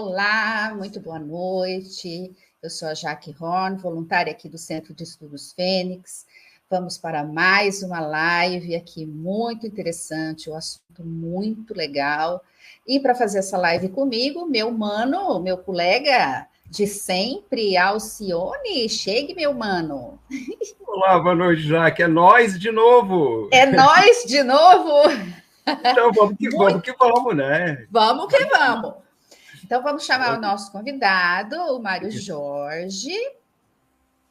Olá, muito boa noite. Eu sou a Jaque Horn, voluntária aqui do Centro de Estudos Fênix. Vamos para mais uma live aqui muito interessante, um assunto muito legal. E para fazer essa live comigo, meu mano, meu colega de sempre, Alcione. Chegue, meu mano. Olá, boa noite, Jaque. É nós de novo. É nós de novo. Então, vamos que vamos, né? Vamos que vamos. Então, vamos chamar o nosso convidado, o Mário Jorge.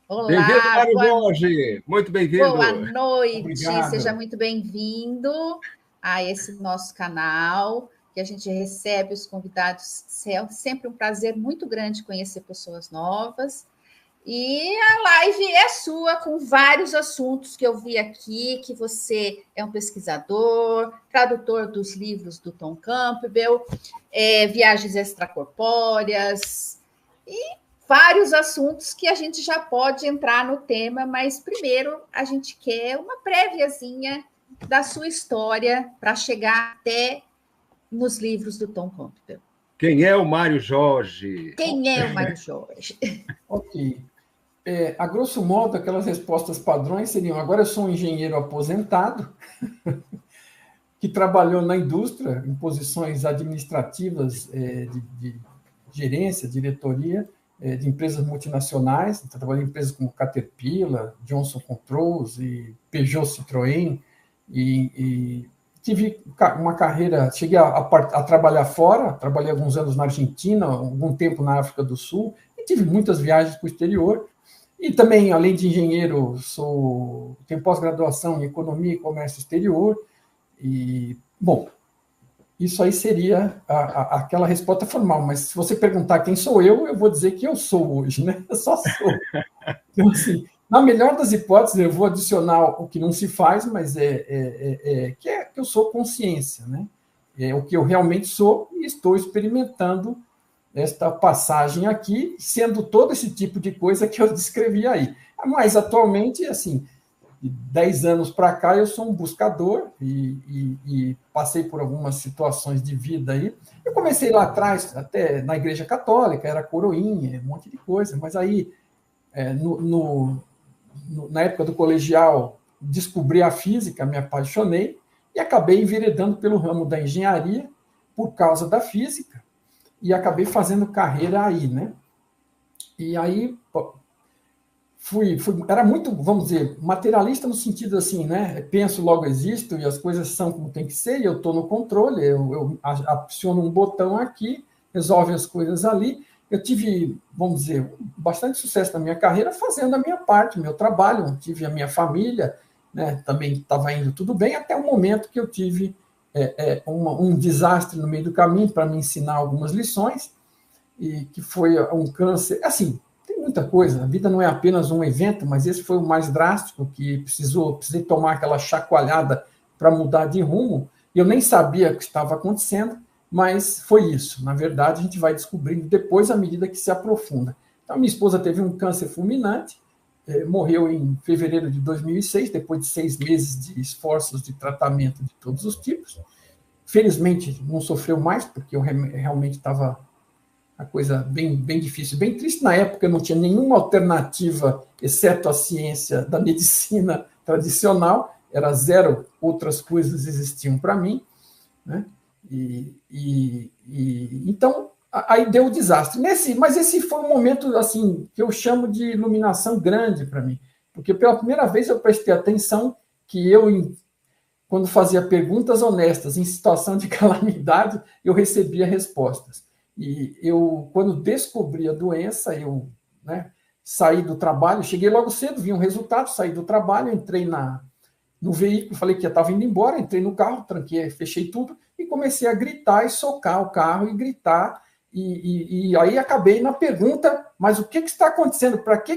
Olá, bem-vindo, Mário Jorge. Muito bem-vindo. Boa noite, Obrigado. Seja muito bem-vindo a esse nosso canal, que a gente recebe os convidados. É sempre um prazer muito grande conhecer pessoas novas. E a live é sua, com vários assuntos que eu vi aqui, que você é um pesquisador, tradutor dos livros do Tom Campbell, viagens extracorpóreas, e vários assuntos que a gente já pode entrar no tema, mas primeiro a gente quer uma préviazinha da sua história para chegar até nos livros do Tom Campbell. Quem é o Mário Jorge? Quem é o Mário Jorge? Ok. A grosso modo, aquelas respostas padrões seriam: agora eu sou um engenheiro aposentado que trabalhou na indústria, em posições administrativas de gerência, diretoria, de empresas multinacionais. Trabalhei em empresas como Caterpillar, Johnson Controls e Peugeot Citroën, e tive uma carreira, cheguei a trabalhar fora, trabalhei alguns anos na Argentina, algum tempo na África do Sul, e tive muitas viagens para o exterior. E também, além de engenheiro, tenho pós-graduação em Economia e Comércio Exterior. E, bom, isso aí seria aquela resposta formal. Mas se você perguntar quem sou eu vou dizer que eu sou hoje, né? Eu só sou. Então, assim, na melhor das hipóteses, eu vou adicionar o que não se faz, mas que eu sou consciência, né? É o que eu realmente sou e estou experimentando esta passagem aqui, sendo todo esse tipo de coisa que eu descrevi aí. Mas, atualmente, assim, de 10 anos para cá, eu sou um buscador e passei por algumas situações de vida aí. Eu comecei lá atrás, até na Igreja Católica, era coroinha, um monte de coisa, mas aí, na época do colegial, descobri a física, me apaixonei e acabei enveredando pelo ramo da engenharia por causa da física. E acabei fazendo carreira aí, né? E aí era muito, vamos dizer, materialista no sentido assim, né? Penso, logo existo, e as coisas são como tem que ser, e eu estou no controle, eu aciono um botão aqui, resolve as coisas ali. Eu tive, vamos dizer, bastante sucesso na minha carreira fazendo a minha parte, meu trabalho, tive a minha família, né? Também estava indo tudo bem, até o momento que eu tive um desastre no meio do caminho para me ensinar algumas lições, e que foi um câncer. Assim, tem muita coisa, a vida não é apenas um evento, mas esse foi o mais drástico, que precisei tomar aquela chacoalhada para mudar de rumo, e eu nem sabia o que estava acontecendo, mas foi isso. Na verdade, a gente vai descobrindo depois, à medida que se aprofunda. Então, minha esposa teve um câncer fulminante, morreu em fevereiro de 2006, depois de 6 meses de esforços de tratamento de todos os tipos. Felizmente, não sofreu mais, porque eu realmente estava a coisa bem, bem difícil, bem triste. Na época, eu não tinha nenhuma alternativa, exceto a ciência da medicina tradicional, era zero, outras coisas existiam para mim, né? Então, aí deu o desastre. Mas esse foi um momento assim que eu chamo de iluminação grande para mim, porque pela primeira vez eu prestei atenção que quando fazia perguntas honestas em situação de calamidade, eu recebia respostas. E quando descobri a doença, saí do trabalho, cheguei logo cedo, vi um resultado, saí do trabalho, entrei no veículo, falei que estava indo embora, entrei no carro, tranquei, fechei tudo e comecei a gritar e socar o carro e gritar. E aí acabei na pergunta: mas o que está acontecendo? Por que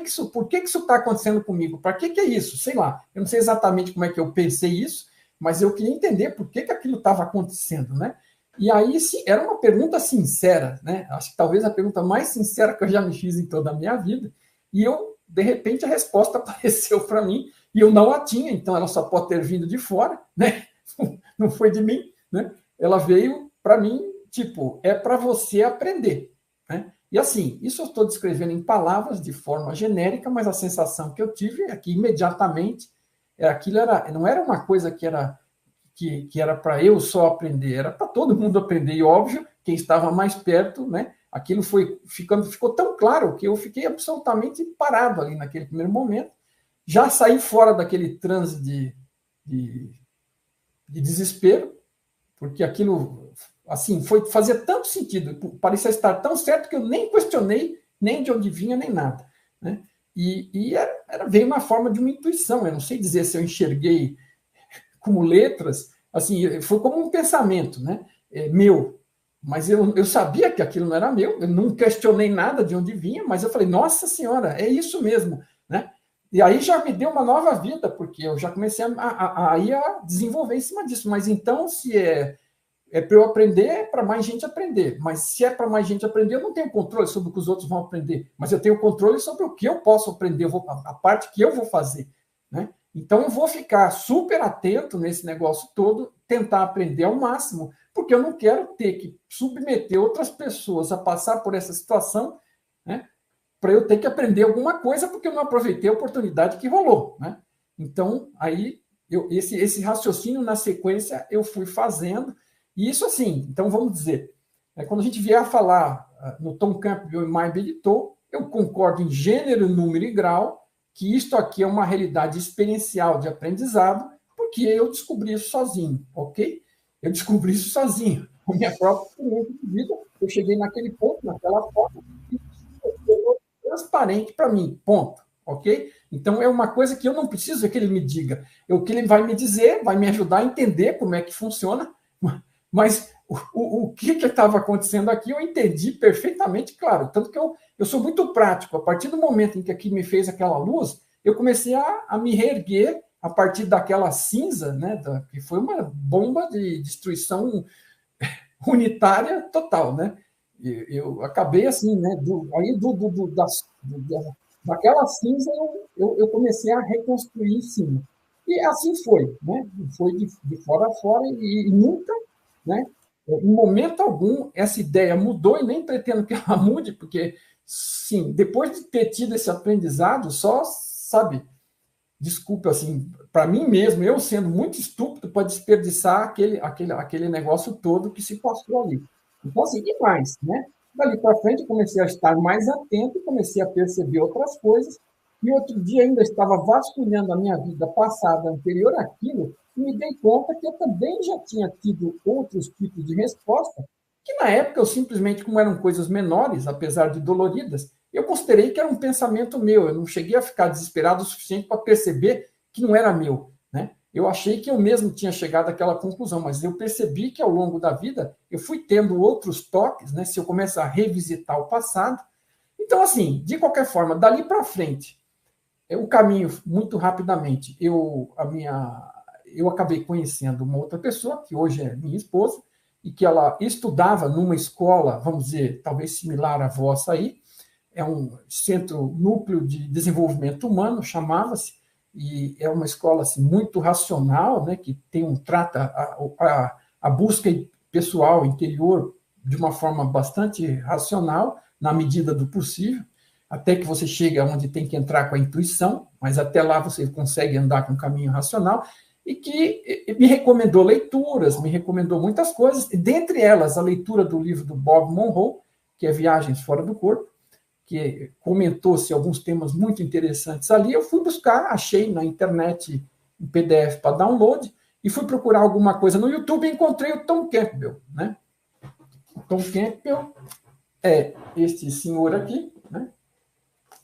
isso está acontecendo comigo? Para que é isso? Sei lá. Eu não sei exatamente como é que eu pensei isso, mas eu queria entender por que aquilo estava acontecendo, né? E aí era uma pergunta sincera, né? Acho que talvez a pergunta mais sincera que eu já me fiz em toda a minha vida. E de repente, a resposta apareceu para mim e eu não a tinha, então ela só pode ter vindo de fora, né? Não foi de mim, né? Ela veio para mim, tipo, é para você aprender. né? E assim, isso eu estou descrevendo em palavras de forma genérica, mas a sensação que eu tive é que imediatamente não era uma coisa que era para eu só aprender, era para todo mundo aprender. E óbvio, quem estava mais perto, né? Aquilo ficou tão claro que eu fiquei absolutamente parado ali naquele primeiro momento. Já saí fora daquele transe de desespero, porque aquilo assim fazia tanto sentido, parecia estar tão certo que eu nem questionei nem de onde vinha, nem nada, né? E veio uma forma de uma intuição. Eu não sei dizer se eu enxerguei como letras, assim, foi como um pensamento, né? Meu. Mas eu sabia que aquilo não era meu, eu não questionei nada de onde vinha, mas eu falei, nossa senhora, é isso mesmo, né? E aí já me deu uma nova vida, porque eu já comecei a desenvolver em cima disso. Mas então, se é para eu aprender, é para mais gente aprender. Mas se é para mais gente aprender, eu não tenho controle sobre o que os outros vão aprender. Mas eu tenho controle sobre o que eu posso aprender, a parte que eu vou fazer, né? Então, eu vou ficar super atento nesse negócio todo, tentar aprender ao máximo, porque eu não quero ter que submeter outras pessoas a passar por essa situação, né, para eu ter que aprender alguma coisa, porque eu não aproveitei a oportunidade que rolou, né? Então, aí, esse raciocínio na sequência eu fui fazendo, e isso assim, então vamos dizer, quando a gente vier a falar no Tom Campbell e Mind Editor, eu concordo em gênero, número e grau, que isto aqui é uma realidade experiencial de aprendizado, porque eu descobri isso sozinho, ok? Eu descobri isso sozinho, com minha própria experiência de vida. Eu cheguei naquele ponto, naquela forma, e ficou transparente para mim, ponto, ok? Então, é uma coisa que eu não preciso que ele me diga. O que ele vai me dizer vai me ajudar a entender como é que funciona, mas o que estava acontecendo aqui eu entendi perfeitamente, claro. Tanto que eu sou muito prático. A partir do momento em que aqui me fez aquela luz, eu comecei a me reerguer a partir daquela cinza, né, que foi uma bomba de destruição unitária total, né? Eu acabei assim, né? Daquela cinza eu comecei a reconstruir em cima. E assim foi, né? Foi de fora a fora e nunca, né? Em momento algum, essa ideia mudou e nem pretendo que ela mude, porque, sim, depois de ter tido esse aprendizado, só, sabe, desculpa, assim, para mim mesmo, eu sendo muito estúpido para desperdiçar aquele negócio todo que se passou ali. Então, assim, e mais, né? Dali para frente, eu comecei a estar mais atento, comecei a perceber outras coisas, e outro dia ainda estava vasculhando a minha vida passada, anterior àquilo, e me dei conta que eu também já tinha tido outros tipos de resposta, que na época eu simplesmente, como eram coisas menores, apesar de doloridas, eu considerei que era um pensamento meu. Eu não cheguei a ficar desesperado o suficiente para perceber que não era meu, né? Eu achei que eu mesmo tinha chegado àquela conclusão, mas eu percebi que ao longo da vida eu fui tendo outros toques, né? Se eu começar a revisitar o passado. Então, assim, de qualquer forma, dali para frente, o caminho, muito rapidamente, eu acabei conhecendo uma outra pessoa, que hoje é minha esposa, e que ela estudava numa escola, vamos dizer, talvez similar à vossa aí, é um centro núcleo de desenvolvimento humano, chamava-se, e é uma escola assim, muito racional, né, que trata a busca pessoal, interior, de uma forma bastante racional, na medida do possível, até que você chegue onde tem que entrar com a intuição, mas até lá você consegue andar com o caminho racional, e que me recomendou leituras, me recomendou muitas coisas, e dentre elas a leitura do livro do Bob Monroe, que é Viagens Fora do Corpo, que comentou-se alguns temas muito interessantes ali. Eu fui buscar, achei na internet um PDF para download, e fui procurar alguma coisa no YouTube e encontrei o Tom Campbell, né? O Tom Campbell é este senhor aqui, né?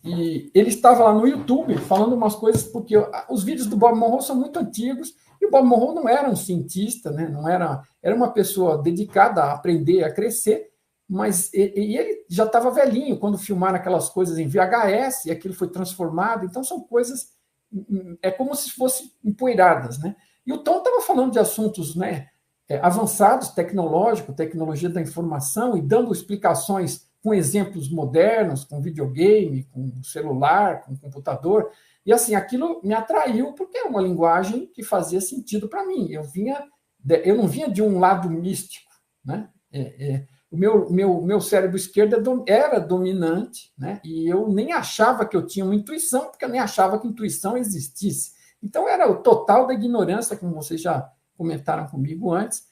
E ele estava lá no YouTube falando umas coisas, porque os vídeos do Bob Monroe são muito antigos, e o Bob Monroe não era um cientista, né? Não era uma pessoa dedicada a aprender, a crescer, mas ele já estava velhinho quando filmaram aquelas coisas em VHS, e aquilo foi transformado. Então são coisas, é como se fossem empoeiradas, né? E o Tom estava falando de assuntos, né, avançados, tecnologia da informação, e dando explicações com exemplos modernos, com videogame, com celular, com computador. E assim, aquilo me atraiu, porque era uma linguagem que fazia sentido para mim. Eu não vinha de um lado místico, né? meu cérebro esquerdo era dominante, né? E eu nem achava que eu tinha uma intuição, porque eu nem achava que intuição existisse. Então, era o total da ignorância, como vocês já comentaram comigo antes,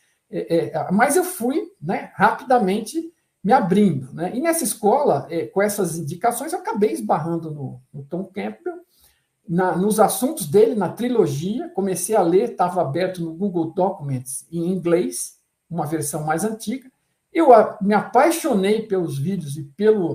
mas eu fui, né, rapidamente me abrindo, né? E nessa escola, com essas indicações, eu acabei esbarrando no Tom Campbell, nos assuntos dele, na trilogia, comecei a ler, estava aberto no Google Documents em inglês, uma versão mais antiga. Eu me apaixonei pelos vídeos e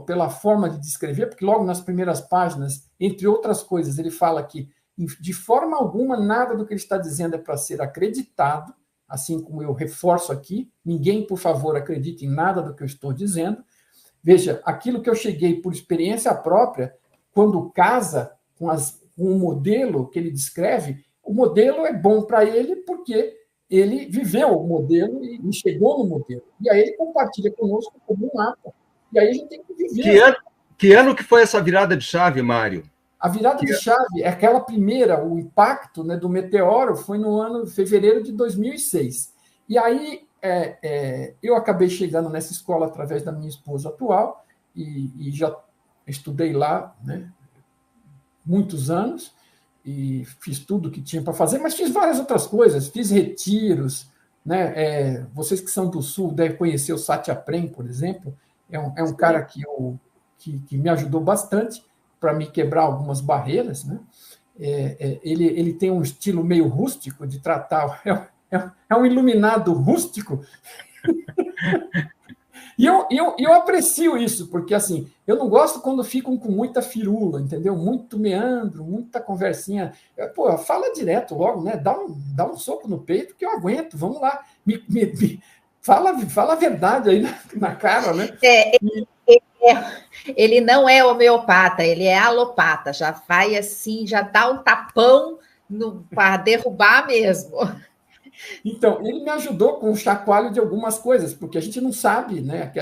pela forma de descrever, porque logo nas primeiras páginas, entre outras coisas, ele fala que, de forma alguma, nada do que ele está dizendo é para ser acreditado, assim como eu reforço aqui, ninguém, por favor, acredite em nada do que eu estou dizendo. Veja, aquilo que eu cheguei por experiência própria, quando casa com o modelo que ele descreve, o modelo é bom para ele porque ele viveu o modelo e chegou no modelo. E aí ele compartilha conosco como um mapa. E aí a gente tem que viver. Que ano que foi essa virada de chave, Mário? A virada de chave é aquela primeira, o impacto, né, do meteoro foi no ano fevereiro de 2006. E aí eu acabei chegando nessa escola através da minha esposa atual e já estudei lá, né, muitos anos, e fiz tudo o que tinha para fazer, mas fiz várias outras coisas, fiz retiros, né? Vocês que são do Sul devem conhecer o Satya Prem, por exemplo, é um cara que me ajudou bastante para me quebrar algumas barreiras, né? Ele tem um estilo meio rústico de tratar, é um iluminado rústico. E eu aprecio isso, porque assim, eu não gosto quando ficam com muita firula, entendeu? Muito meandro, muita conversinha. Pô, fala direto logo, né? Dá um soco no peito que eu aguento, vamos lá. Fala a verdade aí na cara, né? Ele não é homeopata, ele é alopata, já vai assim, já dá um tapão para derrubar mesmo. Então, ele me ajudou com o chacoalho de algumas coisas, porque a gente não sabe, né?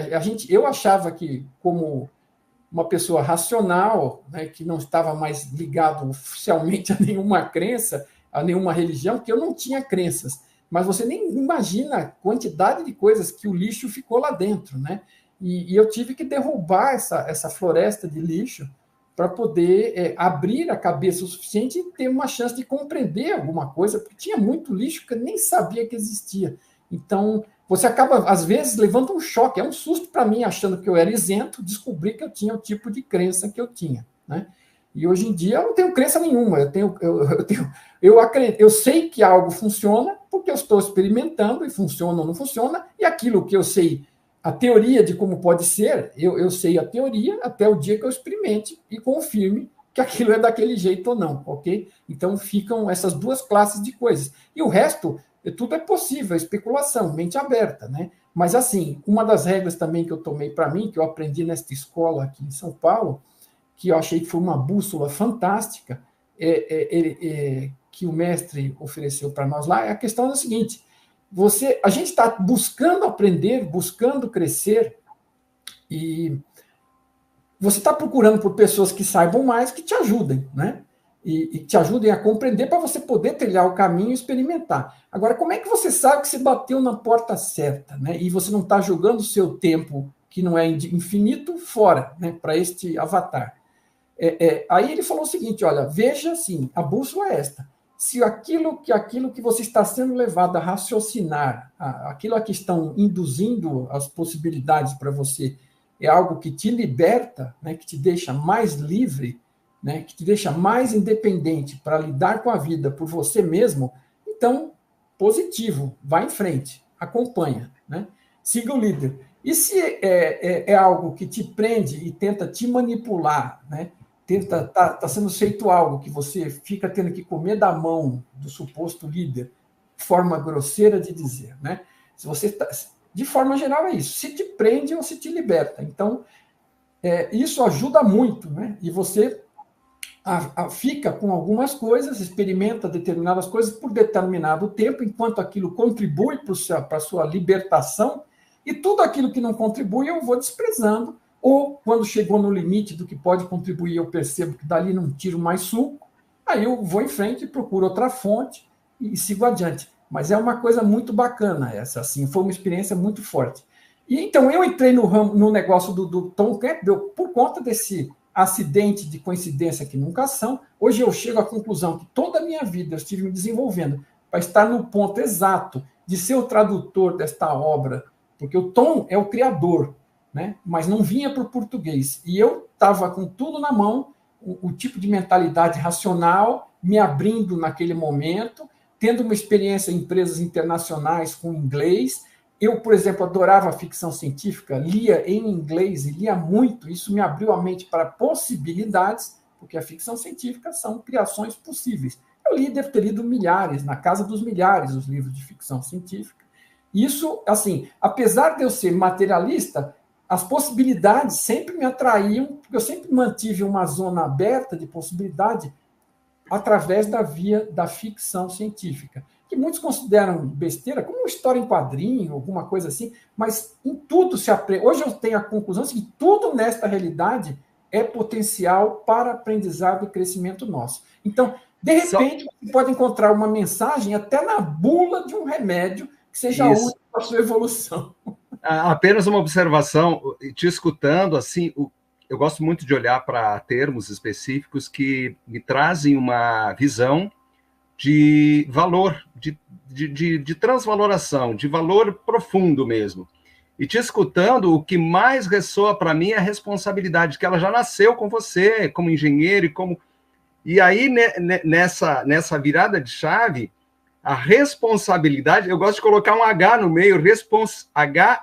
Eu achava que, como uma pessoa racional, né, que não estava mais ligado oficialmente a nenhuma crença, a nenhuma religião, que eu não tinha crenças. Mas você nem imagina a quantidade de coisas que o lixo ficou lá dentro, né? E eu tive que derrubar essa floresta de lixo para poder abrir a cabeça o suficiente e ter uma chance de compreender alguma coisa, porque tinha muito lixo que eu nem sabia que existia. Então, você acaba, às vezes, levando um choque, é um susto para mim, achando que eu era isento, descobrir que eu tinha o tipo de crença que eu tinha, né? E hoje em dia eu não tenho crença nenhuma, eu sei que algo funciona porque eu estou experimentando e funciona ou não funciona, e aquilo que eu sei, a teoria de como pode ser, eu sei a teoria até o dia que eu experimente e confirme que aquilo é daquele jeito ou não, ok? Então ficam essas duas classes de coisas. E o resto, tudo é possível, é especulação, mente aberta, né? Mas assim, uma das regras também que eu tomei para mim, que eu aprendi nesta escola aqui em São Paulo, que eu achei que foi uma bússola fantástica, que o mestre ofereceu para nós lá, é a questão da seguinte: a gente está buscando aprender, buscando crescer, e você está procurando por pessoas que saibam mais, que te ajudem, né? E te ajudem a compreender para você poder trilhar o caminho e experimentar. Agora, como é que você sabe que você bateu na porta certa, né? E você não está jogando o seu tempo, que não é infinito, fora, né? Para este avatar. Aí ele falou o seguinte: olha, veja assim, a bússola é esta. Se aquilo que você está sendo levado a raciocinar, aquilo a que estão induzindo as possibilidades para você, é algo que te liberta, né, que te deixa mais livre, né, que te deixa mais independente para lidar com a vida por você mesmo, então, positivo, vá em frente, acompanha, né, siga o líder. E se é algo que te prende e tenta te manipular, né, tá sendo feito algo que você fica tendo que comer da mão do suposto líder, forma grosseira de dizer, né? Se você de forma geral é isso, se te prende ou se te liberta. Então, isso ajuda muito, né? E você fica com algumas coisas, experimenta determinadas coisas por determinado tempo, enquanto aquilo contribui para a sua libertação, e tudo aquilo que não contribui eu vou desprezando, ou quando chegou no limite do que pode contribuir, eu percebo que dali não tiro mais suco, aí eu vou em frente e procuro outra fonte e sigo adiante. Mas é uma coisa muito bacana essa, assim, foi uma experiência muito forte. E então eu entrei no negócio do Tom Campbell por conta desse acidente de coincidência que nunca são. Hoje eu chego à conclusão que toda a minha vida eu estive me desenvolvendo para estar no ponto exato de ser o tradutor desta obra, porque o Tom é o criador, né? Mas não vinha para o português. E eu estava com tudo na mão, o tipo de mentalidade racional, me abrindo naquele momento, tendo uma experiência em empresas internacionais com inglês. Eu, por exemplo, adorava ficção científica, lia em inglês e lia muito. Isso me abriu a mente para possibilidades, porque a ficção científica são criações possíveis. Eu devo ter lido milhares, na casa dos milhares, os livros de ficção científica. Isso, assim, apesar de eu ser materialista, as possibilidades sempre me atraíam, porque eu sempre mantive uma zona aberta de possibilidade através da via da ficção científica, que muitos consideram besteira, como uma história em quadrinho, alguma coisa assim, mas em tudo se aprende. Hoje eu tenho a conclusão de que tudo nesta realidade é potencial para aprendizado e crescimento nosso. Então, de repente, você pode encontrar uma mensagem até na bula de um remédio que seja útil para a sua evolução. Apenas uma observação, te escutando, assim, eu gosto muito de olhar para termos específicos que me trazem uma visão de valor, de transvaloração, de valor profundo mesmo. E te escutando, o que mais ressoa para mim é a responsabilidade, que ela já nasceu com você, como engenheiro e como... E aí, nessa virada de chave, a responsabilidade, eu gosto de colocar um H no meio,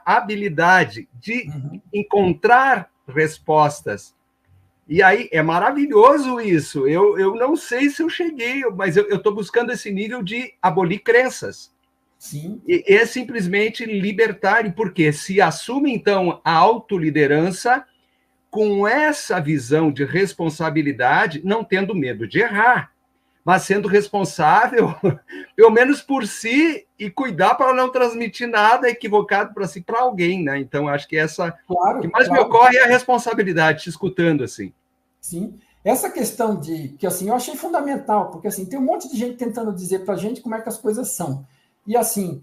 habilidade, de encontrar respostas. E aí, é maravilhoso isso. Eu não sei se eu cheguei, mas eu estou buscando esse nível de abolir crenças. Sim. E é simplesmente libertário, porque se assume, então, a autoliderança com essa visão de responsabilidade, não tendo medo de errar, mas sendo responsável, pelo menos por si, e cuidar para não transmitir nada equivocado para si, para alguém, né? Então, acho que o que mais me ocorre é a responsabilidade, te escutando, assim. Sim. Essa questão que assim, eu achei fundamental, porque assim, tem um monte de gente tentando dizer para a gente como é que as coisas são. E assim,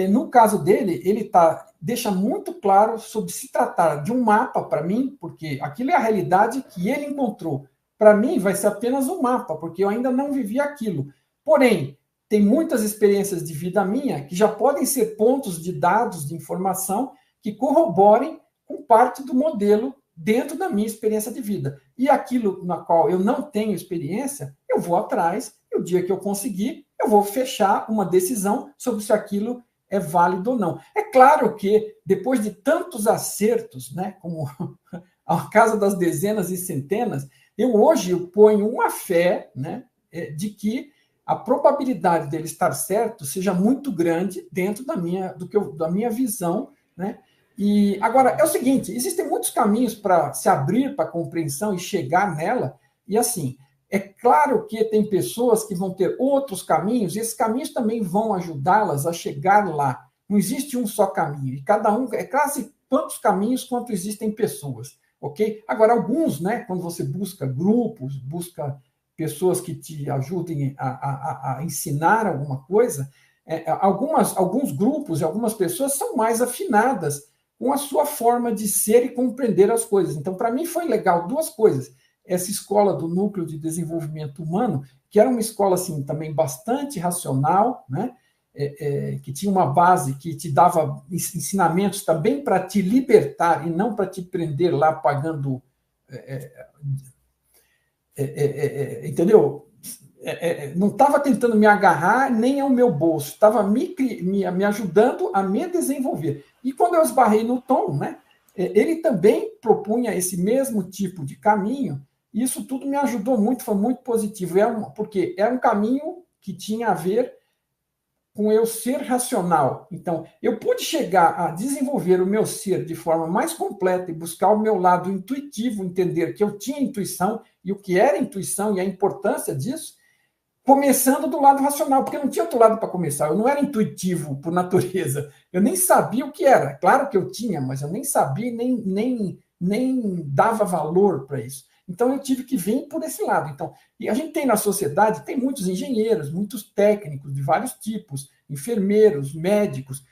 no caso dele, ele deixa muito claro sobre se tratar de um mapa para mim, porque aquilo é a realidade que ele encontrou. Para mim, vai ser apenas um mapa, porque eu ainda não vivi aquilo. Porém, tem muitas experiências de vida minha que já podem ser pontos de dados, de informação, que corroborem com parte do modelo dentro da minha experiência de vida. E aquilo na qual eu não tenho experiência, eu vou atrás, e o dia que eu conseguir, eu vou fechar uma decisão sobre se aquilo é válido ou não. É claro que, depois de tantos acertos, né, como a casa das dezenas e centenas, hoje ponho uma fé, né, de que a probabilidade dele estar certo seja muito grande dentro da minha visão, né? E agora é o seguinte: existem muitos caminhos para se abrir para a compreensão e chegar nela, e assim, é claro que tem pessoas que vão ter outros caminhos, e esses caminhos também vão ajudá-las a chegar lá. Não existe um só caminho, e cada um é quase tantos caminhos quanto existem pessoas. Ok? Agora, alguns, né, quando você busca grupos, busca pessoas que te ajudem a ensinar alguma coisa, alguns grupos e algumas pessoas são mais afinadas com a sua forma de ser e compreender as coisas. Então, para mim, foi legal duas coisas. Essa escola do Núcleo de Desenvolvimento Humano, que era uma escola assim, também bastante racional, né? Que tinha uma base que te dava ensinamentos também para te libertar e não para te prender lá pagando. Entendeu? Não estava tentando me agarrar nem ao meu bolso, estava me ajudando a me desenvolver. E quando eu esbarrei no Tom, né, ele também propunha esse mesmo tipo de caminho, e isso tudo me ajudou muito, foi muito positivo, porque era um caminho que tinha a ver com eu ser racional. Então, eu pude chegar a desenvolver o meu ser de forma mais completa e buscar o meu lado intuitivo, entender que eu tinha intuição e o que era intuição e a importância disso, começando do lado racional, porque não tinha outro lado para começar. Eu não era intuitivo por natureza. Eu nem sabia o que era. Claro que eu tinha, mas eu nem sabia, nem dava valor para isso. Então, eu tive que vir por esse lado. Então, e a gente tem na sociedade, tem muitos engenheiros, muitos técnicos de vários tipos, enfermeiros, médicos,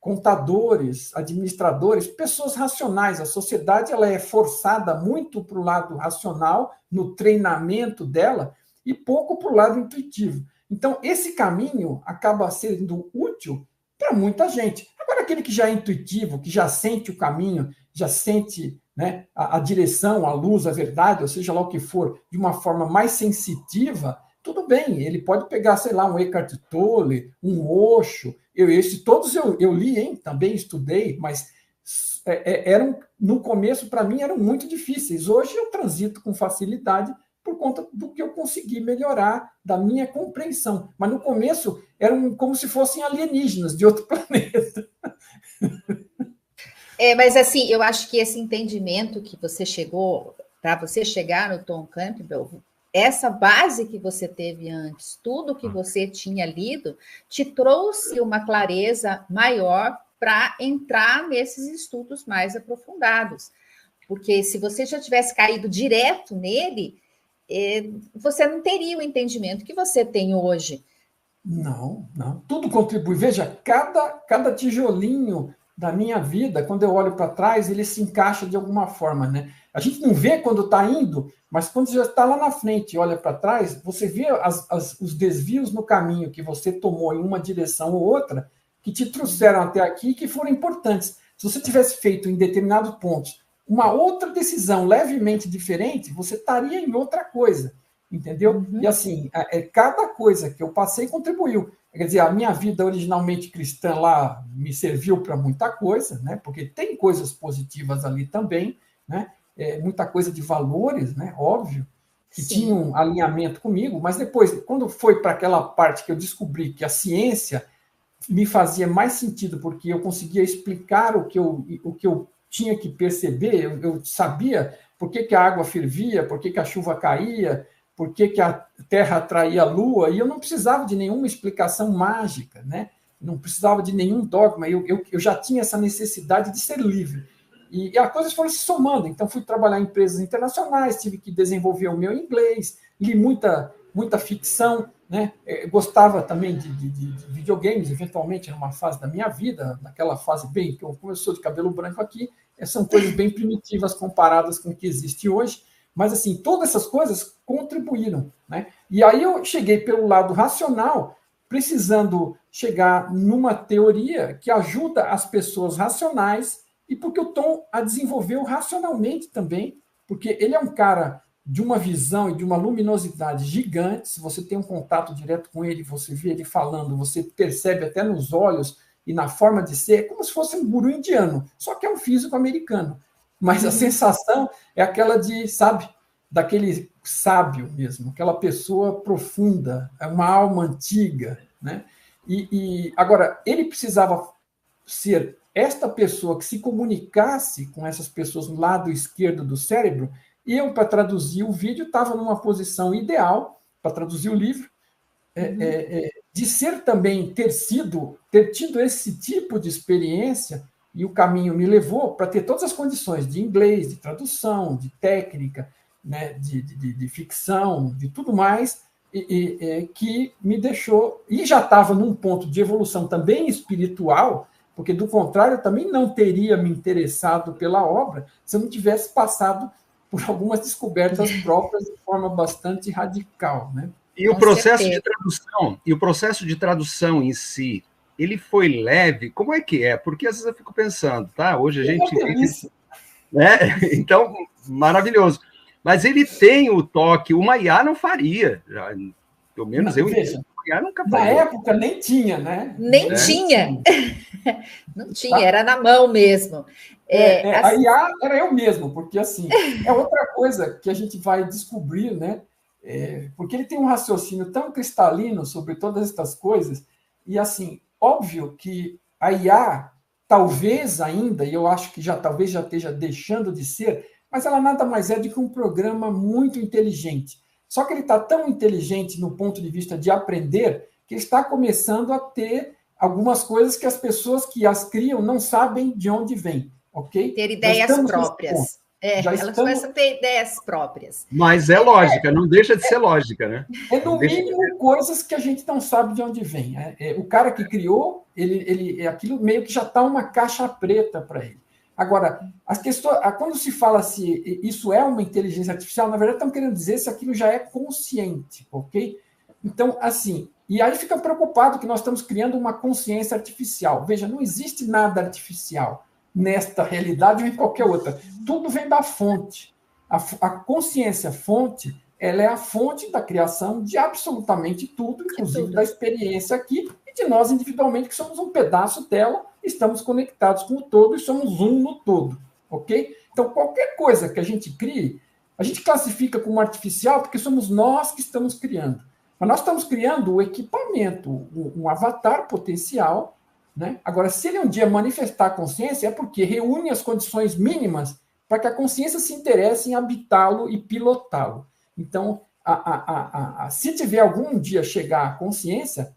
contadores, administradores, pessoas racionais. A sociedade ela é forçada muito para o lado racional, no treinamento dela, e pouco para o lado intuitivo. Então, esse caminho acaba sendo útil para muita gente. Agora, aquele que já é intuitivo, que já sente o caminho, já sente, né, a direção, a luz, a verdade, ou seja lá o que for, de uma forma mais sensitiva, tudo bem, ele pode pegar, sei lá, um Eckhart Tolle, um Osho, todos eu li, hein, também estudei, mas eram, no começo, para mim, eram muito difíceis. Hoje eu transito com facilidade por conta do que eu consegui melhorar, da minha compreensão. Mas no começo eram como se fossem alienígenas de outro planeta. Mas assim, eu acho que esse entendimento que você chegou, para você chegar no Tom Campbell, essa base que você teve antes, tudo que você tinha lido, te trouxe uma clareza maior para entrar nesses estudos mais aprofundados. Porque se você já tivesse caído direto nele, você não teria o entendimento que você tem hoje. Não. Tudo contribui. Veja, cada tijolinho da minha vida, quando eu olho para trás, ele se encaixa de alguma forma, né? A gente não vê quando está indo, mas quando já está lá na frente e olha para trás, você vê os desvios no caminho que você tomou em uma direção ou outra, que te trouxeram até aqui e que foram importantes. Se você tivesse feito em determinados pontos uma outra decisão levemente diferente, você estaria em outra coisa, entendeu? Uhum. E assim, cada coisa que eu passei contribuiu. Quer dizer, a minha vida originalmente cristã lá me serviu para muita coisa, né? Porque tem coisas positivas ali também, né? Muita coisa de valores, né? Óbvio, que tinham um alinhamento comigo, mas depois, quando foi para aquela parte que eu descobri que a ciência me fazia mais sentido, porque eu conseguia explicar o que eu tinha que perceber, eu sabia por que a água fervia, por que a chuva caía, por que a Terra atraía a Lua, e eu não precisava de nenhuma explicação mágica, né? Não precisava de nenhum dogma, eu já tinha essa necessidade de ser livre. E as coisas foram se somando, então fui trabalhar em empresas internacionais, tive que desenvolver o meu inglês, li muita ficção, né? Gostava também de videogames, eventualmente, numa fase da minha vida, naquela fase bem, como eu sou de cabelo branco aqui, são coisas bem primitivas comparadas com o que existe hoje, mas assim, todas essas coisas contribuíram, né? E aí eu cheguei pelo lado racional, precisando chegar numa teoria que ajuda as pessoas racionais, e porque o Tom a desenvolveu racionalmente também, porque ele é um cara de uma visão e de uma luminosidade gigante. Se você tem um contato direto com ele, você vê ele falando, você percebe até nos olhos e na forma de ser, como se fosse um guru indiano, só que é um físico americano. Mas a sensação é aquela de, sabe, daquele sábio mesmo, aquela pessoa profunda, é uma alma antiga, né? E agora, ele precisava ser esta pessoa que se comunicasse com essas pessoas no lado esquerdo do cérebro, e eu, para traduzir o vídeo, estava numa posição ideal para traduzir o livro, de ser também, ter tido esse tipo de experiência, e o caminho me levou para ter todas as condições de inglês, de tradução, de técnica, né, de ficção, de tudo mais, que me deixou... E já estava num ponto de evolução também espiritual, porque, do contrário, eu também não teria me interessado pela obra se eu não tivesse passado por algumas descobertas próprias de forma bastante radical, né? E o processo de tradução em si, ele foi leve? Como é que é? Porque às vezes eu fico pensando, tá? Hoje a gente vive, né? Então, maravilhoso. Mas ele tem o toque, o Maiá não faria, já, pelo menos eu veja, o Maiá nunca faria. Na época nem tinha, né? Nem tinha. Não tinha, era na mão mesmo. A IA era eu mesmo, porque assim, é outra coisa que a gente vai descobrir, né? Porque ele tem um raciocínio tão cristalino sobre todas estas coisas, e assim, óbvio que a IA, talvez ainda, e eu acho que talvez já esteja deixando de ser, mas ela nada mais é do que um programa muito inteligente. Só que ele está tão inteligente no ponto de vista de aprender, que está começando a ter algumas coisas que as pessoas que as criam não sabem de onde vêm, ok? Ter ideias próprias. Elas começam a ter ideias próprias. Mas é lógica, não deixa de ser lógica, né? No mínimo, coisas que a gente não sabe de onde vem. O cara que criou aquilo meio que já está uma caixa preta para ele. Agora, as questões, quando se fala se isso é uma inteligência artificial, na verdade estão querendo dizer se aquilo já é consciente, ok? Então, assim, e aí fica preocupado que nós estamos criando uma consciência artificial. Veja, não existe nada artificial nesta realidade ou em qualquer outra. Tudo vem da fonte. A consciência fonte, ela é a fonte da criação de absolutamente tudo, inclusive da experiência aqui, e de nós individualmente, que somos um pedaço dela, estamos conectados com o todo e somos um no todo, ok? Então, qualquer coisa que a gente crie, a gente classifica como artificial porque somos nós que estamos criando. Mas nós estamos criando o equipamento, um avatar potencial, né? Agora, se ele um dia manifestar consciência, é porque reúne as condições mínimas para que a consciência se interesse em habitá-lo e pilotá-lo. Então, se tiver algum dia chegar a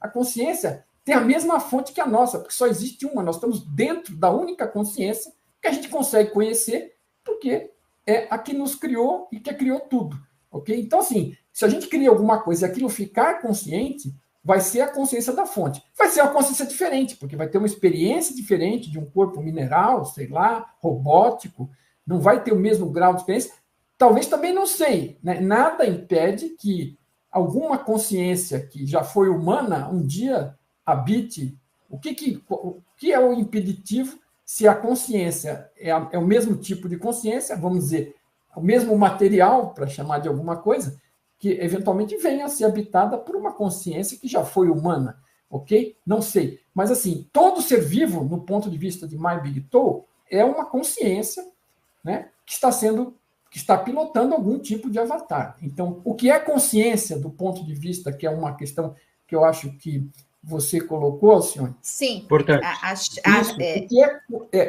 consciência tem a mesma fonte que a nossa, porque só existe uma. Nós estamos dentro da única consciência que a gente consegue conhecer, porque é a que nos criou e que criou tudo. Ok? Então, assim, se a gente cria alguma coisa e aquilo ficar consciente, vai ser a consciência da fonte. Vai ser uma consciência diferente, porque vai ter uma experiência diferente de um corpo mineral, sei lá, robótico, não vai ter o mesmo grau de experiência. Talvez também não sei, né? Nada impede que alguma consciência que já foi humana um dia habite. O que é o impeditivo se a consciência é o mesmo tipo de consciência, vamos dizer, o mesmo material, para chamar de alguma coisa, que eventualmente venha a ser habitada por uma consciência que já foi humana, ok? Não sei. Mas, assim, todo ser vivo, no ponto de vista de My Big Toe, é uma consciência, né, que está pilotando algum tipo de avatar. Então, o que é consciência do ponto de vista, que é uma questão que eu acho que você colocou, Alcione? Sim. Portanto,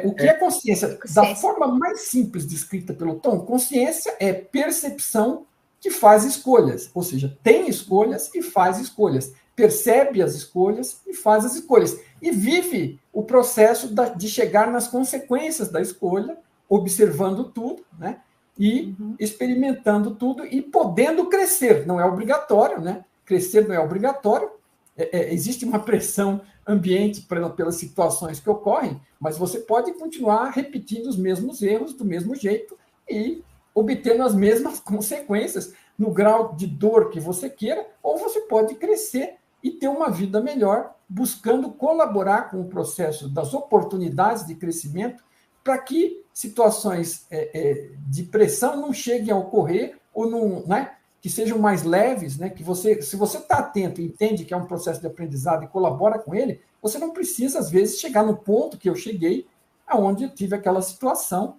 o que é consciência? Da forma mais simples descrita pelo Tom, consciência é percepção que faz escolhas, ou seja, tem escolhas e faz escolhas, percebe as escolhas e faz as escolhas, e vive o processo de chegar nas consequências da escolha, observando tudo, né? E experimentando tudo e podendo crescer. Não é obrigatório, né? Crescer não é obrigatório. Existe uma pressão ambiente pelas situações que ocorrem, mas você pode continuar repetindo os mesmos erros do mesmo jeito e obtendo as mesmas consequências no grau de dor que você queira, ou você pode crescer e ter uma vida melhor, buscando colaborar com o processo das oportunidades de crescimento para que situações de pressão não cheguem a ocorrer ou não, né, que sejam mais leves, né, que se você está atento e entende que é um processo de aprendizado e colabora com ele, você não precisa, às vezes, chegar no ponto que eu cheguei, aonde eu tive aquela situação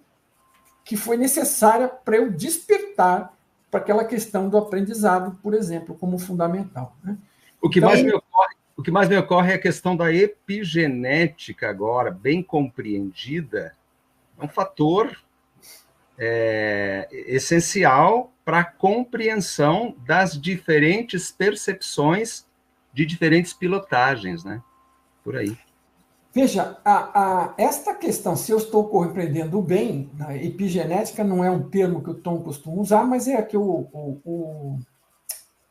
que foi necessária para eu despertar para aquela questão do aprendizado, por exemplo, como fundamental. Né? O que mais me ocorre é a questão da epigenética agora, bem compreendida, é um fator essencial para a compreensão das diferentes percepções de diferentes pilotagens, né? Por aí. Veja, esta questão, se eu estou compreendendo bem, a epigenética não é um termo que o Tom costuma usar, mas é a que o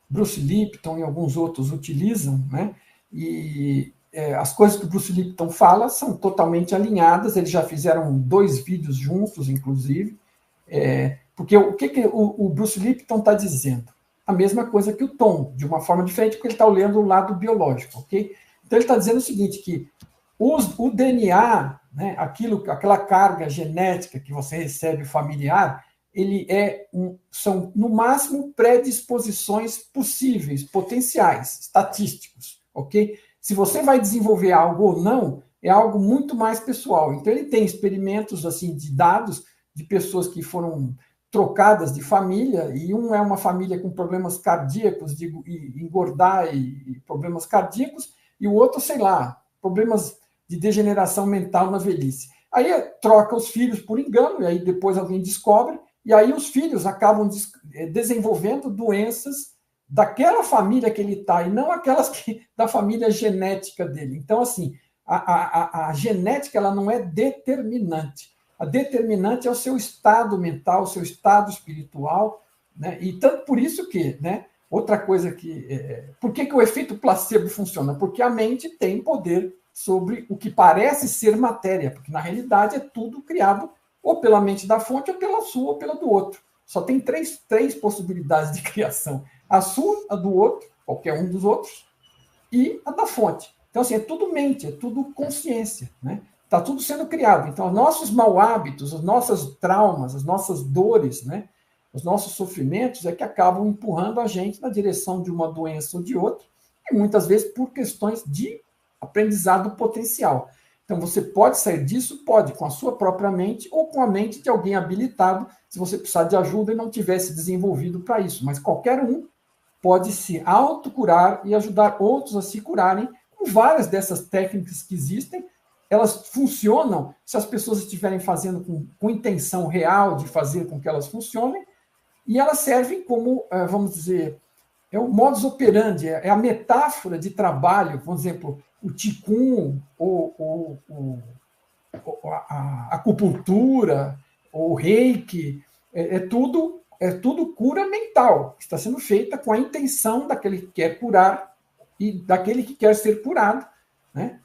Bruce Lipton e alguns outros utilizam, né? E as coisas que o Bruce Lipton fala são totalmente alinhadas, eles já fizeram 2 vídeos juntos, inclusive, porque o que o Bruce Lipton está dizendo? A mesma coisa que o Tom, de uma forma diferente, porque ele está olhando o lado biológico, ok? Então ele está dizendo o seguinte, que o DNA, né, aquela carga genética que você recebe familiar, são, no máximo, predisposições possíveis, potenciais, estatísticos, ok? Se você vai desenvolver algo ou não, é algo muito mais pessoal. Então, ele tem experimentos assim de dados de pessoas que foram trocadas de família, e é uma família com problemas cardíacos, de engordar e problemas cardíacos, e o outro, sei lá, problemas de degeneração mental na velhice. Aí troca os filhos por engano, e aí depois alguém descobre, e aí os filhos acabam desenvolvendo doenças daquela família que ele está, e não aquelas da família genética dele. Então, assim, a genética ela não é determinante. A determinante é o seu estado mental, o seu estado espiritual, né? E tanto por isso que, né, outra coisa que... por que o efeito placebo funciona? Porque a mente tem poder sobre o que parece ser matéria, porque na realidade é tudo criado ou pela mente da fonte, ou pela sua, ou pela do outro. Só tem três possibilidades de criação: a sua, a do outro, qualquer um dos outros, e a da fonte. Então, assim, é tudo mente, é tudo consciência, né? Está tudo sendo criado. Então, os nossos mau hábitos, os nossos traumas, as nossas dores, né? Os nossos sofrimentos é que acabam empurrando a gente na direção de uma doença ou de outra, e muitas vezes por questões de aprendizado potencial. Então, você pode sair disso? Pode, com a sua própria mente ou com a mente de alguém habilitado, se você precisar de ajuda e não tivesse desenvolvido para isso. Mas qualquer um pode se autocurar e ajudar outros a se curarem com várias dessas técnicas que existem. Elas funcionam se as pessoas estiverem fazendo com intenção real de fazer com que elas funcionem, e elas servem como, vamos dizer, é o modus operandi, é a metáfora de trabalho, por exemplo, o Qigong, ou a acupuntura, ou o Reiki, é tudo cura mental, que está sendo feita com a intenção daquele que quer curar e daquele que quer ser curado, né?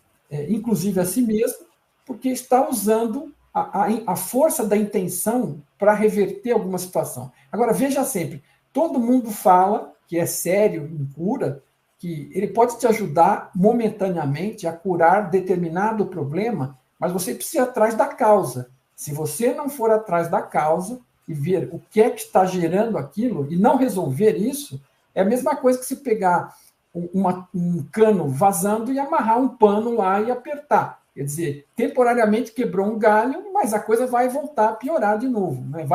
Inclusive a si mesmo, porque está usando a força da intenção para reverter alguma situação. Agora, veja sempre, todo mundo fala que é sério em cura, que ele pode te ajudar momentaneamente a curar determinado problema, mas você precisa ir atrás da causa. Se você não for atrás da causa e ver o que é que está gerando aquilo e não resolver isso, é a mesma coisa que se pegar um cano vazando e amarrar um pano lá e apertar. Quer dizer, temporariamente quebrou um galho, mas a coisa vai voltar a piorar de novo, né?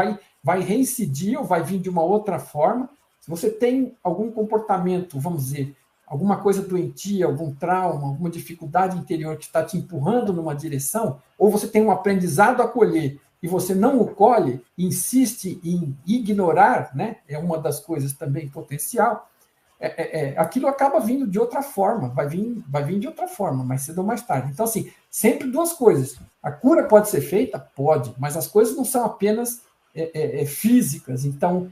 Vai reincidir ou vai vir de uma outra forma. Se você tem algum comportamento, vamos dizer, alguma coisa doentia, algum trauma, alguma dificuldade interior que está te empurrando numa direção, ou você tem um aprendizado a colher e você não o colhe, insiste em ignorar, né? É uma das coisas também potencial. Aquilo acaba vindo de outra forma, vai vir de outra forma, mais cedo ou mais tarde. Então, assim, sempre duas coisas. A cura pode ser feita? Pode, mas as coisas não são apenas físicas, então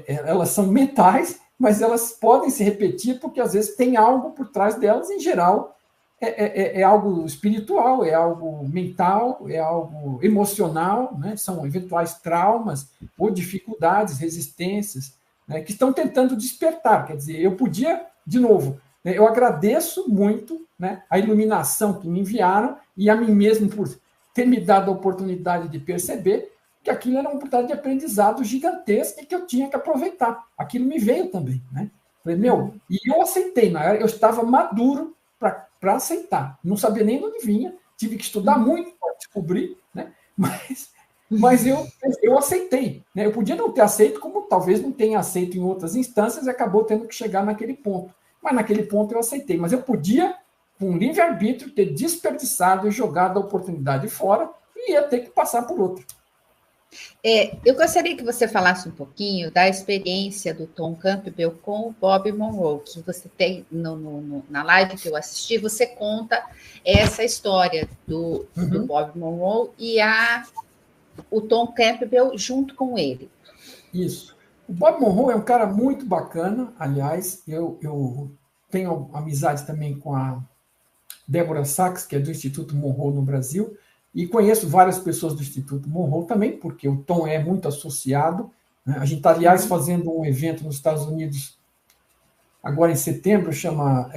elas são mentais, mas elas podem se repetir porque às vezes tem algo por trás delas. Em geral, é algo espiritual, é algo mental, é algo emocional, né? São eventuais traumas ou dificuldades, resistências, né, que estão tentando despertar. Quer dizer, eu podia, de novo, né, eu agradeço muito, né, a iluminação que me enviaram e a mim mesmo por ter me dado a oportunidade de perceber que aquilo era uma oportunidade de aprendizado gigantesca e que eu tinha que aproveitar. Aquilo me veio também, né? Falei, e eu aceitei, na hora eu estava maduro para aceitar. Não sabia nem de onde vinha, tive que estudar muito para descobrir, né? Mas eu aceitei, né? Eu podia não ter aceito, como talvez não tenha aceito em outras instâncias, e acabou tendo que chegar naquele ponto. Mas naquele ponto eu aceitei. Mas eu podia, com livre-arbítrio, ter desperdiçado e jogado a oportunidade fora e ia ter que passar por outra. Eu gostaria que você falasse um pouquinho da experiência do Tom Campbell com o Bob Monroe, que você tem na live que eu assisti, você conta essa história do Bob Monroe e o Tom Campbell junto com ele. Isso. O Bob Monroe é um cara muito bacana, aliás, eu tenho amizade também com a Débora Sachs, que é do Instituto Monroe no Brasil, e conheço várias pessoas do Instituto Monroe também, porque o Tom é muito associado, né? A gente está, aliás, fazendo um evento nos Estados Unidos, agora em setembro, chama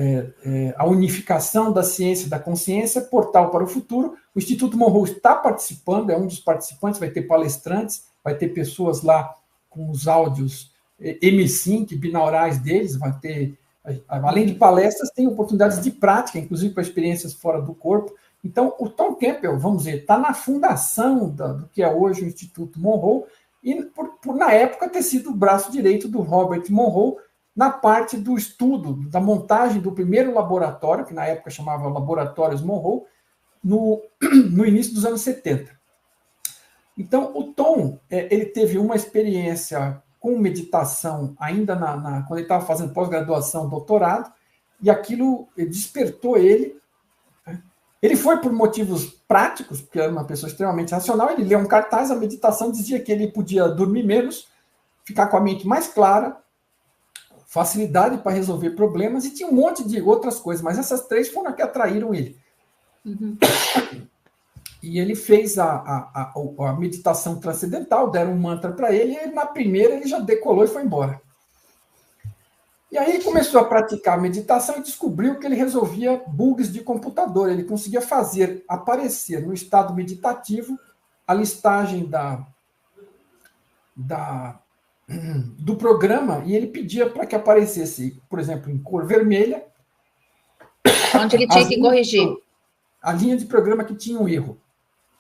A Unificação da Ciência e da Consciência, Portal para o Futuro. O Instituto Monroe está participando, é um dos participantes, vai ter palestrantes, vai ter pessoas lá com os áudios M5, binaurais deles, vai ter, além de palestras, tem oportunidades de prática, inclusive para experiências fora do corpo. Então, o Tom Campbell, vamos dizer, está na fundação do que é hoje o Instituto Monroe, e por na época ter sido o braço direito do Robert Monroe na parte do estudo, da montagem do primeiro laboratório, que na época chamava Laboratórios Monroe, no início dos anos 70. Então, o Tom, ele teve uma experiência com meditação ainda quando ele estava fazendo pós-graduação, doutorado, e aquilo despertou ele. Ele foi por motivos práticos, porque era uma pessoa extremamente racional, ele leu um cartaz, a meditação dizia que ele podia dormir menos, ficar com a mente mais clara, facilidade para resolver problemas, e tinha um monte de outras coisas, mas essas três foram as que atraíram ele. Uhum. E ele fez a meditação transcendental, deram um mantra para ele, e na primeira ele já decolou e foi embora. E aí ele começou a praticar a meditação e descobriu que ele resolvia bugs de computador. Ele conseguia fazer aparecer no estado meditativo a listagem do programa, e ele pedia para que aparecesse, por exemplo, em cor vermelha, onde ele tinha que corrigir. A linha de programa que tinha um erro.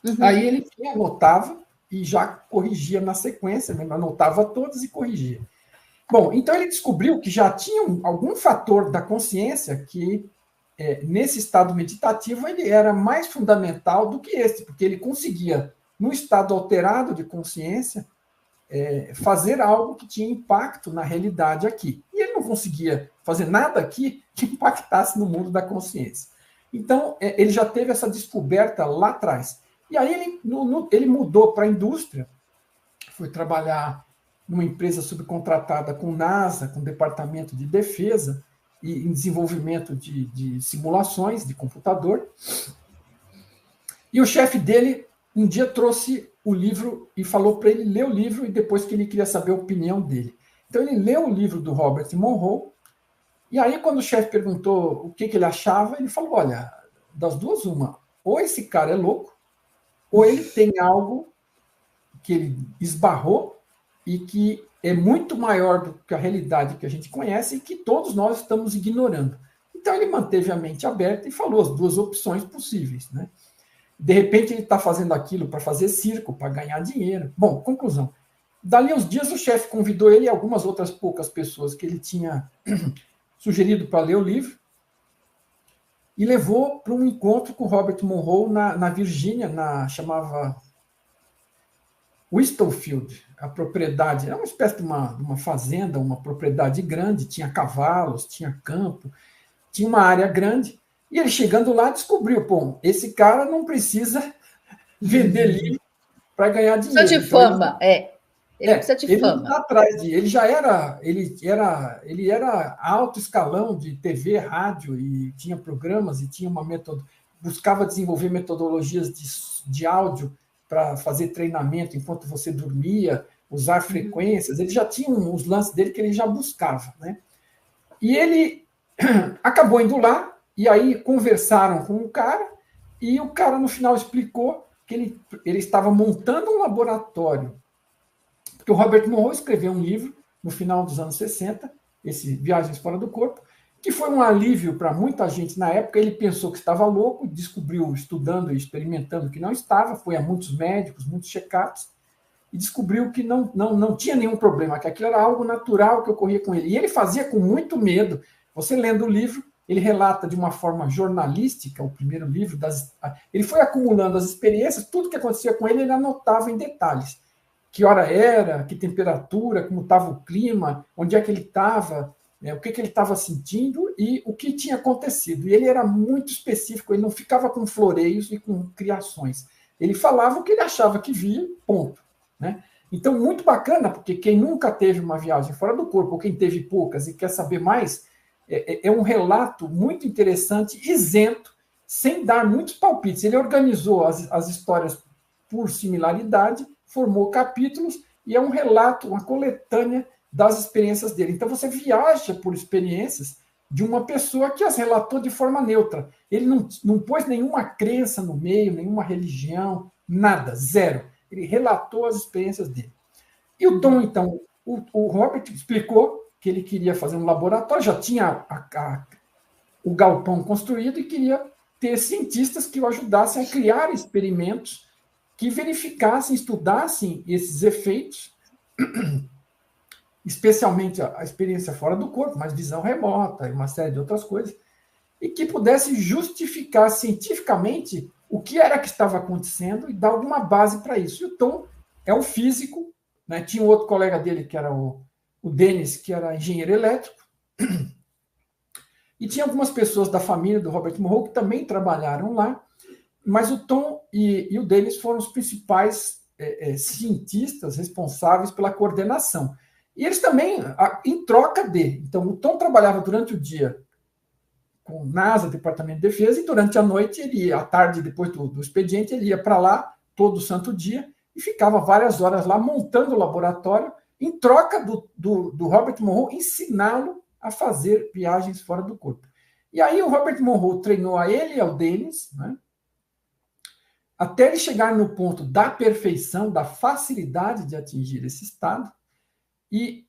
Uhum. Aí ele anotava e já corrigia na sequência, né? Anotava todas e corrigia. Bom, então ele descobriu que já tinha algum fator da consciência que, nesse estado meditativo, ele era mais fundamental do que esse, porque ele conseguia, num estado alterado de consciência, fazer algo que tinha impacto na realidade aqui. E ele não conseguia fazer nada aqui que impactasse no mundo da consciência. Então, ele já teve essa descoberta lá atrás. E aí ele mudou para a indústria, foi trabalhar numa empresa subcontratada com NASA, com o Departamento de Defesa, e em desenvolvimento de simulações de computador. E o chefe dele, um dia, trouxe o livro e falou para ele ler o livro, e depois que ele queria saber a opinião dele. Então, ele leu o livro do Robert Monroe, e aí, quando o chefe perguntou o que ele achava, ele falou, olha, das duas, uma, ou esse cara é louco, ou ele tem algo que ele esbarrou e que é muito maior do que a realidade que a gente conhece e que todos nós estamos ignorando. Então, ele manteve a mente aberta e falou as duas opções possíveis, né? De repente, ele está fazendo aquilo para fazer circo, para ganhar dinheiro. Bom, conclusão. Dali uns dias, o chefe convidou ele e algumas outras poucas pessoas que ele tinha sugerido para ler o livro e levou para um encontro com o Robert Monroe na Virgínia, chamava Whistlefield, a propriedade. Era uma espécie de uma fazenda, uma propriedade grande, tinha cavalos, tinha campo, tinha uma área grande. E ele, chegando lá, descobriu, pô, esse cara não precisa vender livro para ganhar dinheiro. Precisa de fama, Ele precisa de ele fama. Não tá atrás ele já era, ele era alto escalão de TV, rádio, e tinha programas, e tinha buscava desenvolver metodologias de áudio para fazer treinamento enquanto você dormia, usar frequências. Ele já tinha uns lances dele que ele já buscava, né? E ele acabou indo lá, e aí conversaram com o cara, e o cara, no final, explicou que ele estava montando um laboratório. Porque o Robert Monroe escreveu um livro no final dos anos 60, esse Viagens Fora do Corpo, que foi um alívio para muita gente na época. Ele pensou que estava louco, descobriu, estudando e experimentando, que não estava, foi a muitos médicos, muitos check-ups, e descobriu que não tinha nenhum problema, que aquilo era algo natural que ocorria com ele. E ele fazia com muito medo. Você lendo o livro, ele relata de uma forma jornalística, o primeiro livro, ele foi acumulando as experiências, tudo que acontecia com ele anotava em detalhes. Que hora era, que temperatura, como estava o clima, onde é que ele estava, o que ele estava sentindo e o que tinha acontecido. E ele era muito específico, ele não ficava com floreios e com criações. Ele falava o que ele achava que via, ponto, né? Então, muito bacana, porque quem nunca teve uma viagem fora do corpo, ou quem teve poucas e quer saber mais, é um relato muito interessante, isento, sem dar muitos palpites. Ele organizou as histórias por similaridade, formou capítulos, e é um relato, uma coletânea das experiências dele. Então, você viaja por experiências de uma pessoa que as relatou de forma neutra. Ele não pôs nenhuma crença no meio, nenhuma religião, nada, zero. Ele relatou as experiências dele. E o Tom, então, o Robert explicou que ele queria fazer um laboratório, já tinha o galpão construído e queria ter cientistas que o ajudassem a criar experimentos que verificassem, estudassem esses efeitos, especialmente a experiência fora do corpo, mas visão remota e uma série de outras coisas, e que pudesse justificar cientificamente o que era que estava acontecendo e dar alguma base para isso. E o Tom é um físico, né? Tinha um outro colega dele, que era o Dennis, que era engenheiro elétrico, e tinha algumas pessoas da família do Robert Monroe que também trabalharam lá, mas o Tom e o Dennis foram os principais cientistas responsáveis pela coordenação. E eles também, em troca de... Então, o Tom trabalhava durante o dia com NASA, Departamento de Defesa, e durante a noite, à tarde, depois do expediente, ele ia para lá todo santo dia e ficava várias horas lá montando o laboratório, em troca do Robert Monroe ensiná-lo a fazer viagens fora do corpo. E aí o Robert Monroe treinou a ele e ao Dennis, né, até ele chegar no ponto da perfeição, da facilidade de atingir esse estado. E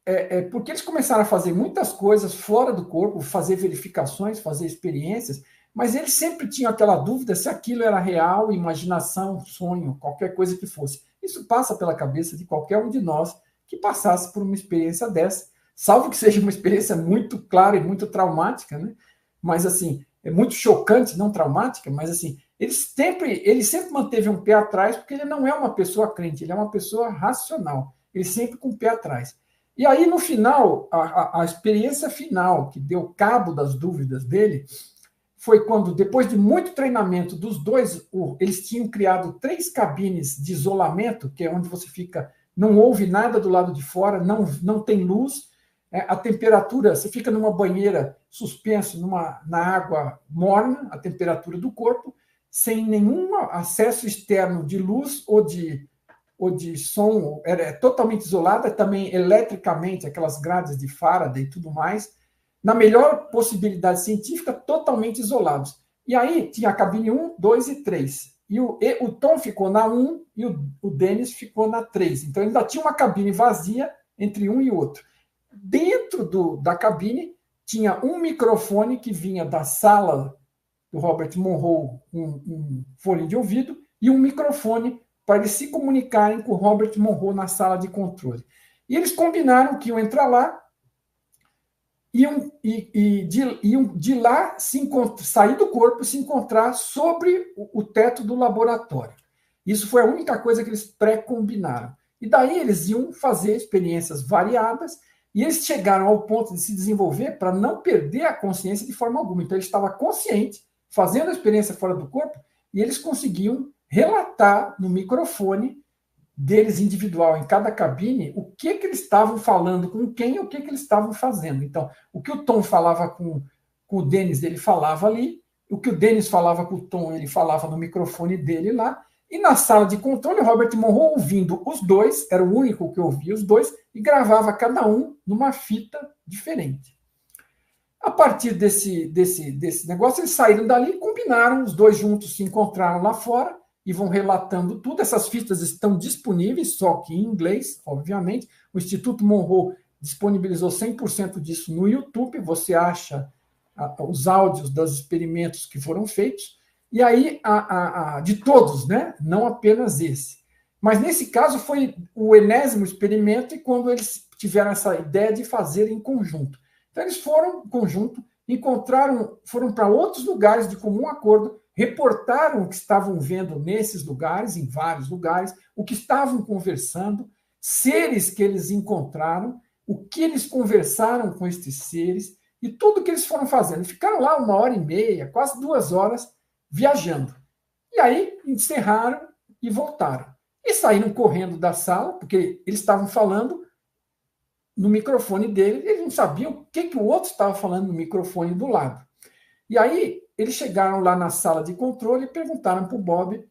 porque eles começaram a fazer muitas coisas fora do corpo, fazer verificações, fazer experiências, mas eles sempre tinham aquela dúvida se aquilo era real, imaginação, sonho, qualquer coisa que fosse. Isso passa pela cabeça de qualquer um de nós que passasse por uma experiência dessa, salvo que seja uma experiência muito clara e muito traumática, né? Mas, assim, é muito chocante, não traumática, mas, assim, ele sempre manteve um pé atrás, porque ele não é uma pessoa crente, ele é uma pessoa racional, ele sempre com o pé atrás. E aí, no final, a experiência final, que deu cabo das dúvidas dele, foi quando, depois de muito treinamento dos dois, eles tinham criado 3 cabines de isolamento, que é onde você fica, não ouve nada do lado de fora, não tem luz, a temperatura, você fica numa banheira suspenso na água morna, a temperatura do corpo, sem nenhum acesso externo de luz ou de som, é totalmente isolada, também eletricamente, aquelas grades de Faraday e tudo mais, na melhor possibilidade científica, totalmente isolados. E aí tinha a cabine 1, 2 e 3. E o Tom ficou na 1 e o Dennis ficou na 3. Então ainda tinha uma cabine vazia entre um e outro. Dentro da cabine tinha um microfone que vinha da sala do Robert Monroe, um fone de ouvido, e um microfone para eles se comunicarem com o Robert Monroe na sala de controle. E eles combinaram que iam entrar lá, iam de lá sair do corpo e se encontrar sobre o teto do laboratório. Isso foi a única coisa que eles pré-combinaram. E daí eles iam fazer experiências variadas e eles chegaram ao ponto de se desenvolver para não perder a consciência de forma alguma. Então ele estava consciente, fazendo a experiência fora do corpo, e eles conseguiam relatar no microfone deles individual em cada cabine o que eles estavam falando com quem e o que eles estavam fazendo. Então, o que o Tom falava com o Dennis, ele falava ali, o que o Dennis falava com o Tom, ele falava no microfone dele lá, e na sala de controle, o Robert Monroe ouvindo os dois, era o único que ouvia os dois, e gravava cada um numa fita diferente. A partir desse negócio, eles saíram dali, combinaram, os dois juntos se encontraram lá fora, e vão relatando tudo. Essas fitas estão disponíveis, só que em inglês, obviamente. O Instituto Monroe disponibilizou 100% disso no YouTube, você acha os áudios dos experimentos que foram feitos, e aí, de todos, né? Não apenas esse. Mas, nesse caso, foi o 80º experimento, e quando eles tiveram essa ideia de fazer em conjunto. Então, eles foram em conjunto, foram para outros lugares de comum acordo, reportaram o que estavam vendo nesses lugares, em vários lugares, o que estavam conversando, seres que eles encontraram, o que eles conversaram com estes seres, e tudo que eles foram fazendo. Ficaram lá 1h30, quase 2 horas, viajando. E aí encerraram e voltaram. E saíram correndo da sala, porque eles estavam falando no microfone dele, eles não sabiam o que o outro estava falando no microfone do lado. E aí eles chegaram lá na sala de controle e perguntaram para o Bob,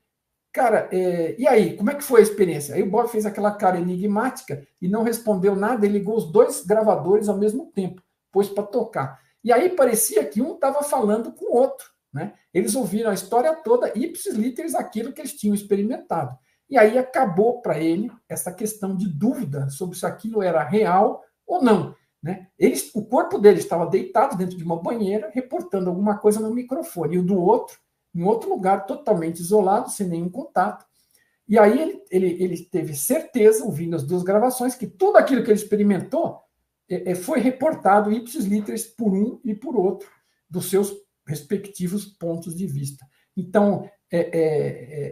cara, e aí, como é que foi a experiência? Aí o Bob fez aquela cara enigmática e não respondeu nada, ele ligou os 2 gravadores ao mesmo tempo, pôs para tocar. E aí parecia que um estava falando com o outro, né? Eles ouviram a história toda, ipsis literis, aquilo que eles tinham experimentado. E aí acabou para ele essa questão de dúvida sobre se aquilo era real ou não. Né? O corpo dele estava deitado dentro de uma banheira, reportando alguma coisa no microfone, e o do outro, em outro lugar, totalmente isolado, sem nenhum contato. E aí ele teve certeza, ouvindo as 2 gravações, que tudo aquilo que ele experimentou foi reportado ipsis literis por um e por outro, dos seus respectivos pontos de vista. Então,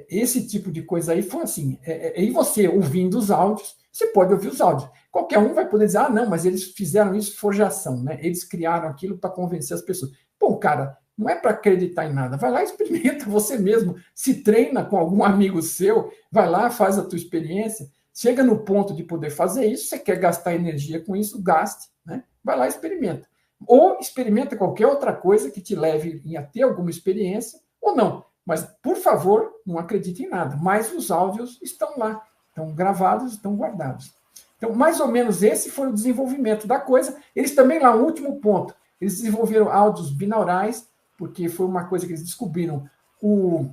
esse tipo de coisa aí foi assim, e você ouvindo os áudios, você pode ouvir os áudios. Qualquer um vai poder dizer, não, mas eles fizeram isso forjação, né? Eles criaram aquilo para convencer as pessoas. Bom, cara, não é para acreditar em nada. Vai lá e experimenta você mesmo. Se treina com algum amigo seu, vai lá, faz a tua experiência. Chega no ponto de poder fazer isso, você quer gastar energia com isso, gaste, né? Vai lá e experimenta. Ou experimenta qualquer outra coisa que te leve a ter alguma experiência, ou não. Mas, por favor, não acredite em nada. Mas os áudios estão lá, estão gravados, estão guardados. Então, mais ou menos esse foi o desenvolvimento da coisa. Eles também, lá, um último ponto, eles desenvolveram áudios binaurais, porque foi uma coisa que eles descobriram. O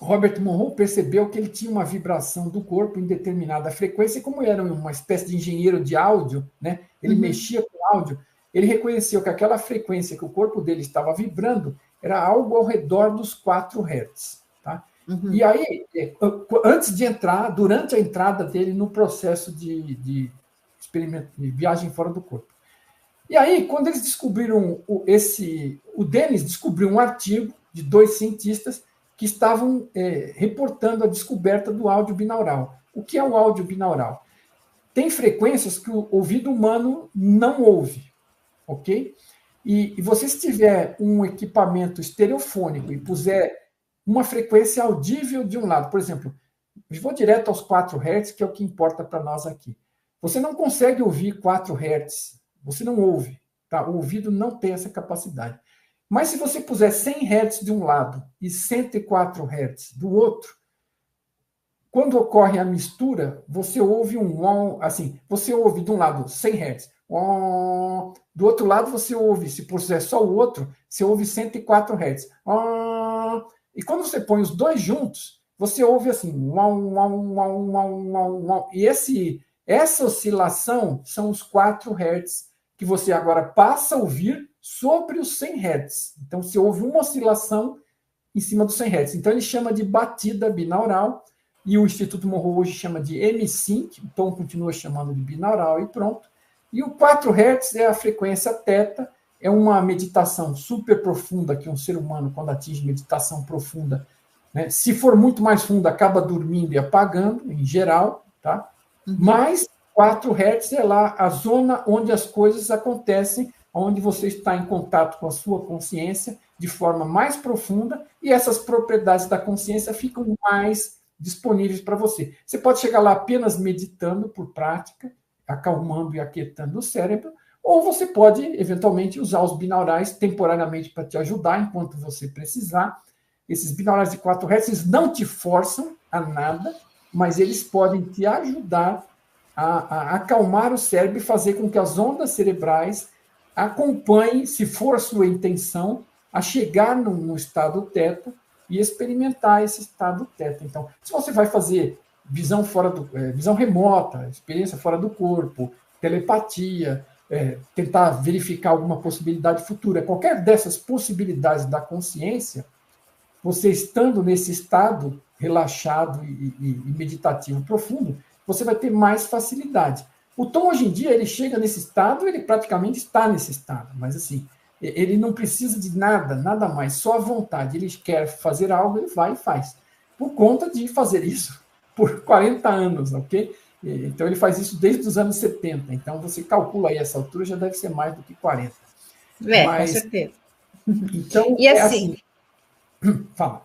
Robert Monroe percebeu que ele tinha uma vibração do corpo em determinada frequência, e como ele era uma espécie de engenheiro de áudio, né, ele mexia com áudio, ele reconheceu que aquela frequência que o corpo dele estava vibrando era algo ao redor dos 4 Hz. Tá? E aí, antes de entrar, durante a entrada dele no processo de experimento, de viagem fora do corpo. E aí, quando eles descobriram o Dennis descobriu um artigo de 2 cientistas que estavam reportando a descoberta do áudio binaural. O que é o áudio binaural? Tem frequências que o ouvido humano não ouve, ok? E você, se tiver um equipamento estereofônico e puser uma frequência audível de um lado, por exemplo, eu vou direto aos 4 Hz, que é o que importa para nós aqui. Você não consegue ouvir 4 Hz, você não ouve, tá? O ouvido não tem essa capacidade. Mas se você puser 100 Hz de um lado e 104 Hz do outro, quando ocorre a mistura, você ouve assim, você ouve de um lado 100 Hz, do outro lado você ouve, se puser só o outro, você ouve 104 Hz. E quando você põe os dois juntos, você ouve assim, e essa oscilação são os 4 Hz que você agora passa a ouvir sobre os 100 Hz. Então, você ouve uma oscilação em cima dos 100 Hz. Então, ele chama de batida binaural, e o Instituto Monroe hoje chama de M-Sync, o Tom continua chamando de binaural e pronto. E o 4 Hz é a frequência θ, é uma meditação super profunda que um ser humano, quando atinge meditação profunda, né, se for muito mais funda, acaba dormindo e apagando, em geral, tá? Mas 4 Hz é lá a zona onde as coisas acontecem, onde você está em contato com a sua consciência de forma mais profunda, e essas propriedades da consciência ficam mais disponíveis para você. Você pode chegar lá apenas meditando por prática, acalmando e aquietando o cérebro, ou você pode, eventualmente, usar os binaurais temporariamente para te ajudar enquanto você precisar. Esses binaurais de 4 Hz eles não te forçam a nada, mas eles podem te ajudar a acalmar o cérebro e fazer com que as ondas cerebrais acompanhem, se for sua intenção, a chegar no estado θ e experimentar esse estado θ. Então, se você vai fazer visão remota, experiência fora do corpo, telepatia, tentar verificar alguma possibilidade futura, qualquer dessas possibilidades da consciência, você estando nesse estado relaxado e meditativo profundo, você vai ter mais facilidade. O Tom, hoje em dia, ele chega nesse estado, ele praticamente está nesse estado, mas assim, ele não precisa de nada mais, só a vontade. Ele quer fazer algo, ele vai e faz, por conta de fazer isso por 40 anos, ok? Então, ele faz isso desde os anos 70. Então, você calcula aí essa altura, já deve ser mais do que 40. Mas, com certeza. Então, e assim, fala.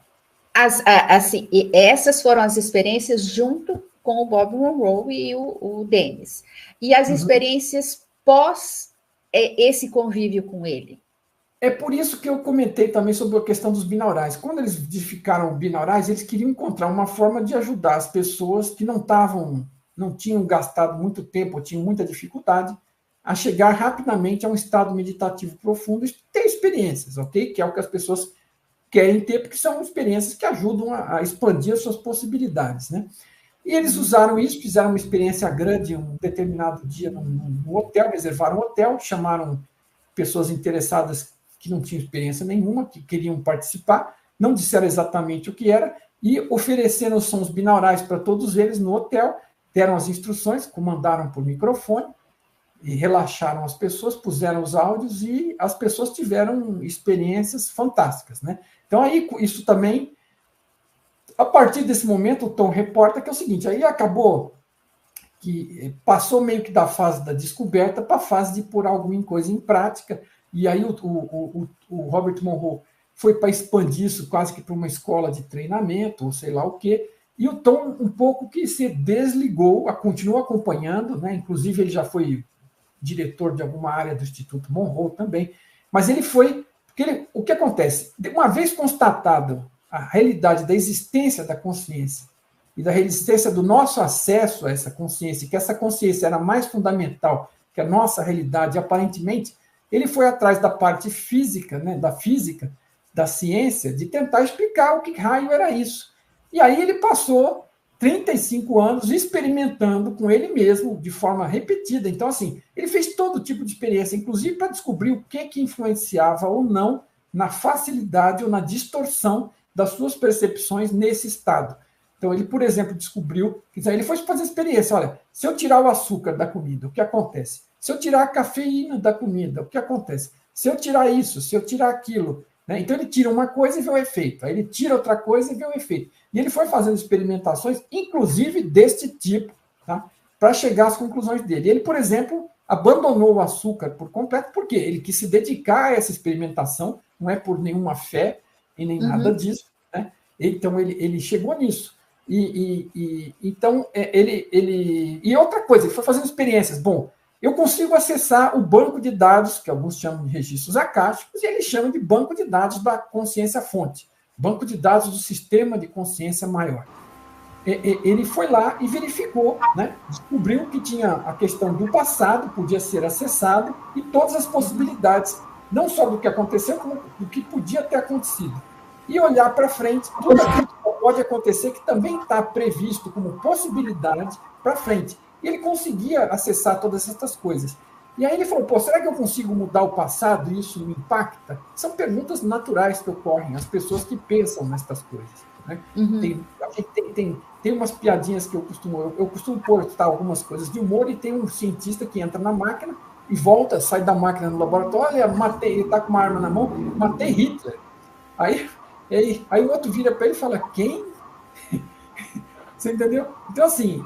Assim, essas foram as experiências junto com o Bob Monroe e o Dennis. E as experiências pós esse convívio com ele? É por isso que eu comentei também sobre a questão dos binaurais. Quando eles ficaram binaurais, eles queriam encontrar uma forma de ajudar as pessoas que não tinham gastado muito tempo, ou tinham muita dificuldade, a chegar rapidamente a um estado meditativo profundo e ter experiências, ok? Que é o que as pessoas querem ter, porque são experiências que ajudam a expandir as suas possibilidades, né? E eles usaram isso, fizeram uma experiência grande um determinado dia num hotel, reservaram um hotel, chamaram pessoas interessadas que não tinham experiência nenhuma, que queriam participar, não disseram exatamente o que era, e ofereceram sons binaurais para todos eles no hotel, deram as instruções, comandaram por microfone, e relaxaram as pessoas, puseram os áudios, e as pessoas tiveram experiências fantásticas, né? Então, aí, isso também, a partir desse momento, o Tom reporta que é o seguinte, aí acabou que passou meio que da fase da descoberta para a fase de pôr alguma coisa em prática, e aí o Robert Monroe foi para expandir isso quase que para uma escola de treinamento, ou sei lá o quê, e o Tom um pouco que se desligou, continuou acompanhando, né? Inclusive ele já foi diretor de alguma área do Instituto Monroe também, mas ele foi... o que acontece? Uma vez constatado a realidade da existência da consciência e da resistência do nosso acesso a essa consciência, que essa consciência era mais fundamental que a nossa realidade, aparentemente, ele foi atrás da parte física, né, da física, da ciência, de tentar explicar o que raio era isso. E aí ele passou 35 anos experimentando com ele mesmo, de forma repetida. Então, assim, ele fez todo tipo de experiência, inclusive para descobrir o que influenciava ou não na facilidade ou na distorção das suas percepções nesse estado. Então, ele, por exemplo, descobriu... Ele foi fazer experiência. Olha, se eu tirar o açúcar da comida, o que acontece? Se eu tirar a cafeína da comida, o que acontece? Se eu tirar isso, se eu tirar aquilo... Né? Então, ele tira uma coisa e vê o efeito. Aí ele tira outra coisa e vê o efeito. E ele foi fazendo experimentações, inclusive deste tipo, tá? Para chegar às conclusões dele. Ele, por exemplo, abandonou o açúcar por completo, porque ele quis se dedicar a essa experimentação, não é por nenhuma fé e nem nada disso. Né? Então, ele chegou nisso. Então, e outra coisa, ele foi fazendo experiências. Bom, eu consigo acessar o banco de dados, que alguns chamam de registros acásticos, e eles chamam de banco de dados da consciência-fonte, banco de dados do sistema de consciência maior. Ele foi lá e verificou, né? Descobriu que tinha a questão do passado, podia ser acessado, e todas as possibilidades, não só do que aconteceu, como do que podia ter acontecido. E olhar para frente, tudo aquilo que pode acontecer, que também está previsto como possibilidade para frente. E ele conseguia acessar todas essas coisas. E aí ele falou, pô, será que eu consigo mudar o passado e isso me impacta? São perguntas naturais que ocorrem, as pessoas que pensam nestas coisas. Né? Tem umas piadinhas que eu costumo postar algumas coisas de humor, e tem um cientista que entra na máquina e volta, sai da máquina no laboratório, ele está com uma arma na mão, matei Hitler. Aí o outro vira para ele e fala, quem? Você entendeu? Então, assim,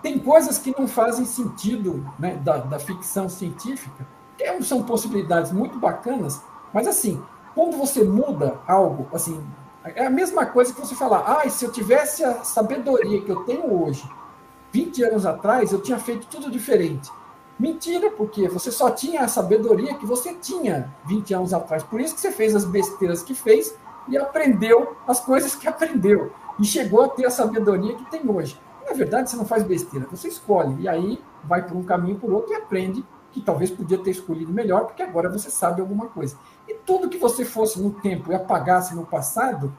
tem coisas que não fazem sentido, né, da ficção científica, que são possibilidades muito bacanas, mas, assim, quando você muda algo, assim, é a mesma coisa que você falar, se eu tivesse a sabedoria que eu tenho hoje, 20 anos atrás, eu tinha feito tudo diferente. Mentira, porque você só tinha a sabedoria que você tinha 20 anos atrás. Por isso que você fez as besteiras que fez e aprendeu as coisas que aprendeu. E chegou a ter a sabedoria que tem hoje. Na verdade, você não faz besteira, você escolhe. E aí vai por um caminho por outro e aprende que talvez podia ter escolhido melhor, porque agora você sabe alguma coisa. E tudo que você fosse no tempo e apagasse no passado,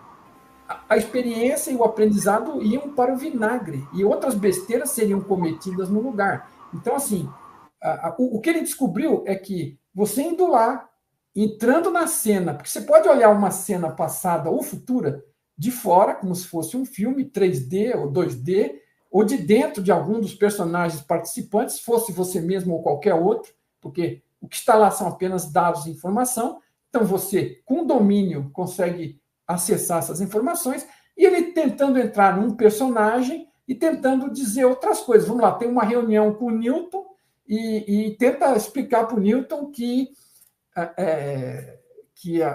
a experiência e o aprendizado iam para o vinagre. E outras besteiras seriam cometidas no lugar. Então, assim, o que ele descobriu é que você indo lá, entrando na cena, porque você pode olhar uma cena passada ou futura de fora, como se fosse um filme 3D ou 2D, ou de dentro de algum dos personagens participantes, fosse você mesmo ou qualquer outro, porque o que está lá são apenas dados e informação, então você, com domínio, consegue acessar essas informações, e ele tentando entrar num personagem e tentando dizer outras coisas. Vamos lá, tem uma reunião com o Newton e tenta explicar para o Newton que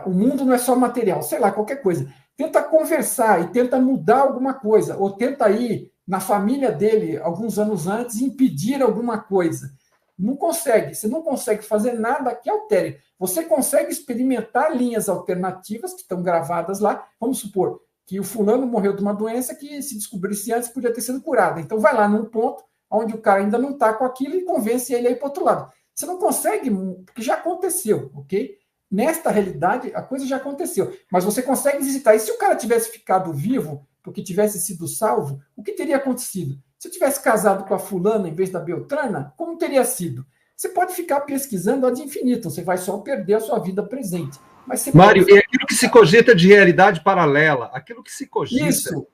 o mundo não é só material, sei lá, qualquer coisa. Tenta conversar e tenta mudar alguma coisa, ou tenta ir na família dele, alguns anos antes, e impedir alguma coisa. Não consegue, você não consegue fazer nada que altere. Você consegue experimentar linhas alternativas que estão gravadas lá. Vamos supor que o fulano morreu de uma doença que, se descobrisse antes, podia ter sido curada. Então, vai lá num ponto onde o cara ainda não está com aquilo e convence ele a ir para o outro lado. Você não consegue, porque já aconteceu, ok? Nesta realidade, a coisa já aconteceu. Mas você consegue visitar. E se o cara tivesse ficado vivo, porque tivesse sido salvo, o que teria acontecido? Se eu tivesse casado com a fulana em vez da Beltrana, como teria sido? Você pode ficar pesquisando ad infinitum, você vai só perder a sua vida presente. Mas você Mário, e aquilo que se cogita de realidade paralela, aquilo que se cogita...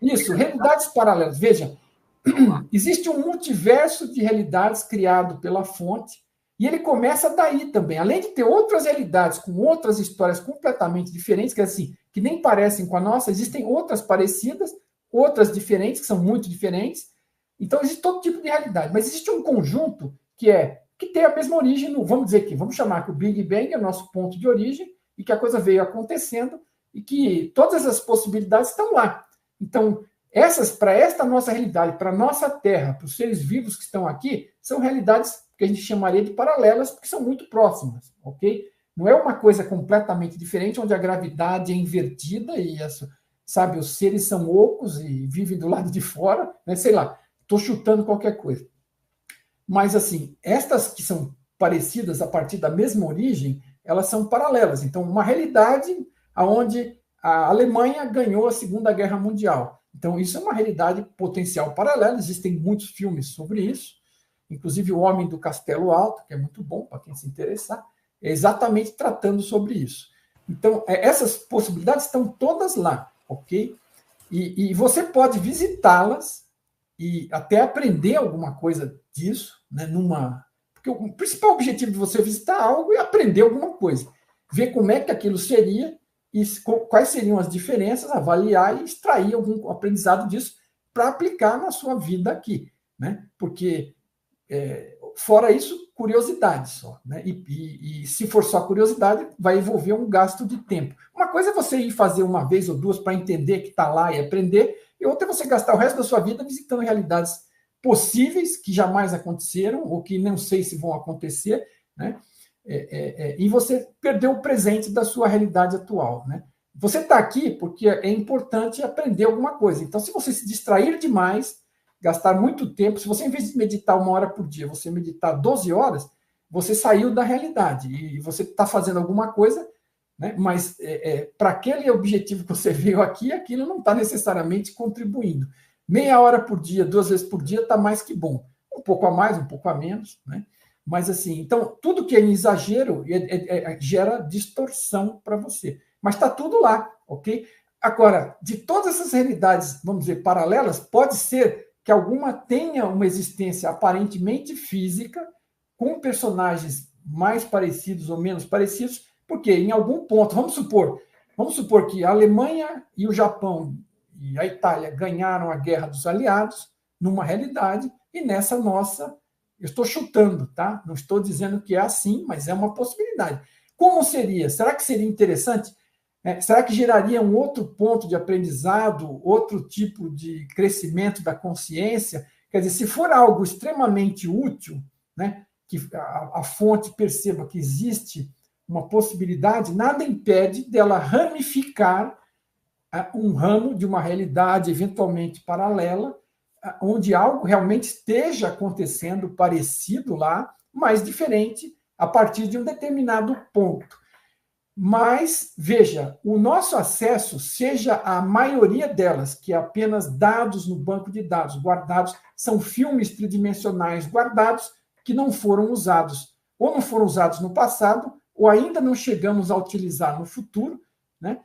Isso, realidades paralelas. Veja, existe um multiverso de realidades criado pela fonte, e ele começa daí também. Além de ter outras realidades com outras histórias completamente diferentes, que nem parecem com a nossa, existem outras parecidas, outras diferentes, que são muito diferentes. Então, existe todo tipo de realidade. Mas existe um conjunto que tem a mesma origem, vamos chamar que o Big Bang é o nosso ponto de origem, e que a coisa veio acontecendo, e que todas as possibilidades estão lá. Então, Para esta nossa realidade, para a nossa Terra, para os seres vivos que estão aqui, são realidades que a gente chamaria de paralelas, porque são muito próximas, ok? Não é uma coisa completamente diferente, onde a gravidade é invertida e, sabe, os seres são ocos e vivem do lado de fora, né? Sei lá, estou chutando qualquer coisa. Mas, assim, estas que são parecidas a partir da mesma origem, elas são paralelas. Então, uma realidade onde a Alemanha ganhou a Segunda Guerra Mundial. Então, isso é uma realidade potencial paralela, existem muitos filmes sobre isso, inclusive O Homem do Castelo Alto, que é muito bom para quem se interessar, é exatamente tratando sobre isso. Então, essas possibilidades estão todas lá, ok? E você pode visitá-las e até aprender alguma coisa disso, né, porque o principal objetivo de você visitar algo é aprender alguma coisa, ver como é que aquilo seria e quais seriam as diferenças, avaliar e extrair algum aprendizado disso para aplicar na sua vida aqui, né? Porque, fora isso, curiosidade só, né? E se for só curiosidade, vai envolver um gasto de tempo. Uma coisa é você ir fazer uma vez ou duas para entender que está lá e aprender, e outra é você gastar o resto da sua vida visitando realidades possíveis que jamais aconteceram ou que não sei se vão acontecer, né? E você perdeu o presente da sua realidade atual, né? Você está aqui porque é importante aprender alguma coisa. Então, se você se distrair demais, gastar muito tempo, se você, em vez de meditar 1 hora por dia, você meditar 12 horas, você saiu da realidade e você está fazendo alguma coisa, né? Mas para aquele objetivo que você veio aqui, aquilo não está necessariamente contribuindo. Meia hora por dia, 2 vezes por dia, está mais que bom. Um pouco a mais, um pouco a menos, né? Mas, assim, então, tudo que é em exagero gera distorção para você. Mas está tudo lá, ok? Agora, de todas essas realidades, vamos dizer, paralelas, pode ser que alguma tenha uma existência aparentemente física, com personagens mais parecidos ou menos parecidos, porque em algum ponto, vamos supor que a Alemanha e o Japão e a Itália ganharam a Guerra dos Aliados numa realidade, e nessa nossa... Eu estou chutando, tá? Não estou dizendo que é assim, mas é uma possibilidade. Como seria? Será que seria interessante? Será que geraria um outro ponto de aprendizado, outro tipo de crescimento da consciência? Quer dizer, se for algo extremamente útil, né, que a fonte perceba que existe uma possibilidade, nada impede dela ramificar um ramo de uma realidade eventualmente paralela, onde algo realmente esteja acontecendo parecido lá, mas diferente a partir de um determinado ponto. Mas, veja, o nosso acesso, seja a maioria delas, que é apenas dados no banco de dados guardados, são filmes tridimensionais guardados que não foram usados, ou não foram usados no passado, ou ainda não chegamos a utilizar no futuro, né?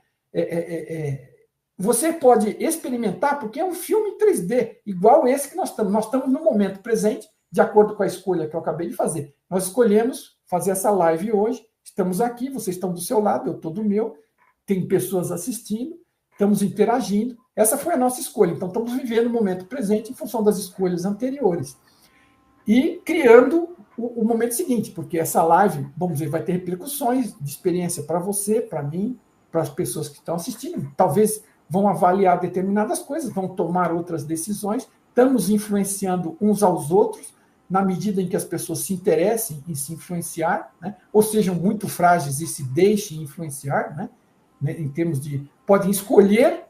Você pode experimentar, porque é um filme em 3D, igual esse que nós estamos. Nós estamos no momento presente, de acordo com a escolha que eu acabei de fazer. Nós escolhemos fazer essa live hoje, estamos aqui, vocês estão do seu lado, eu estou do meu, tem pessoas assistindo, estamos interagindo. Essa foi a nossa escolha. Então, estamos vivendo o momento presente em função das escolhas anteriores. E criando o momento seguinte, porque essa live, vamos dizer, vai ter repercussões de experiência para você, para mim, para as pessoas que estão assistindo. Talvez vão avaliar determinadas coisas, vão tomar outras decisões, estamos influenciando uns aos outros, na medida em que as pessoas se interessem em se influenciar, né? Ou sejam muito frágeis e se deixem influenciar, né? Em termos de... podem escolher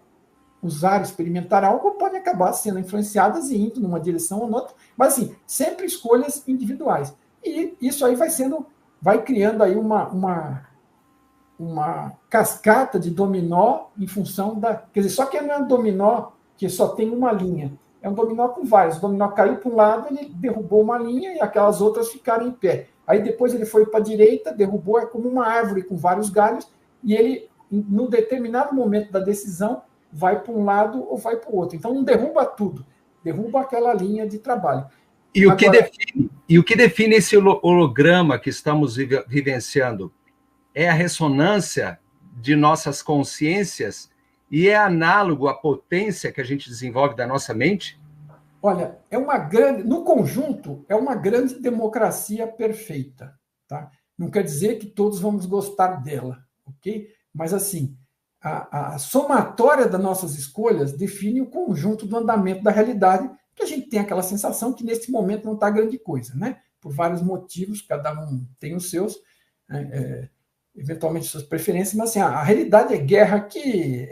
usar, experimentar algo, ou podem acabar sendo influenciadas e indo numa direção ou noutra, mas, assim, sempre escolhas individuais. E isso aí vai criando aí uma cascata de dominó em função da... Quer dizer, só que não é um dominó que só tem uma linha, é um dominó com vários. O dominó caiu para um lado, ele derrubou uma linha e aquelas outras ficaram em pé. Aí depois ele foi para a direita, derrubou, é como uma árvore com vários galhos, e ele, num determinado momento da decisão, vai para um lado ou vai para o outro. Então não derruba tudo, derruba aquela linha de trabalho. E o que define esse holograma que estamos vivenciando? É a ressonância de nossas consciências e é análogo à potência que a gente desenvolve da nossa mente? Olha, no conjunto, é uma grande democracia perfeita, tá? Não quer dizer que todos vamos gostar dela, ok? Mas, assim, a somatória das nossas escolhas define o conjunto do andamento da realidade, que a gente tem aquela sensação que nesse momento não está grande coisa, né? Por vários motivos, cada um tem os seus, eventualmente suas preferências, mas assim, a realidade é guerra aqui,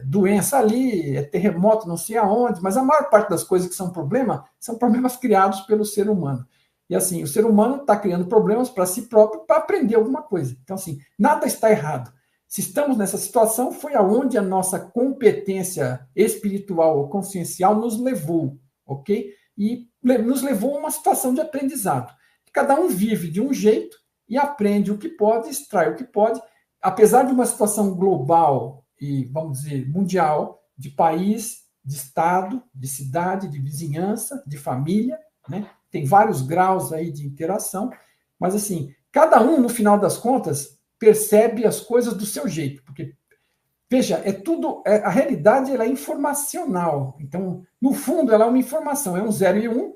doença ali, é terremoto não sei aonde, mas a maior parte das coisas que são problemas criados pelo ser humano. E assim, o ser humano está criando problemas para si próprio para aprender alguma coisa. Então, assim, nada está errado. Se estamos nessa situação, foi aonde a nossa competência espiritual ou consciencial nos levou, ok? E nos levou a uma situação de aprendizado. Cada um vive de um jeito e aprende o que pode, extrai o que pode. Apesar de uma situação global e, vamos dizer, mundial, de país, de estado, de cidade, de vizinhança, de família, né? Tem vários graus aí de interação, mas assim, cada um, no final das contas, percebe as coisas do seu jeito, porque, veja, a realidade ela é informacional, então, no fundo, ela é uma informação, é um 0 e 1,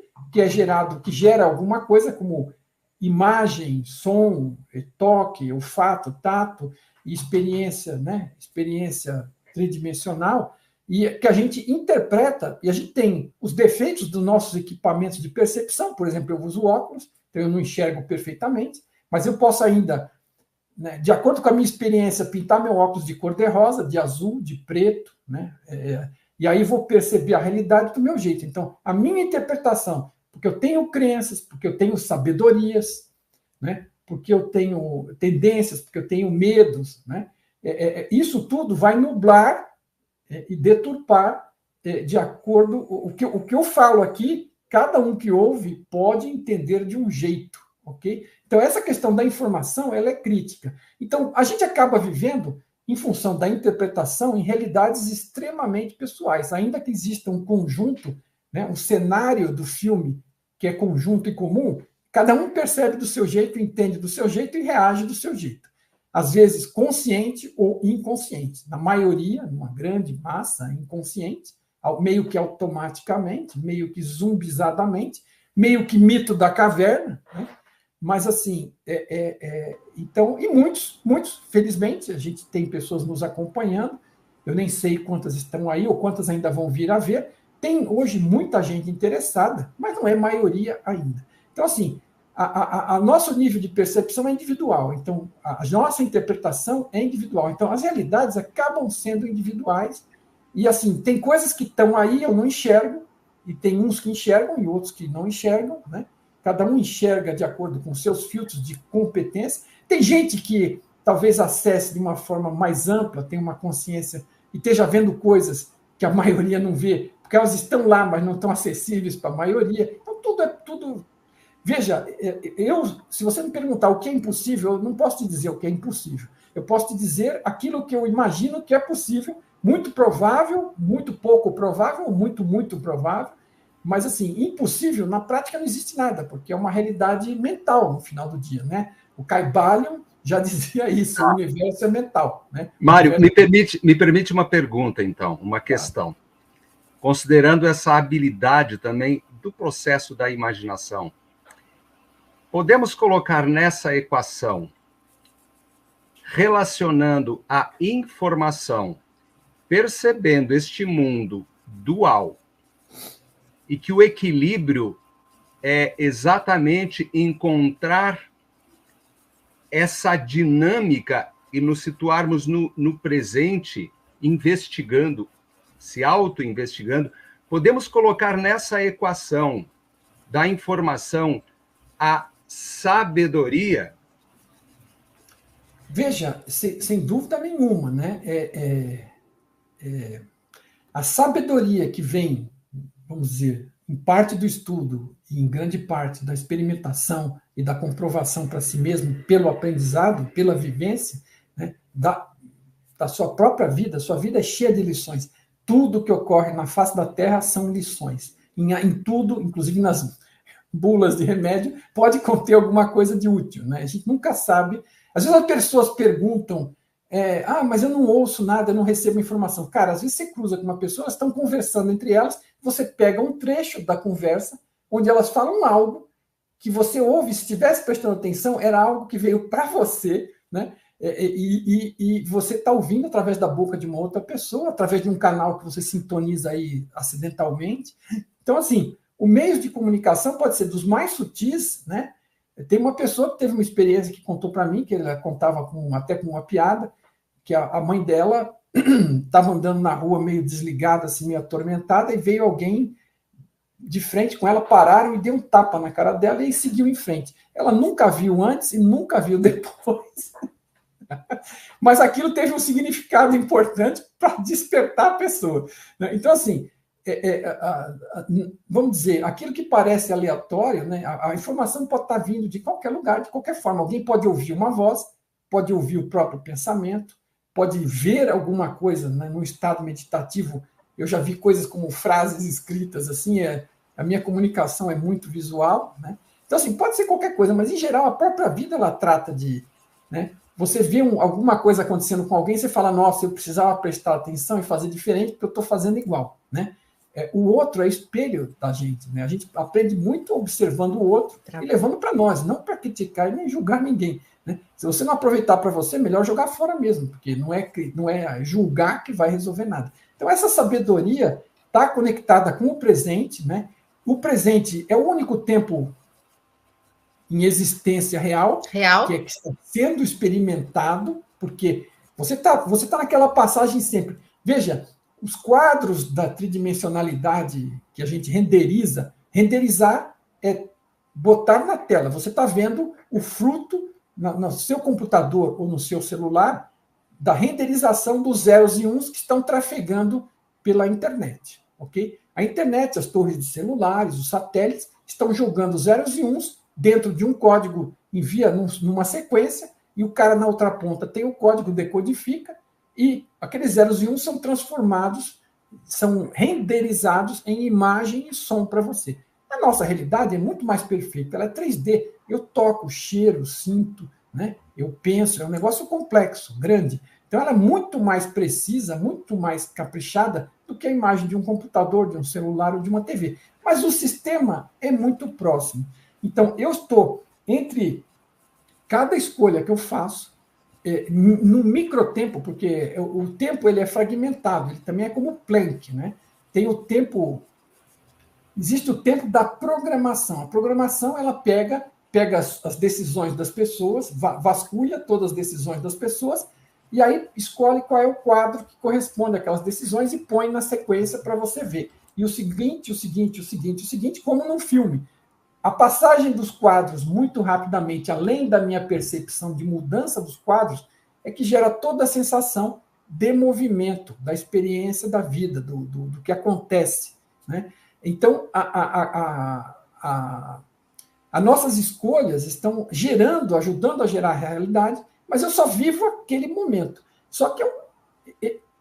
que gera alguma coisa como imagem, som, toque, olfato, tato e experiência, né? Experiência tridimensional, e que a gente interpreta, e a gente tem os defeitos dos nossos equipamentos de percepção, por exemplo, eu uso óculos, então eu não enxergo perfeitamente, mas eu posso ainda, né, de acordo com a minha experiência, pintar meu óculos de cor-de-rosa, de azul, de preto, né? E aí vou perceber a realidade do meu jeito. Então, a minha interpretação, porque eu tenho crenças, porque eu tenho sabedorias, né? Porque eu tenho tendências, porque eu tenho medos, né? Isso tudo vai nublar e deturpar de acordo o que eu falo aqui, cada um que ouve pode entender de um jeito, ok? Então, essa questão da informação, ela é crítica. Então, a gente acaba vivendo, em função da interpretação, em realidades extremamente pessoais, ainda que exista um conjunto, né, um cenário do filme que é conjunto e comum, cada um percebe do seu jeito, entende do seu jeito e reage do seu jeito. Às vezes consciente ou inconsciente. Na maioria, numa grande massa, inconsciente, meio que automaticamente, meio que zumbizadamente, meio que mito da caverna, né? Mas assim, então, e muitos, felizmente, a gente tem pessoas nos acompanhando, eu nem sei quantas estão aí ou quantas ainda vão vir a ver, tem hoje muita gente interessada, mas não é maioria ainda. Então, assim, a nosso nível de percepção é individual, então a nossa interpretação é individual, então as realidades acabam sendo individuais, e assim, tem coisas que estão aí, eu não enxergo, e tem uns que enxergam e outros que não enxergam, né? Cada um enxerga de acordo com seus filtros de competência. Tem gente que talvez acesse de uma forma mais ampla, tem uma consciência e esteja vendo coisas que a maioria não vê, porque elas estão lá, mas não estão acessíveis para a maioria. Então, tudo. Veja, se você me perguntar o que é impossível, eu não posso te dizer o que é impossível. Eu posso te dizer aquilo que eu imagino que é possível, muito provável, muito pouco provável, muito provável. Mas, assim, impossível, na prática não existe nada, porque é uma realidade mental no final do dia, né? O Caibalion já dizia isso, o universo é mental, né? Mário, me permite uma pergunta, então, uma questão. Tá. Considerando essa habilidade também do processo da imaginação, podemos colocar nessa equação, relacionando a informação, percebendo este mundo dual, e que o equilíbrio é exatamente encontrar essa dinâmica e nos situarmos no presente, investigando, se auto-investigando, podemos colocar nessa equação da informação a sabedoria? Veja, sem dúvida nenhuma, né? A sabedoria que vem, vamos dizer, em parte do estudo e em grande parte da experimentação e da comprovação para si mesmo pelo aprendizado, pela vivência, né, da sua própria vida. Sua vida é cheia de lições. Tudo que ocorre na face da Terra são lições. Em tudo, inclusive nas bulas de remédio, pode conter alguma coisa de útil, né? A gente nunca sabe. Às vezes as pessoas perguntam, mas eu não ouço nada, eu não recebo informação. Cara, às vezes você cruza com uma pessoa, elas estão conversando entre elas, você pega um trecho da conversa, onde elas falam algo que você ouve, se estivesse prestando atenção, era algo que veio para você, né? E você está ouvindo através da boca de uma outra pessoa, através de um canal que você sintoniza aí acidentalmente. Então, assim, o meio de comunicação pode ser dos mais sutis, né? Tem uma pessoa que teve uma experiência que contou para mim, que ela contava até com uma piada, que a mãe dela estava andando na rua meio desligada, assim, meio atormentada, e veio alguém de frente com ela, pararam e deu um tapa na cara dela e seguiu em frente. Ela nunca viu antes e nunca viu depois. Mas aquilo teve um significado importante para despertar a pessoa. Então, assim, vamos dizer, aquilo que parece aleatório, né, a informação pode estar vindo de qualquer lugar, de qualquer forma. Alguém pode ouvir uma voz, pode ouvir o próprio pensamento, pode ver alguma coisa, né, no estado meditativo. Eu já vi coisas como frases escritas, assim, a minha comunicação é muito visual, né? Então, assim, pode ser qualquer coisa, mas, em geral, a própria vida, ela trata de... Né, você vê alguma coisa acontecendo com alguém, você fala, nossa, eu precisava prestar atenção e fazer diferente, porque eu estou fazendo igual, né? O outro é espelho da gente, né? A gente aprende muito observando o outro e levando para nós, não para criticar e nem julgar ninguém, né? Se você não aproveitar para você, é melhor jogar fora mesmo, porque não é julgar que vai resolver nada. Então, essa sabedoria está conectada com o presente, né? O presente é o único tempo em existência real, que está sendo experimentado, porque você tá naquela passagem sempre. Veja, os quadros da tridimensionalidade que a gente renderizar é botar na tela. Você está vendo o fruto no seu computador ou no seu celular da renderização dos zeros e uns que estão trafegando pela internet. Okay? A internet, as torres de celulares, os satélites, estão jogando zeros e uns dentro de um código, envia numa sequência, e o cara na outra ponta tem o código, decodifica, e aqueles zeros e uns são transformados, são renderizados em imagem e som para você. A nossa realidade é muito mais perfeita, ela é 3D. Eu toco, cheiro, sinto, né? Eu penso, é um negócio complexo, grande. Então, ela é muito mais precisa, muito mais caprichada do que a imagem de um computador, de um celular ou de uma TV. Mas o sistema é muito próximo. Então, eu estou entre cada escolha que eu faço, no microtempo, porque o tempo ele é fragmentado, ele também é como Planck, né? Tem o tempo... Existe o tempo da programação. A programação, ela pega as decisões das pessoas, vasculha todas as decisões das pessoas, e aí escolhe qual é o quadro que corresponde àquelas decisões e põe na sequência para você ver. E o seguinte, como num filme. A passagem dos quadros muito rapidamente, além da minha percepção de mudança dos quadros, é que gera toda a sensação de movimento, da experiência da vida, do que acontece, né? Então, as nossas escolhas estão ajudando a gerar a realidade, mas eu só vivo aquele momento. Só que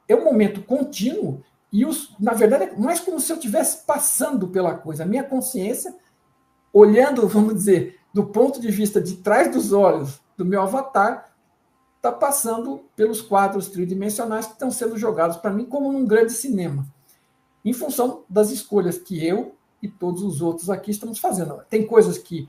é um momento contínuo e, na verdade, é mais como se eu estivesse passando pela coisa. A minha consciência, olhando, vamos dizer, do ponto de vista de trás dos olhos do meu avatar, está passando pelos quadros tridimensionais que estão sendo jogados para mim como num grande cinema, em função das escolhas que eu e todos os outros aqui estamos fazendo. Tem coisas que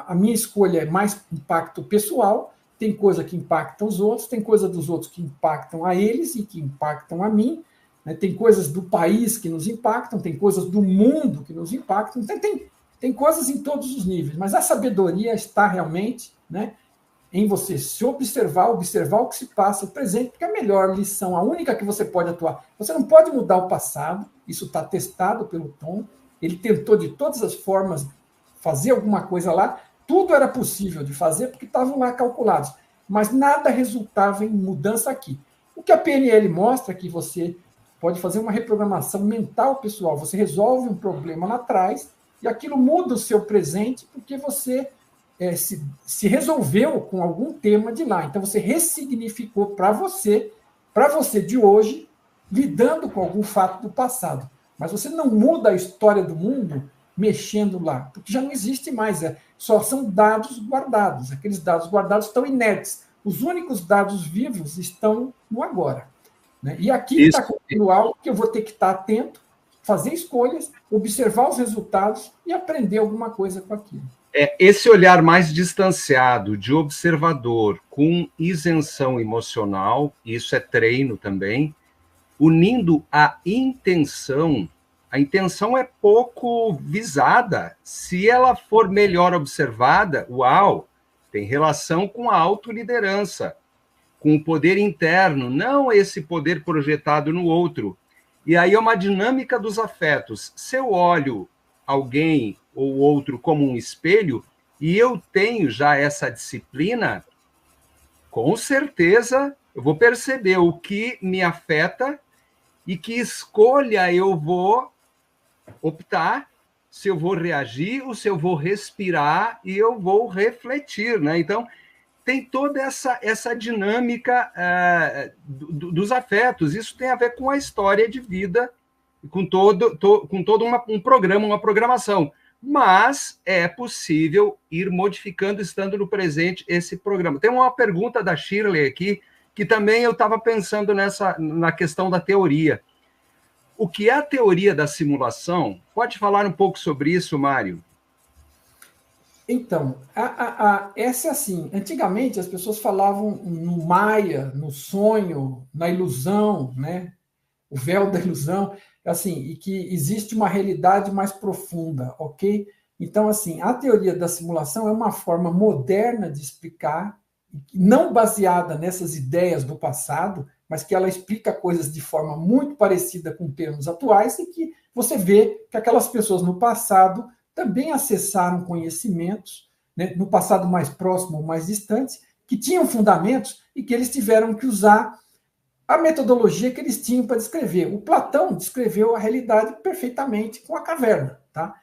a minha escolha é mais impacto pessoal, tem coisa que impacta os outros, tem coisa dos outros que impactam a eles e que impactam a mim, né? Tem coisas do país que nos impactam, tem coisas do mundo que nos impactam, tem coisas em todos os níveis, mas a sabedoria está realmente, né, em você se observar o que se passa, o presente, porque é a melhor lição, a única que você pode atuar. Você não pode mudar o passado, isso está testado pelo Tom, ele tentou de todas as formas fazer alguma coisa lá, tudo era possível de fazer porque estavam lá calculados, mas nada resultava em mudança aqui. O que a PNL mostra é que você pode fazer uma reprogramação mental pessoal, você resolve um problema lá atrás e aquilo muda o seu presente porque você se resolveu com algum tema de lá. Então, você ressignificou para você de hoje, lidando com algum fato do passado. Mas você não muda a história do mundo mexendo lá, porque já não existe mais. Só são dados guardados. Aqueles dados guardados estão inertes. Os únicos dados vivos estão no agora. Né? E aqui está algo que eu vou ter que estar atento, fazer escolhas, observar os resultados e aprender alguma coisa com aquilo. Esse olhar mais distanciado, de observador, com isenção emocional, isso é treino também, unindo a intenção é pouco visada. Se ela for melhor observada, uau, tem relação com a autoliderança, com o poder interno, não esse poder projetado no outro. E aí é uma dinâmica dos afetos. Se eu olho alguém ou outro como um espelho, e eu tenho já essa disciplina, com certeza eu vou perceber o que me afeta e que escolha eu vou optar, se eu vou reagir ou se eu vou respirar e eu vou refletir, né? Então, tem toda essa dinâmica dos afetos. Isso tem a ver com a história de vida, com todo um programa, uma programação. Mas é possível ir modificando, estando no presente, esse programa. Tem uma pergunta da Shirley aqui, que também eu estava pensando na questão da teoria. O que é a teoria da simulação? Pode falar um pouco sobre isso, Mário? Então, essa assim, antigamente as pessoas falavam no Maia, no sonho, na ilusão, né? O véu da ilusão, assim, e que existe uma realidade mais profunda, ok? Então, assim, a teoria da simulação é uma forma moderna de explicar, não baseada nessas ideias do passado, mas que ela explica coisas de forma muito parecida com termos atuais e que você vê que aquelas pessoas no passado também acessaram conhecimentos, né, no passado mais próximo ou mais distante, que tinham fundamentos e que eles tiveram que usar a metodologia que eles tinham para descrever. O Platão descreveu a realidade perfeitamente com a caverna. Tá?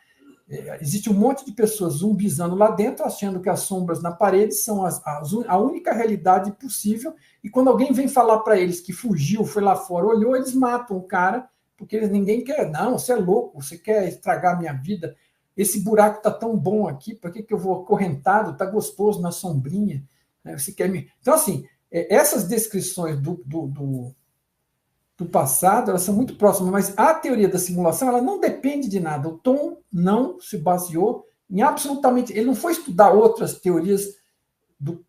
Existe um monte de pessoas zumbizando lá dentro, achando que as sombras na parede são a única realidade possível, e quando alguém vem falar para eles que fugiu, foi lá fora, olhou, eles matam o cara, porque ninguém quer. Não, você é louco, você quer estragar a minha vida. Esse buraco está tão bom aqui, por que eu vou acorrentado? Está gostoso na sombrinha. Você quer me... Então, assim, essas descrições do passado, elas são muito próximas, mas a teoria da simulação, ela não depende de nada. O Tom não se baseou em absolutamente... Ele não foi estudar outras teorias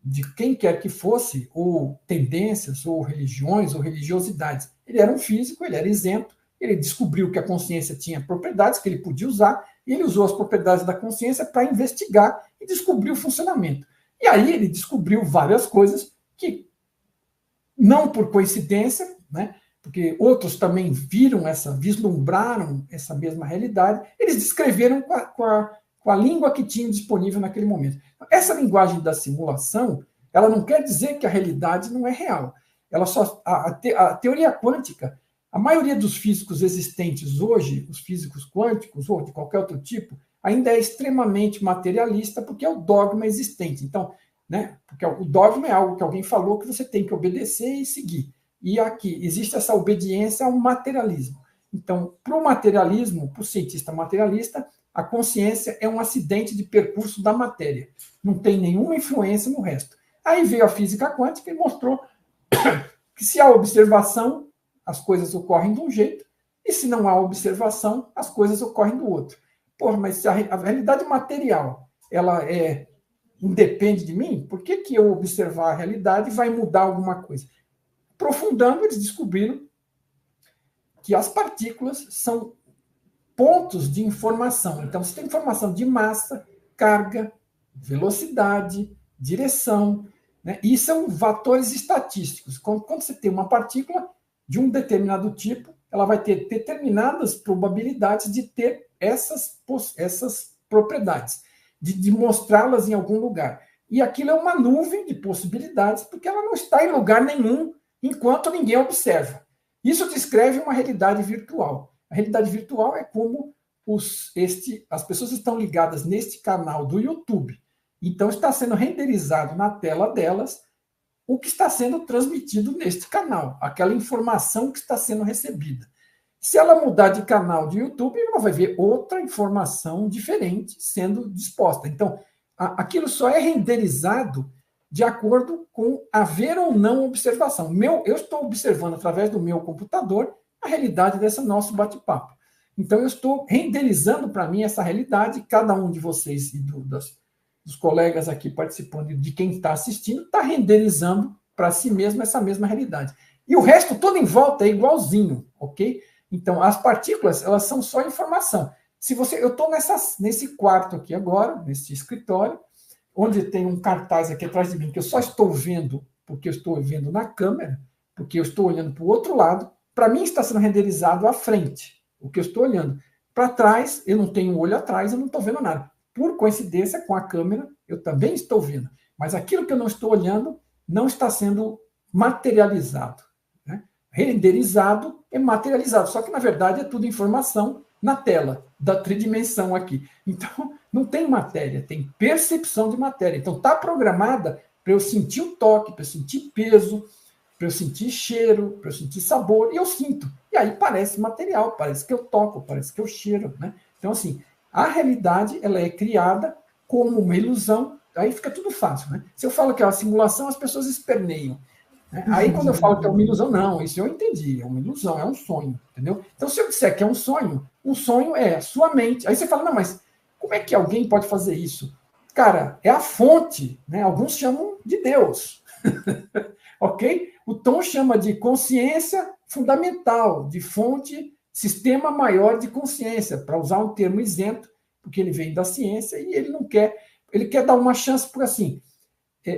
de quem quer que fosse, ou tendências, ou religiões, ou religiosidades. Ele era um físico, ele era isento, ele descobriu que a consciência tinha propriedades que ele podia usar, e ele usou as propriedades da consciência para investigar e descobrir o funcionamento. E aí ele descobriu várias coisas que, não por coincidência, né, porque outros também vislumbraram essa mesma realidade, eles descreveram com a língua que tinham disponível naquele momento. Essa linguagem da simulação, ela não quer dizer que a realidade não é real. Ela só, a teoria quântica, a maioria dos físicos existentes hoje, os físicos quânticos ou de qualquer outro tipo, ainda é extremamente materialista, porque é o dogma existente. Então, né, porque o dogma é algo que alguém falou que você tem que obedecer e seguir. E aqui existe essa obediência ao materialismo. Então, para o materialismo, para o cientista materialista, a consciência é um acidente de percurso da matéria. Não tem nenhuma influência no resto. Aí veio a física quântica e mostrou que se há observação, as coisas ocorrem de um jeito, e se não há observação, as coisas ocorrem do outro. Porra, mas se a realidade material ela independe de mim, por que eu observar a realidade vai mudar alguma coisa? Aprofundando, eles descobriram que as partículas são pontos de informação. Então, você tem informação de massa, carga, velocidade, direção, né? E são fatores estatísticos. Quando você tem uma partícula de um determinado tipo, ela vai ter determinadas probabilidades de ter essas propriedades, de mostrá-las em algum lugar. E aquilo é uma nuvem de possibilidades, porque ela não está em lugar nenhum enquanto ninguém observa. Isso descreve uma realidade virtual. A realidade virtual é como as pessoas estão ligadas neste canal do YouTube. Então, está sendo renderizado na tela delas o que está sendo transmitido neste canal, aquela informação que está sendo recebida. Se ela mudar de canal de YouTube, ela vai ver outra informação diferente sendo disposta. Então, aquilo só é renderizado de acordo com haver ou não observação. Eu estou observando através do meu computador a realidade desse nosso bate-papo. Então, eu estou renderizando para mim essa realidade, cada um de vocês e dos colegas aqui participando e de quem está assistindo, está renderizando para si mesmo essa mesma realidade. E o resto todo em volta é igualzinho, ok? Então, as partículas, elas são só informação. Eu estou nesse quarto aqui agora, nesse escritório, onde tem um cartaz aqui atrás de mim, que eu só estou vendo porque eu estou vendo na câmera, porque eu estou olhando para o outro lado. Para mim está sendo renderizado à frente, o que eu estou olhando. Para trás, eu não tenho um olho atrás, eu não estou vendo nada. Por coincidência, com a câmera, eu também estou vendo. Mas aquilo que eu não estou olhando não está sendo materializado. Né? Renderizado é materializado, só que, na verdade, é tudo informação na tela da tridimensão aqui. Então, não tem matéria, tem percepção de matéria. Então, está programada para eu sentir o toque, para eu sentir peso, para eu sentir cheiro, para eu sentir sabor, e eu sinto. E aí parece material, parece que eu toco, parece que eu cheiro. Né? Então, assim, a realidade ela é criada como uma ilusão, aí fica tudo fácil. Né? Se eu falo que é uma simulação, as pessoas esperneiam. Né? Aí, quando eu falo que é uma ilusão, não, isso eu entendi, é uma ilusão, é um sonho, entendeu? Então, se eu disser que é um sonho é a sua mente. Aí você fala, não, mas como é que alguém pode fazer isso? Cara, é a fonte, né? Alguns chamam de Deus, ok? O Tom chama de consciência fundamental, de fonte, sistema maior de consciência, para usar um termo isento, porque ele vem da ciência e ele não quer, ele quer dar uma chance, porque assim,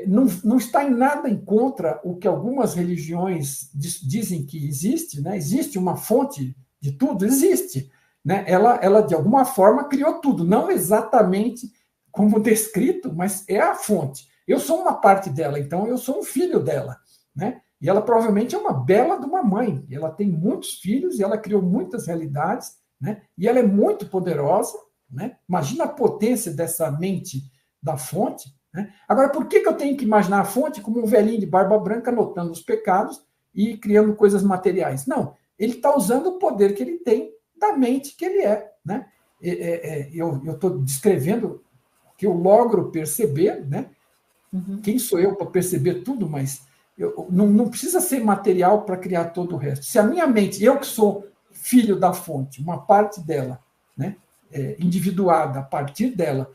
não está em nada em contra o que algumas religiões dizem que existe, né? Existe uma fonte de tudo, existe. Né? Ela, de alguma forma, criou tudo, não exatamente como descrito, mas é a fonte. Eu sou uma parte dela, então eu sou um filho dela. Né? E ela provavelmente é uma bela de uma mãe. Ela tem muitos filhos e ela criou muitas realidades, né? E ela é muito poderosa. Né? Imagina a potência dessa mente da fonte. Né? Agora, por que eu tenho que imaginar a fonte como um velhinho de barba branca anotando os pecados e criando coisas materiais? Não, ele está usando o poder que ele tem da mente que ele é. Né? Eu estou descrevendo que eu logro perceber, né? Quem sou eu para perceber tudo, mas não precisa ser material para criar todo o resto. Se a minha mente, eu que sou filho da fonte, uma parte dela, né? Individuada a partir dela,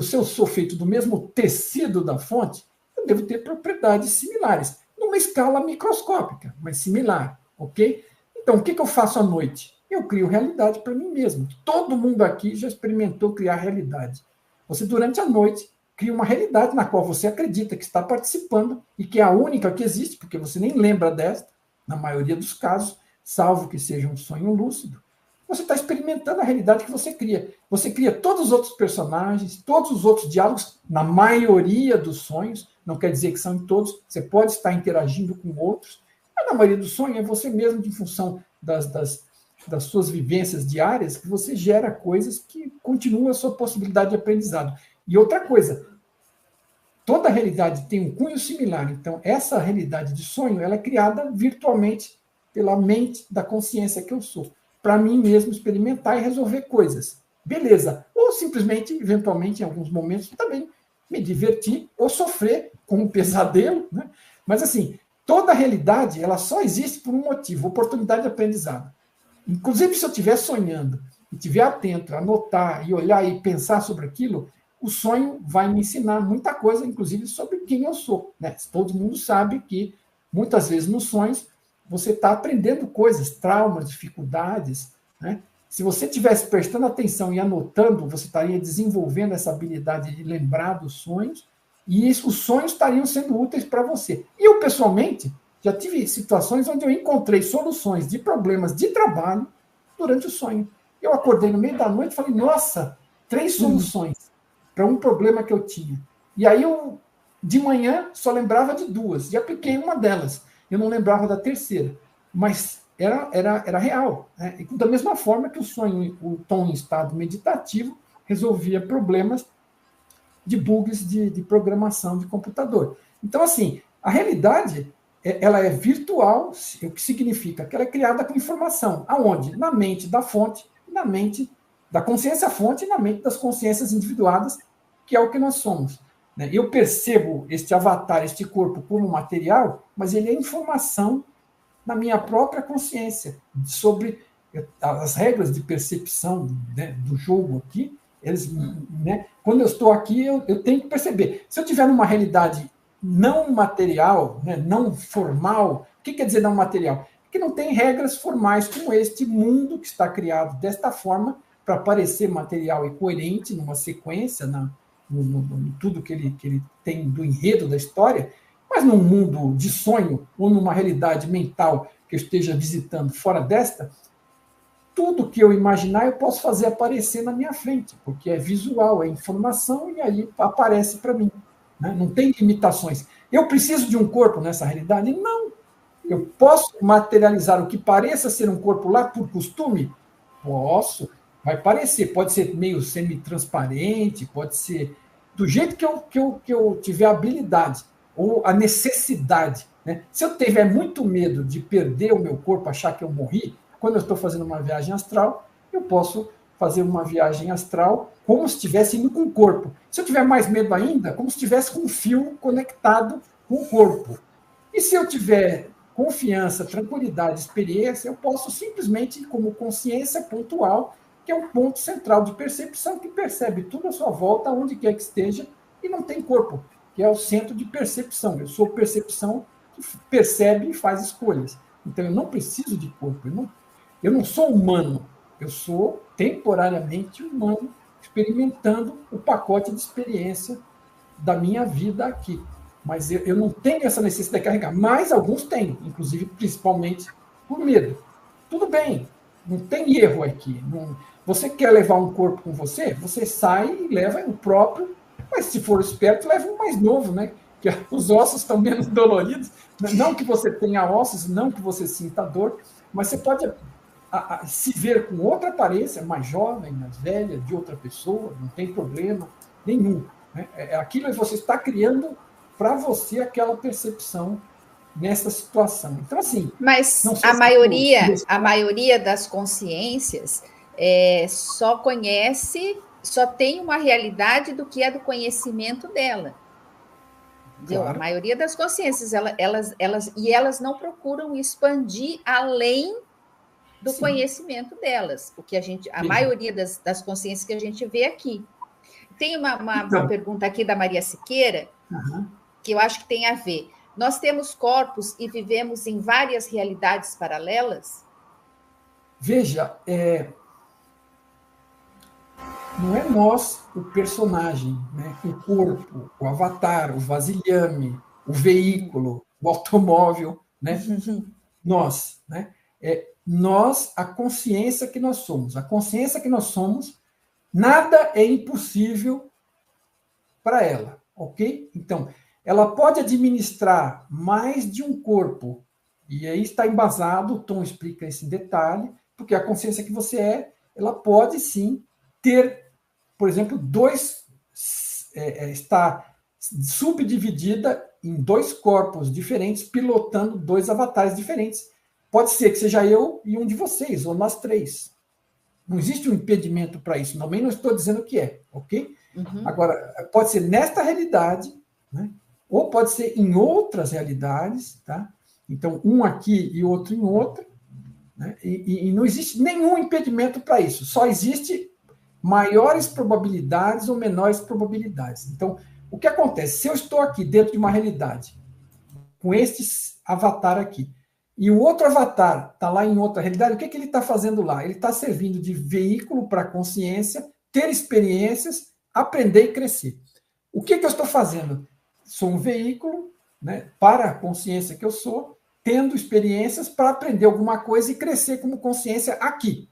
se eu sou feito do mesmo tecido da fonte, eu devo ter propriedades similares, numa escala microscópica, mas similar, ok? Então, o que eu faço à noite? Eu crio realidade para mim mesmo. Todo mundo aqui já experimentou criar realidade. Você, durante a noite, cria uma realidade na qual você acredita que está participando e que é a única que existe, porque você nem lembra desta, na maioria dos casos, salvo que seja um sonho lúcido. Você está experimentando a realidade que você cria. Você cria todos os outros personagens, todos os outros diálogos, na maioria dos sonhos, não quer dizer que são em todos, você pode estar interagindo com outros, mas na maioria dos sonhos é você mesmo, em função das suas vivências diárias, que você gera coisas que continuam a sua possibilidade de aprendizado. E outra coisa, toda realidade tem um cunho similar, então essa realidade de sonho ela é criada virtualmente pela mente da consciência que eu sou, para mim mesmo experimentar e resolver coisas. Beleza. Ou simplesmente, eventualmente, em alguns momentos, também me divertir ou sofrer com um pesadelo. Né? Mas, assim, toda realidade ela só existe por um motivo, oportunidade de aprendizado. Inclusive, se eu estiver sonhando, e estiver atento, anotar e olhar e pensar sobre aquilo, o sonho vai me ensinar muita coisa, inclusive sobre quem eu sou. Né? Todo mundo sabe que, muitas vezes, nos sonhos, você está aprendendo coisas, traumas, dificuldades. Né? Se você estivesse prestando atenção e anotando, você estaria desenvolvendo essa habilidade de lembrar dos sonhos, e os sonhos estariam sendo úteis para você. E eu, pessoalmente, já tive situações onde eu encontrei soluções de problemas de trabalho durante o sonho. Eu acordei no meio da noite e falei, nossa, 3 soluções para um problema que eu tinha. E aí eu, de manhã, só lembrava de 2, e apliquei uma delas. Eu não lembrava da terceira, mas era real. Né? E da mesma forma que o sonho, o Tom em estado meditativo, resolvia problemas de bugs de programação de computador. Então, assim, a realidade ela é virtual, o que significa que ela é criada com informação. Aonde? Na mente da fonte, na mente da consciência-fonte e na mente das consciências individuadas, que é o que nós somos. Eu percebo este avatar, este corpo, como material, mas ele é informação na minha própria consciência sobre as regras de percepção, né, do jogo aqui, Eles, né? Quando eu estou aqui, eu tenho que perceber. Se eu estiver numa realidade não material, né, não formal, o que quer dizer não material? Que não tem regras formais como este mundo que está criado desta forma para parecer material e coerente numa sequência, no tudo que ele tem do enredo da história, mas num mundo de sonho ou numa realidade mental que eu esteja visitando fora desta, tudo que eu imaginar eu posso fazer aparecer na minha frente, porque é visual, é informação e aí aparece para mim. Né? Não tem limitações. Eu preciso de um corpo nessa realidade? Não. Eu posso materializar o que pareça ser um corpo lá por costume? Posso. Vai parecer. Pode ser meio semi-transparente, pode ser do jeito que eu tiver habilidade ou a necessidade. Né? Se eu tiver muito medo de perder o meu corpo, achar que eu morri, quando eu estou fazendo uma viagem astral, eu posso fazer uma viagem astral como se estivesse indo com o corpo. Se eu tiver mais medo ainda, como se estivesse com um fio conectado com o corpo. E se eu tiver confiança, tranquilidade, experiência, eu posso simplesmente, como consciência pontual, que é um ponto central de percepção que percebe tudo à sua volta, onde quer que esteja, e não tem corpo, que é o centro de percepção. Eu sou percepção que percebe e faz escolhas. Então, eu não preciso de corpo, eu não sou humano, eu sou temporariamente humano, experimentando o pacote de experiência da minha vida aqui. Mas eu não tenho essa necessidade de carregar. Mas alguns têm, inclusive, principalmente por medo. Tudo bem, não tem erro aqui. Não, você quer levar um corpo com você? Você sai e leva o próprio, mas se for esperto, leva um mais novo, né? Que os ossos estão menos doloridos. Não que você tenha ossos, não que você sinta dor, mas você pode se ver com outra aparência, mais jovem, mais velha, de outra pessoa, não tem problema nenhum. Né? Aquilo que você está criando para você aquela percepção nessa situação. Então, assim... Mas a maioria das consciências só conhece, só tem uma realidade do que é do conhecimento dela. Claro. A maioria das consciências, elas não procuram expandir além do Sim. conhecimento delas, o que a maioria das consciências que a gente vê aqui. Tem uma pergunta aqui da Maria Siqueira, que eu acho que tem a ver. Nós temos corpos e vivemos em várias realidades paralelas? Veja, não é nós o personagem, né? O corpo, o avatar, o vasilhame, o veículo, o automóvel, né? Nós, né? Nós, a consciência que nós somos. A consciência que nós somos, nada é impossível para ela, ok? Então, ela pode administrar mais de um corpo, e aí está embasado, o Tom explica isso em detalhe, porque a consciência que você ela pode sim ter, por exemplo, está subdividida em 2 corpos diferentes, pilotando 2 avatares diferentes. Pode ser que seja eu e um de vocês, ou nós 3. Não existe um impedimento para isso. Também não estou dizendo que é, ok? Agora, pode ser nesta realidade, né? Ou pode ser em outras realidades, tá? Então, um aqui e outro em outra, né? E não existe nenhum impedimento para isso. Só existe maiores probabilidades ou menores probabilidades. Então, o que acontece? Se eu estou aqui dentro de uma realidade, com este avatar aqui, e o outro avatar está lá em outra realidade, o que ele está fazendo lá? Ele está servindo de veículo para a consciência, ter experiências, aprender e crescer. O que eu estou fazendo? Sou um veículo, né, para a consciência que eu sou, tendo experiências para aprender alguma coisa e crescer como consciência aqui.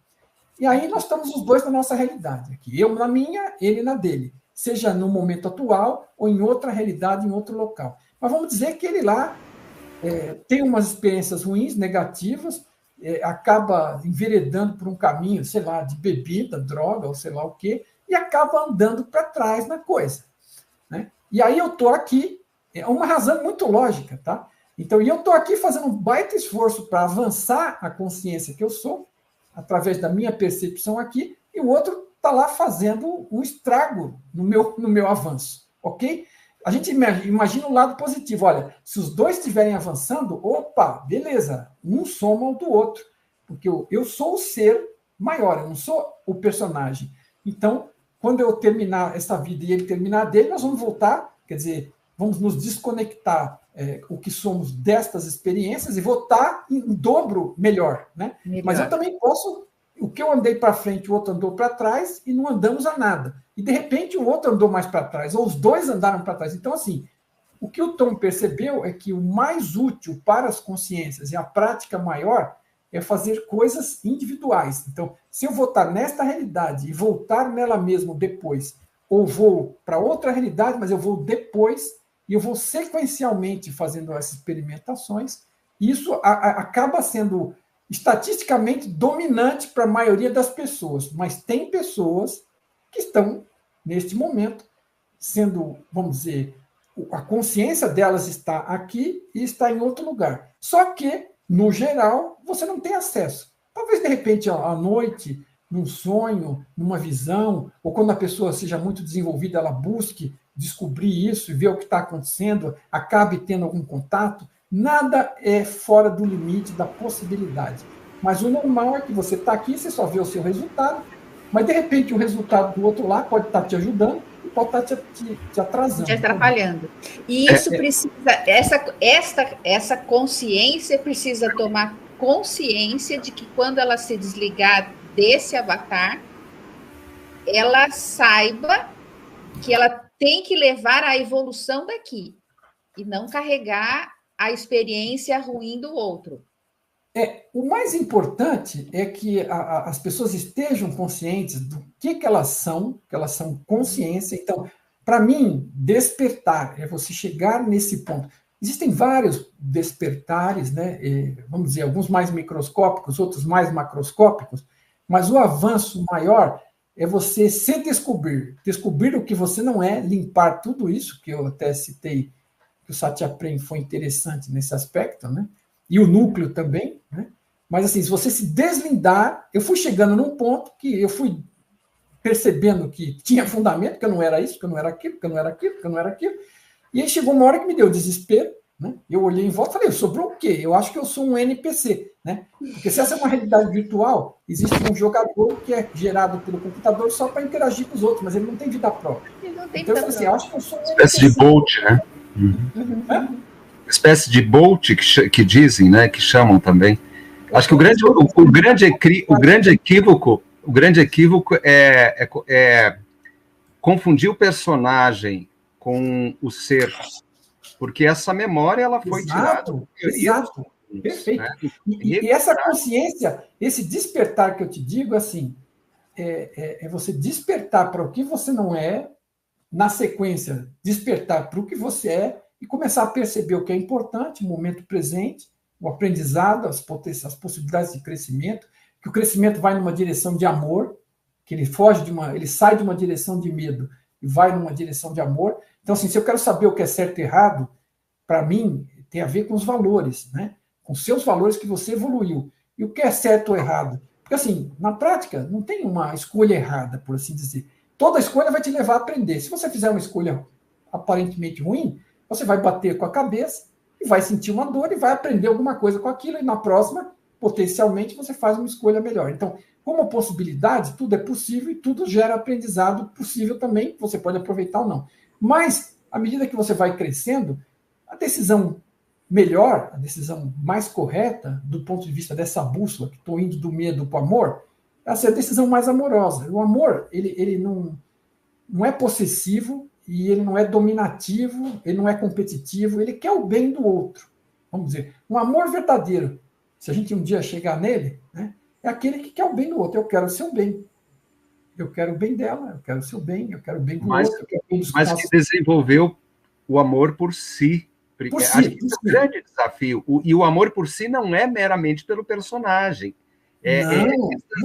E aí nós estamos os dois na nossa realidade. Aqui. Eu na minha, ele na dele. Seja no momento atual ou em outra realidade, em outro local. Mas vamos dizer que ele lá tem umas experiências ruins, negativas, acaba enveredando por um caminho, sei lá, de bebida, droga, ou sei lá o quê, e acaba andando para trás na coisa. Né? E aí eu estou aqui, é uma razão muito lógica, tá? Então, eu estou aqui fazendo um baita esforço para avançar a consciência que eu sou, através da minha percepção aqui, e o outro está lá fazendo um estrago no meu avanço, ok? A gente imagina o lado positivo. Olha, se os dois estiverem avançando, opa, beleza, um soma ao do outro, porque eu sou o ser maior, eu não sou o personagem. Então, quando eu terminar essa vida e ele terminar dele, nós vamos voltar, quer dizer, vamos nos desconectar o que somos destas experiências e voltar em dobro melhor, né? Melhor. Mas eu também posso, o que eu andei para frente, o outro andou para trás e não andamos a nada. E, de repente, o outro andou mais para trás, ou os dois andaram para trás. Então, assim, o que o Tom percebeu é que o mais útil para as consciências e a prática maior é fazer coisas individuais. Então, se eu voltar nesta realidade e voltar nela mesmo depois, ou vou para outra realidade, mas eu vou depois, e eu vou sequencialmente fazendo essas experimentações, isso acaba sendo estatisticamente dominante para a maioria das pessoas, mas tem pessoas que estão, neste momento, sendo, vamos dizer, a consciência delas está aqui e está em outro lugar. Só que, no geral, você não tem acesso. Talvez, de repente, à noite, num sonho, numa visão, ou quando a pessoa seja muito desenvolvida, ela busque descobrir isso e ver o que está acontecendo, acabe tendo algum contato. Nada é fora do limite da possibilidade. Mas o normal é que você está aqui, você só vê o seu resultado, mas, de repente, o resultado do outro lado pode estar te ajudando e pode estar te atrasando. Te atrapalhando. E isso precisa, essa consciência precisa tomar consciência de que quando ela se desligar desse avatar, ela saiba que ela tem que levar a evolução daqui e não carregar a experiência ruim do outro. O mais importante é que as pessoas estejam conscientes do que elas são consciência. Então, para mim, despertar é você chegar nesse ponto. Existem vários despertares, né? Vamos dizer, alguns mais microscópicos, outros mais macroscópicos, mas o avanço maior é você se descobrir o que você não é, limpar tudo isso, que eu até citei, que o Satya Prem foi interessante nesse aspecto, né? E o núcleo também, né? Mas, assim, se você se deslindar, eu fui chegando num ponto que eu fui percebendo que tinha fundamento, que eu não era isso, que eu não era aquilo, que eu não era aquilo, que eu não era aquilo, e aí chegou uma hora que me deu desespero, né? Eu olhei em volta e falei, sobrou o quê? Eu acho que eu sou um NPC, né? Porque se essa é uma realidade virtual, existe um jogador que é gerado pelo computador só para interagir com os outros, mas ele não tem vida própria. Então, eu falei assim, eu acho que eu sou um espécie NPC. De Bolt, né? Uhum. Espécie de Bolt que dizem, né? Que chamam também. Acho que o grande equívoco é confundir o personagem com o ser, porque essa memória ela foi tirada. Exato, perfeito. Né? E essa consciência, esse despertar que eu te digo, assim, é você despertar para o que você não é, na sequência, despertar para o que você é e começar a perceber o que é importante, o momento presente, o aprendizado, as possibilidades de crescimento, que o crescimento vai numa direção de amor, que ele sai de uma direção de medo e vai numa direção de amor. Então, assim, se eu quero saber o que é certo e errado, para mim, tem a ver com os valores, né? Com seus valores que você evoluiu. E o que é certo ou errado? Porque, assim, na prática, não tem uma escolha errada, por assim dizer. Toda escolha vai te levar a aprender. Se você fizer uma escolha aparentemente ruim, você vai bater com a cabeça e vai sentir uma dor e vai aprender alguma coisa com aquilo, e na próxima, potencialmente, você faz uma escolha melhor. Então, como possibilidade, tudo é possível e tudo gera aprendizado possível também, você pode aproveitar ou não. Mas, à medida que você vai crescendo, a decisão melhor, a decisão mais correta, do ponto de vista dessa bússola, que estou indo do medo para o amor, é a decisão mais amorosa. O amor, ele não é possessivo, e ele não é dominativo, ele não é competitivo, ele quer o bem do outro. Vamos dizer, um amor verdadeiro, se a gente um dia chegar nele, né, é aquele que quer o bem do outro. Eu quero o seu bem. Eu quero o bem dela, eu quero o seu bem, eu quero o bem do outro. Mas que desenvolveu o amor por si. Acho que esse é o grande desafio. E o amor por si não é meramente pelo personagem. Não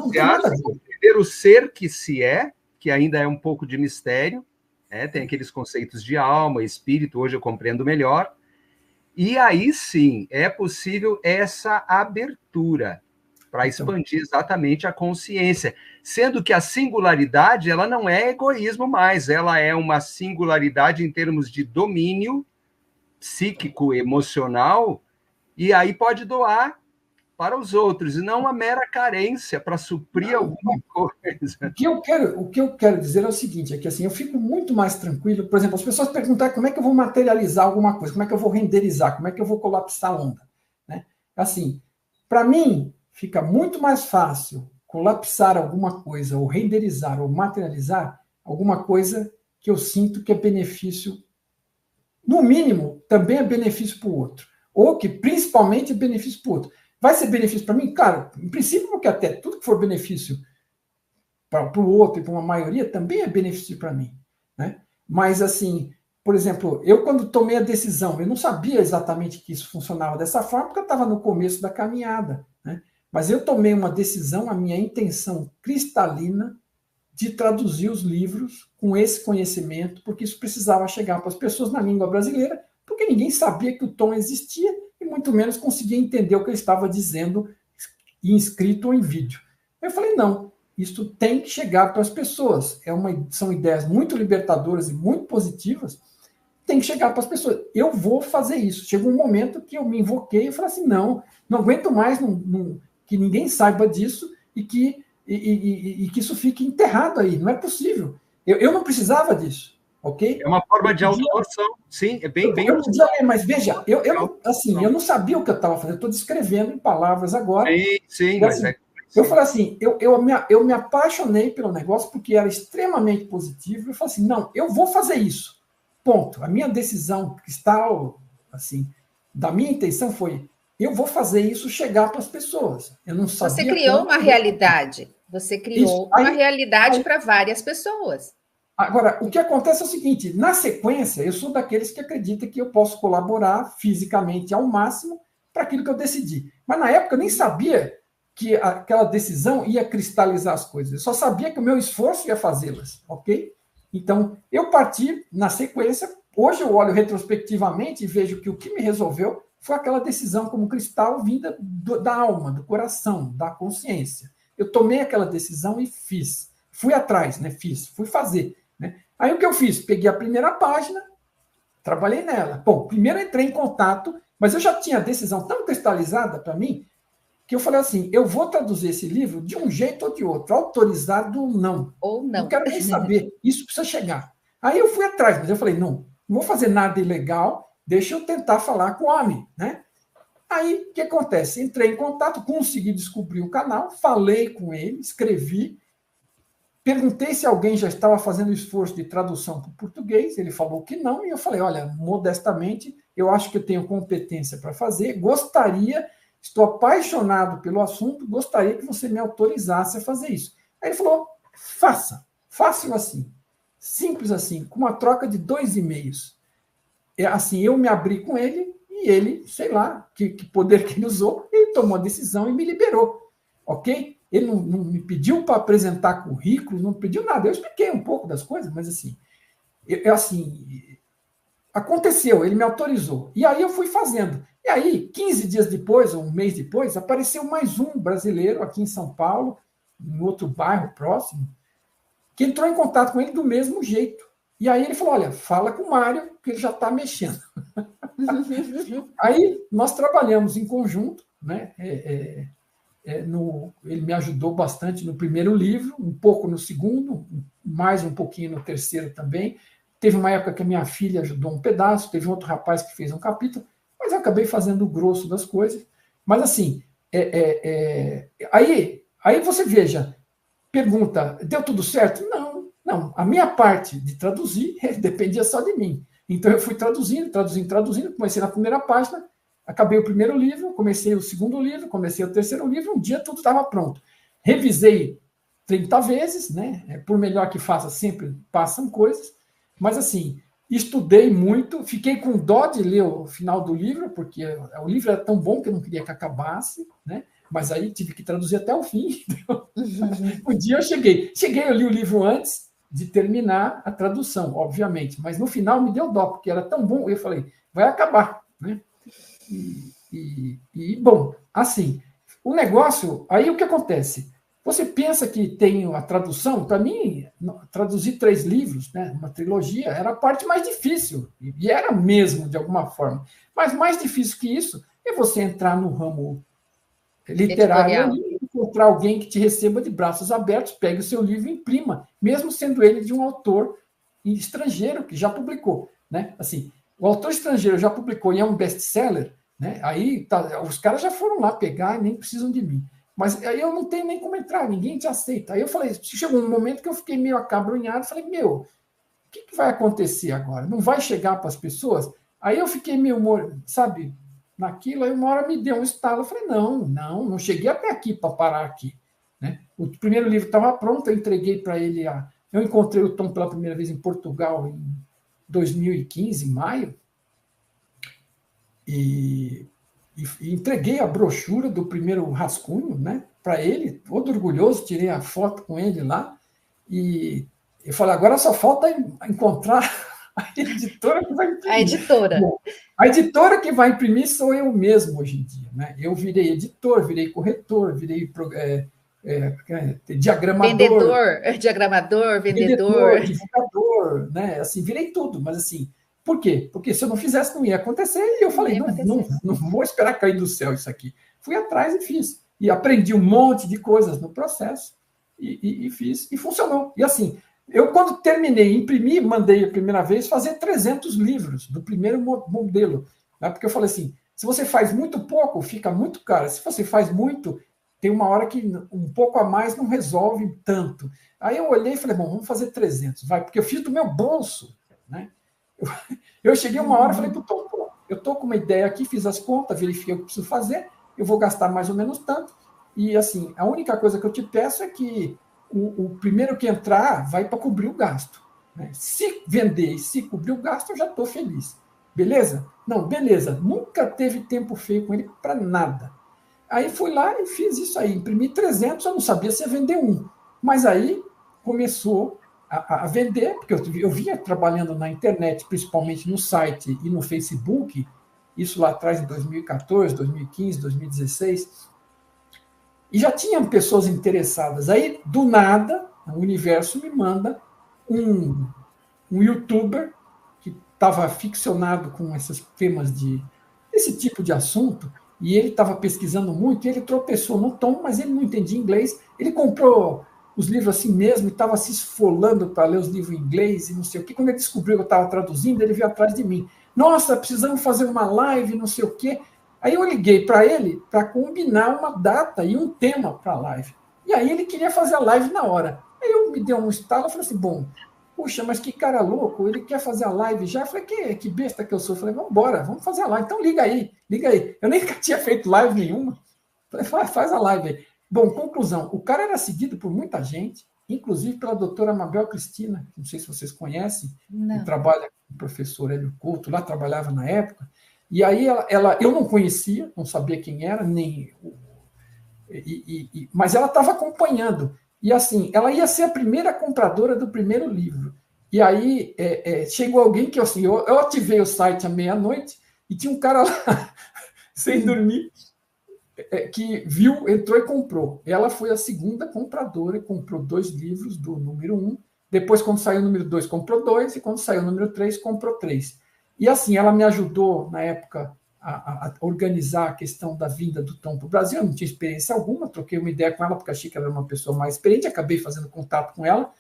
tem nada a ver. Entender o ser que se é, que ainda é um pouco de mistério, tem aqueles conceitos de alma, espírito, hoje eu compreendo melhor, e aí sim é possível essa abertura para expandir exatamente a consciência, sendo que a singularidade ela não é egoísmo mais, ela é uma singularidade em termos de domínio psíquico, emocional, e aí pode doar para os outros, e não uma mera carência para suprir alguma coisa. O que eu quero dizer é o seguinte, é que assim, eu fico muito mais tranquilo, por exemplo, as pessoas perguntam como é que eu vou materializar alguma coisa, como é que eu vou renderizar, como é que eu vou colapsar a onda, né? Assim, para mim, fica muito mais fácil colapsar alguma coisa, ou renderizar, ou materializar alguma coisa que eu sinto que é benefício, no mínimo, também é benefício para o outro, ou que principalmente é benefício para o outro. Vai ser benefício para mim? Claro, em princípio, porque até tudo que for benefício para o outro e para uma maioria também é benefício para mim, né? Mas, assim, por exemplo, eu quando tomei a decisão, eu não sabia exatamente que isso funcionava dessa forma, porque eu estava no começo da caminhada, né? Mas eu tomei uma decisão, a minha intenção cristalina de traduzir os livros com esse conhecimento, porque isso precisava chegar para as pessoas na língua brasileira, porque ninguém sabia que o tom existia e muito menos conseguia entender o que ele estava dizendo em escrito ou em vídeo. Eu falei, não, isso tem que chegar para as pessoas. São ideias muito libertadoras e muito positivas, tem que chegar para as pessoas. Eu vou fazer isso. Chegou um momento que eu me invoquei e falei assim, não aguento mais que ninguém saiba disso e que isso fique enterrado aí. Não é possível. Eu não precisava disso, ok? É uma forma de autodoação, sim, é bem... Eu podia ler, mas veja, eu não sabia o que eu estava fazendo, eu estou descrevendo em palavras agora. Sim, mas assim, eu falei assim, eu me apaixonei pelo negócio porque era extremamente positivo, eu falei assim, não, eu vou fazer isso, ponto. A minha decisão cristal, assim, da minha intenção foi, eu vou fazer isso chegar para as pessoas. Eu não sabia. Você criou uma realidade. Você criou uma realidade para várias pessoas. Agora, o que acontece é o seguinte, na sequência, eu sou daqueles que acreditam que eu posso colaborar fisicamente ao máximo para aquilo que eu decidi. Mas na época eu nem sabia que aquela decisão ia cristalizar as coisas. Eu só sabia que o meu esforço ia fazê-las, ok? Então, eu parti na sequência. Hoje eu olho retrospectivamente e vejo que o que me resolveu foi aquela decisão como cristal vinda da alma, do coração, da consciência. Eu tomei aquela decisão e fiz. Fui atrás, né? Fui fazer. Né? Aí o que eu fiz? Peguei a primeira página, trabalhei nela. Bom, primeiro entrei em contato, mas eu já tinha a decisão tão cristalizada para mim, que eu falei assim, eu vou traduzir esse livro de um jeito ou de outro, autorizado ou não. Não quero nem saber, isso precisa chegar. Aí eu fui atrás, mas eu falei, não vou fazer nada ilegal, deixa eu tentar falar com o homem, né? Aí, o que acontece? Entrei em contato, consegui descobrir o canal, falei com ele, escrevi, perguntei se alguém já estava fazendo esforço de tradução para o português, ele falou que não, e eu falei, olha, modestamente, eu acho que eu tenho competência para fazer, estou apaixonado pelo assunto, gostaria que você me autorizasse a fazer isso. Aí ele falou, faça, fácil assim, simples assim, com uma troca de 2 e-mails. Assim, eu me abri com ele, e ele, sei lá, que poder que ele usou, ele tomou a decisão e me liberou, ok? Ele não me pediu para apresentar currículo, não pediu nada. Eu expliquei um pouco das coisas, mas assim, aconteceu, ele me autorizou. E aí eu fui fazendo. E aí, 15 dias depois, ou um mês depois, apareceu mais um brasileiro aqui em São Paulo, em outro bairro próximo, que entrou em contato com ele do mesmo jeito. E aí ele falou, olha, fala com o Mário, que ele já está mexendo. Aí nós trabalhamos em conjunto, né? Ele me ajudou bastante no primeiro livro, um pouco no segundo, mais um pouquinho no terceiro também. Teve uma época que a minha filha ajudou um pedaço, teve outro rapaz que fez um capítulo, mas eu acabei fazendo o grosso das coisas. Mas assim, aí você veja, pergunta, deu tudo certo? Não. A minha parte de traduzir dependia só de mim. Então eu fui traduzindo, comecei na primeira página, acabei o primeiro livro, comecei o segundo livro, comecei o terceiro livro, um dia tudo estava pronto. Revisei 30 vezes, né? Por melhor que faça, sempre passam coisas, mas assim, estudei muito, fiquei com dó de ler o final do livro, porque o livro era tão bom que eu não queria que acabasse, né? Mas aí tive que traduzir até o fim. Um dia eu cheguei, eu li o livro antes de terminar a tradução, obviamente, mas no final me deu dó, porque era tão bom, eu falei, vai acabar, né? Bom, assim, o negócio, aí o que acontece? Você pensa que tem a tradução, para mim, traduzir 3 livros, né, uma trilogia, era a parte mais difícil, e era mesmo, de alguma forma, mas mais difícil que isso é você entrar no ramo literário ali, encontrar alguém que te receba de braços abertos, pegue o seu livro e imprima, mesmo sendo ele de um autor estrangeiro que já publicou, né? Assim, o autor estrangeiro já publicou e é um best-seller, né? Aí os caras já foram lá pegar e nem precisam de mim. Mas aí eu não tenho nem como entrar, ninguém te aceita. Aí eu falei, chegou um momento que eu fiquei meio acabrunhado, falei, meu, o que vai acontecer agora? Não vai chegar para as pessoas? Aí eu fiquei meio, sabe, naquilo, aí uma hora me deu um estalo, eu falei, não cheguei até aqui para parar aqui. Né? O primeiro livro estava pronto, eu entreguei para ele, eu encontrei o Tom pela primeira vez em Portugal em 2015, em maio, e entreguei a brochura do primeiro rascunho, né, para ele, todo orgulhoso, tirei a foto com ele lá, e eu falei, agora só falta encontrar a editora que vai imprimir. A editora. Bom, a editora que vai imprimir sou eu mesmo hoje em dia. Né? Eu virei editor, virei corretor, virei diagramador. Diagramador, vendedor. Divulgador, né? Assim, virei tudo, mas assim, por quê? Porque se eu não fizesse, não ia acontecer, e eu falei, não vou esperar cair do céu isso aqui. Fui atrás e fiz. E aprendi um monte de coisas no processo, e fiz, e funcionou. E assim, eu, quando terminei, imprimi, mandei a primeira vez fazer 300 livros do primeiro modelo. Né? Porque eu falei assim, se você faz muito pouco, fica muito caro. Se você faz muito, tem uma hora que um pouco a mais não resolve tanto. Aí eu olhei e falei, bom, vamos fazer 300, vai, porque eu fiz do meu bolso. Né? Eu cheguei uma hora e falei, eu estou com uma ideia aqui, fiz as contas, verifiquei o que preciso fazer, eu vou gastar mais ou menos tanto. E assim, a única coisa que eu te peço é que o primeiro que entrar vai para cobrir o gasto. Né? Se vender e se cobrir o gasto, eu já estou feliz. Beleza? Não, beleza. Nunca teve tempo feio com ele para nada. Aí fui lá e fiz isso aí. Imprimi 300, eu não sabia se ia vender um. Mas aí começou a vender, porque eu vinha trabalhando na internet, principalmente no site e no Facebook, isso lá atrás em 2014, 2015, 2016, e já tinham pessoas interessadas. Aí, do nada, o universo me manda um youtuber que estava ficcionado com esses temas esse tipo de assunto, e ele estava pesquisando muito, e ele tropeçou no Tom, mas ele não entendia inglês, ele comprou os livros assim mesmo, e estava se esfolando para ler os livros em inglês, e não sei o quê. Quando ele descobriu que eu estava traduzindo, ele veio atrás de mim. Nossa, precisamos fazer uma live, não sei o quê. Aí eu liguei para ele para combinar uma data e um tema para a live. E aí ele queria fazer a live na hora. Aí eu me dei um estalo, eu falei assim, bom, puxa, mas que cara louco, ele quer fazer a live já. Eu falei, que besta que eu sou. Eu falei, vamos embora, vamos fazer a live. Então liga aí. Eu nem tinha feito live nenhuma. Eu falei, faz a live aí. Bom, conclusão, o cara era seguido por muita gente, inclusive pela doutora Mabel Cristina, não sei se vocês conhecem, que trabalha com o professor Hélio Couto, lá trabalhava na época. E aí eu não conhecia, não sabia quem era, mas ela estava acompanhando. E assim, ela ia ser a primeira compradora do primeiro livro. E aí chegou alguém que assim, eu ativei o site à meia-noite e tinha um cara lá, sem dormir, que viu, entrou e comprou. Ela foi a segunda compradora e comprou 2 livros do número 1. Depois, quando saiu o número 2, comprou 2. E quando saiu o número 3, comprou 3. E assim, ela me ajudou, na época, a organizar a questão da vinda do Tom para o Brasil. Eu não tinha experiência alguma, troquei uma ideia com ela, porque achei que ela era uma pessoa mais experiente, acabei fazendo contato com ela,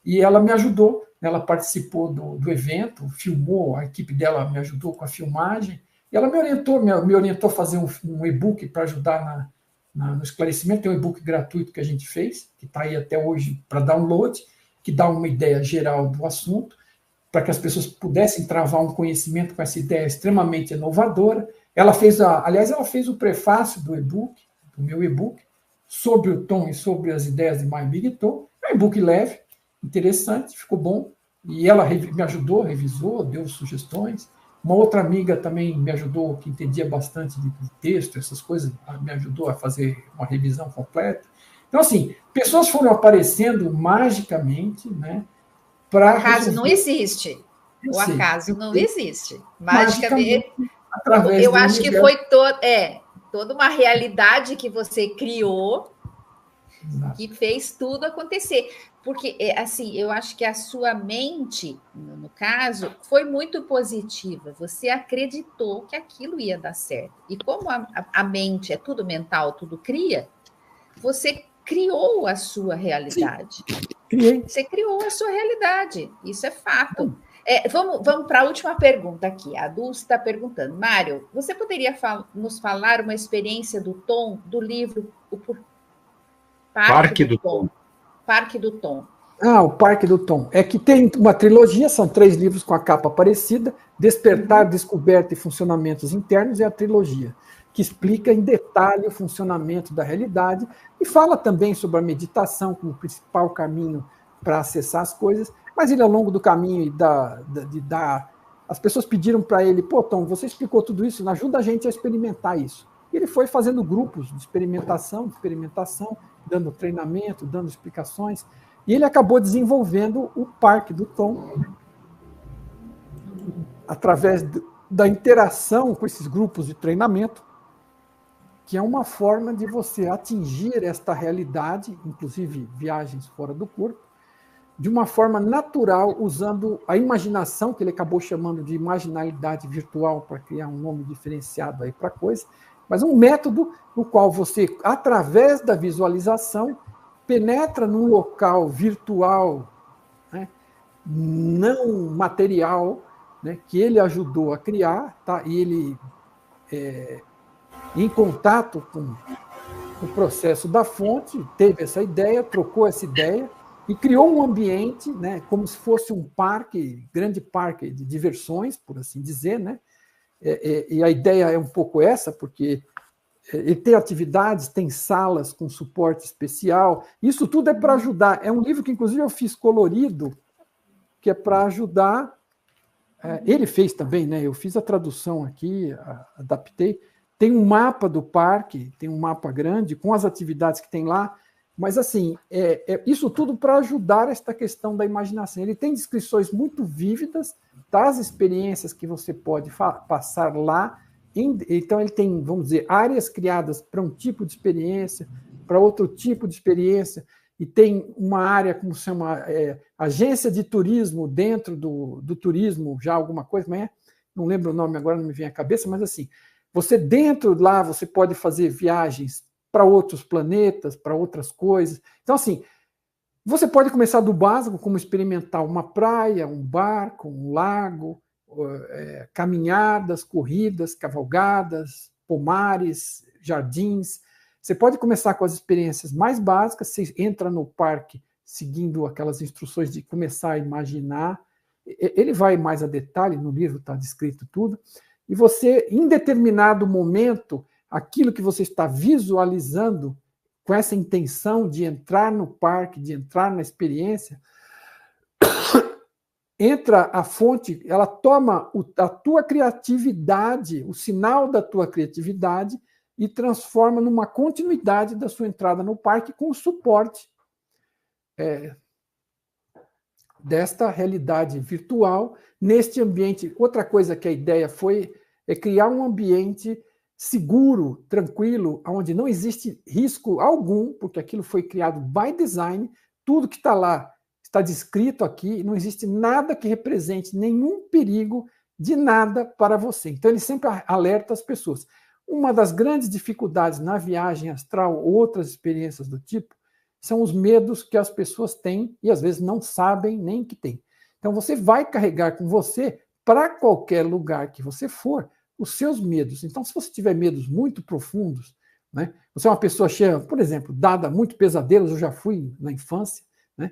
e ela me ajudou. Ela participou do evento, filmou, a equipe dela me ajudou com a filmagem, e ela me orientou a fazer um e-book para ajudar no esclarecimento. Tem um e-book gratuito que a gente fez, que está aí até hoje para download, que dá uma ideia geral do assunto, para que as pessoas pudessem travar um conhecimento com essa ideia extremamente inovadora. Ela fez o prefácio do e-book, do meu e-book, sobre o Tom e sobre as ideias de My Big Tom. É um e-book leve, interessante, ficou bom. E ela me ajudou, revisou, deu sugestões. Uma outra amiga também me ajudou, que entendia bastante de texto, essas coisas, me ajudou a fazer uma revisão completa. Então, assim, pessoas foram aparecendo magicamente, né? O acaso não existe. O acaso não existe. Magicamente, eu acho que foi toda uma realidade que você criou, que fez tudo acontecer. Porque, assim, eu acho que a sua mente, no caso, foi muito positiva. Você acreditou que aquilo ia dar certo. E como a mente é tudo mental, tudo cria, você criou a sua realidade. Criei. Você criou a sua realidade. Isso é fato. Vamos para a última pergunta aqui. A Dulce está perguntando. Mário, você poderia nos falar uma experiência do Tom, do livro O Parque do Tom? Parque do Tom. O Parque do Tom. É que tem uma trilogia, são 3 livros com a capa parecida. Despertar, Descoberta e Funcionamentos Internos é a trilogia, que explica em detalhe o funcionamento da realidade e fala também sobre a meditação como principal caminho para acessar as coisas, mas ele, ao longo do caminho, as pessoas pediram para ele, pô, Tom, você explicou tudo isso, ajuda a gente a experimentar isso. E ele foi fazendo grupos de experimentação, dando treinamento, dando explicações, e ele acabou desenvolvendo o Parque do Tom através da interação com esses grupos de treinamento, que é uma forma de você atingir esta realidade, inclusive viagens fora do corpo, de uma forma natural, usando a imaginação, que ele acabou chamando de imaginalidade virtual, para criar um nome diferenciado aí para a coisa, mas um método no qual você, através da visualização, penetra num local virtual, né, não material, né, que ele ajudou a criar, tá? E ele, em contato com o processo da fonte, teve essa ideia, trocou essa ideia e criou um ambiente, né, como se fosse um parque, grande parque de diversões, por assim dizer, né? E a ideia é um pouco essa, porque ele tem atividades, tem salas com suporte especial. Isso tudo é para ajudar. É um livro que, inclusive, eu fiz colorido, que é para ajudar. Ele fez também, né? Eu fiz a tradução aqui, adaptei. Tem um mapa do parque, tem um mapa grande com as atividades que tem lá. Mas, assim, isso tudo para ajudar esta questão da imaginação. Ele tem descrições muito vívidas das experiências que você pode passar lá. Então, ele tem, vamos dizer, áreas criadas para um tipo de experiência, para outro tipo de experiência, e tem uma área, como se chama, agência de turismo dentro do turismo, já alguma coisa, mas não lembro o nome agora, não me vem à cabeça, mas assim, você dentro lá, você pode fazer viagens para outros planetas, para outras coisas. Então, assim, você pode começar do básico, como experimentar uma praia, um barco, um lago, caminhadas, corridas, cavalgadas, pomares, jardins. Você pode começar com as experiências mais básicas, você entra no parque seguindo aquelas instruções de começar a imaginar. Ele vai mais a detalhe, no livro está descrito tudo, e você, em determinado momento, aquilo que você está visualizando, com essa intenção de entrar no parque, de entrar na experiência, entra a fonte, ela toma a tua criatividade, o sinal da tua criatividade, e transforma numa continuidade da sua entrada no parque com o suporte desta realidade virtual, neste ambiente. Outra coisa que a ideia foi criar um ambiente seguro, tranquilo, onde não existe risco algum, porque aquilo foi criado by design, tudo que está lá está descrito aqui, não existe nada que represente nenhum perigo de nada para você. Então, ele sempre alerta as pessoas. Uma das grandes dificuldades na viagem astral ou outras experiências do tipo são os medos que as pessoas têm e às vezes não sabem nem que têm. Então, você vai carregar com você, para qualquer lugar que você for, os seus medos. Então, se você tiver medos muito profundos, né, você é uma pessoa cheia, por exemplo, dada a muito pesadelos, eu já fui na infância, né,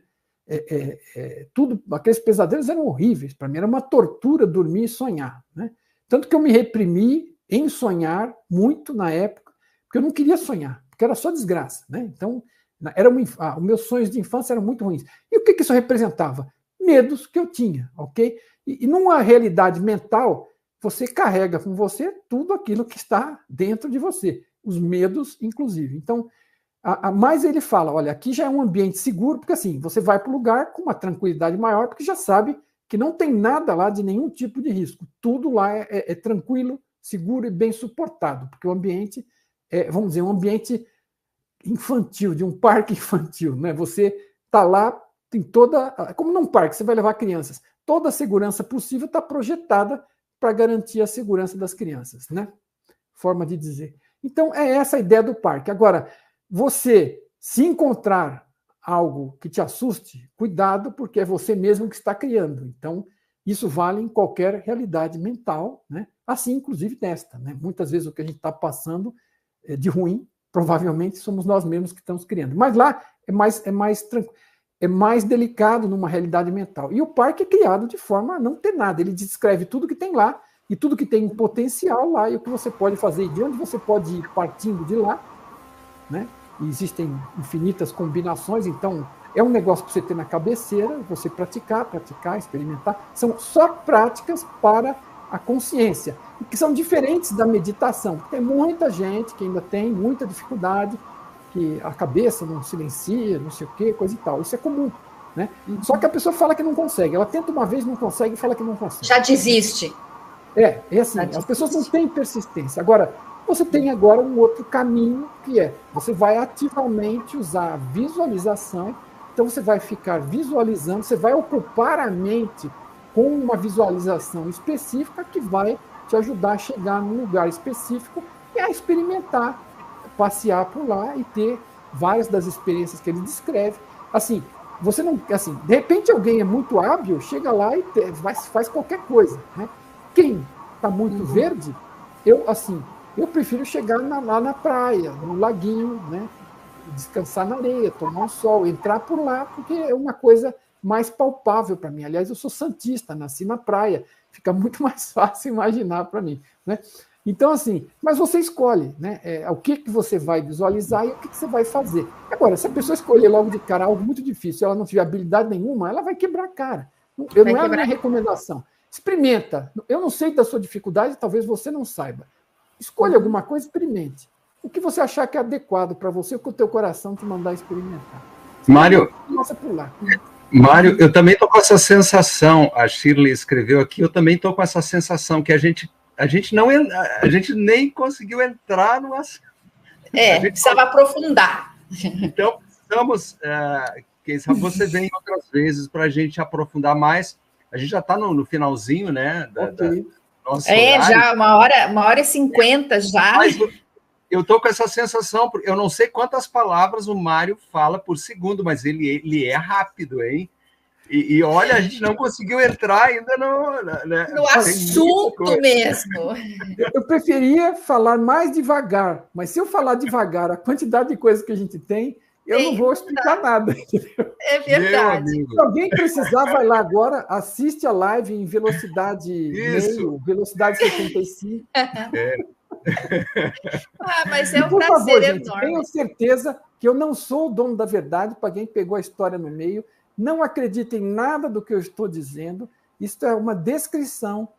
tudo, aqueles pesadelos eram horríveis, para mim era uma tortura dormir e sonhar, né? Tanto que eu me reprimi em sonhar muito na época, porque eu não queria sonhar, porque era só desgraça, né? Então, os meus sonhos de infância eram muito ruins. E o que isso representava? Medos que eu tinha, ok? E numa realidade mental, você carrega com você tudo aquilo que está dentro de você, os medos, inclusive. Então, mas ele fala, olha, aqui já é um ambiente seguro, porque assim, você vai para o lugar com uma tranquilidade maior, porque já sabe que não tem nada lá de nenhum tipo de risco. Tudo lá é tranquilo, seguro e bem suportado, porque o ambiente vamos dizer, um ambiente infantil, de um parque infantil, né? Você está lá tem toda... Como num parque, você vai levar crianças. Toda a segurança possível está projetada para garantir a segurança das crianças, né? Forma de dizer. Então, é essa a ideia do parque. Agora, você, se encontrar algo que te assuste, cuidado, porque é você mesmo que está criando. Então, isso vale em qualquer realidade mental, né? Assim, inclusive, nesta. Né? Muitas vezes o que a gente está passando de ruim, provavelmente somos nós mesmos que estamos criando. Mas lá é mais tranquilo. É mais delicado numa realidade mental. E o parque é criado de forma a não ter nada. Ele descreve tudo que tem lá, e tudo que tem potencial lá, e o que você pode fazer, e de onde você pode ir partindo de lá, né? E existem infinitas combinações, então é um negócio para você ter na cabeceira, você praticar, experimentar. São só práticas para a consciência, e que são diferentes da meditação. Tem muita gente que ainda tem muita dificuldade, que a cabeça não silencia, não sei o quê, coisa e tal. Isso é comum. Né? Só que a pessoa fala que não consegue. Ela tenta uma vez, não consegue, e fala que não consegue. Já desiste. É assim, as pessoas não têm persistência. Agora, você tem agora um outro caminho, que é, você vai ativamente usar a visualização, então você vai ficar visualizando, você vai ocupar a mente com uma visualização específica que vai te ajudar a chegar num lugar específico e a experimentar, passear por lá e ter várias das experiências que ele descreve. Assim, você não, assim, de repente alguém é muito hábil, chega lá e faz qualquer coisa, né? Quem está muito verde, eu prefiro chegar lá na praia, no laguinho, né? Descansar na areia, tomar um sol, entrar por lá, porque é uma coisa mais palpável para mim. Aliás, eu sou santista, nasci na praia, fica muito mais fácil imaginar para mim, né? Então, assim, mas você escolhe, né? O que você vai visualizar e o que você vai fazer. Agora, se a pessoa escolher logo de cara algo muito difícil, ela não tiver habilidade nenhuma, ela vai quebrar a cara. Não é a minha recomendação. Experimenta. Eu não sei da sua dificuldade, talvez você não saiba. Escolha alguma coisa, experimente. O que você achar que é adequado para você, o que o teu coração te mandar experimentar. Mário, por lá. Mário, eu também estou com essa sensação, a Shirley escreveu aqui, eu também estou com essa sensação que a gente nem conseguiu entrar no assunto. Precisava aprofundar. Então, precisamos, quem sabe você vem outras vezes para a gente aprofundar mais. A gente já está no finalzinho, né? Nosso horário. Já 1h50 já. Mas eu estou com essa sensação, porque eu não sei quantas palavras o Mário fala por segundo, mas ele é rápido, hein? E olha, a gente não conseguiu entrar ainda no assunto mesmo. Eu preferia falar mais devagar, mas se eu falar devagar, a quantidade de coisas que a gente tem, eu não vou explicar nada. É verdade. Se alguém precisar, vai lá agora, assiste a live em velocidade meio, velocidade 75. Mas é um prazer enorme. Tenho certeza que eu não sou o dono da verdade, para quem pegou a história no meio. Não acredite em nada do que eu estou dizendo. Isto é uma descrição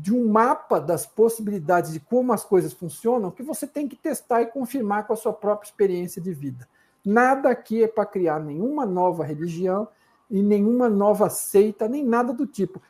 de um mapa das possibilidades de como as coisas funcionam, que você tem que testar e confirmar com a sua própria experiência de vida. Nada aqui é para criar nenhuma nova religião e nenhuma nova seita, nem nada do tipo.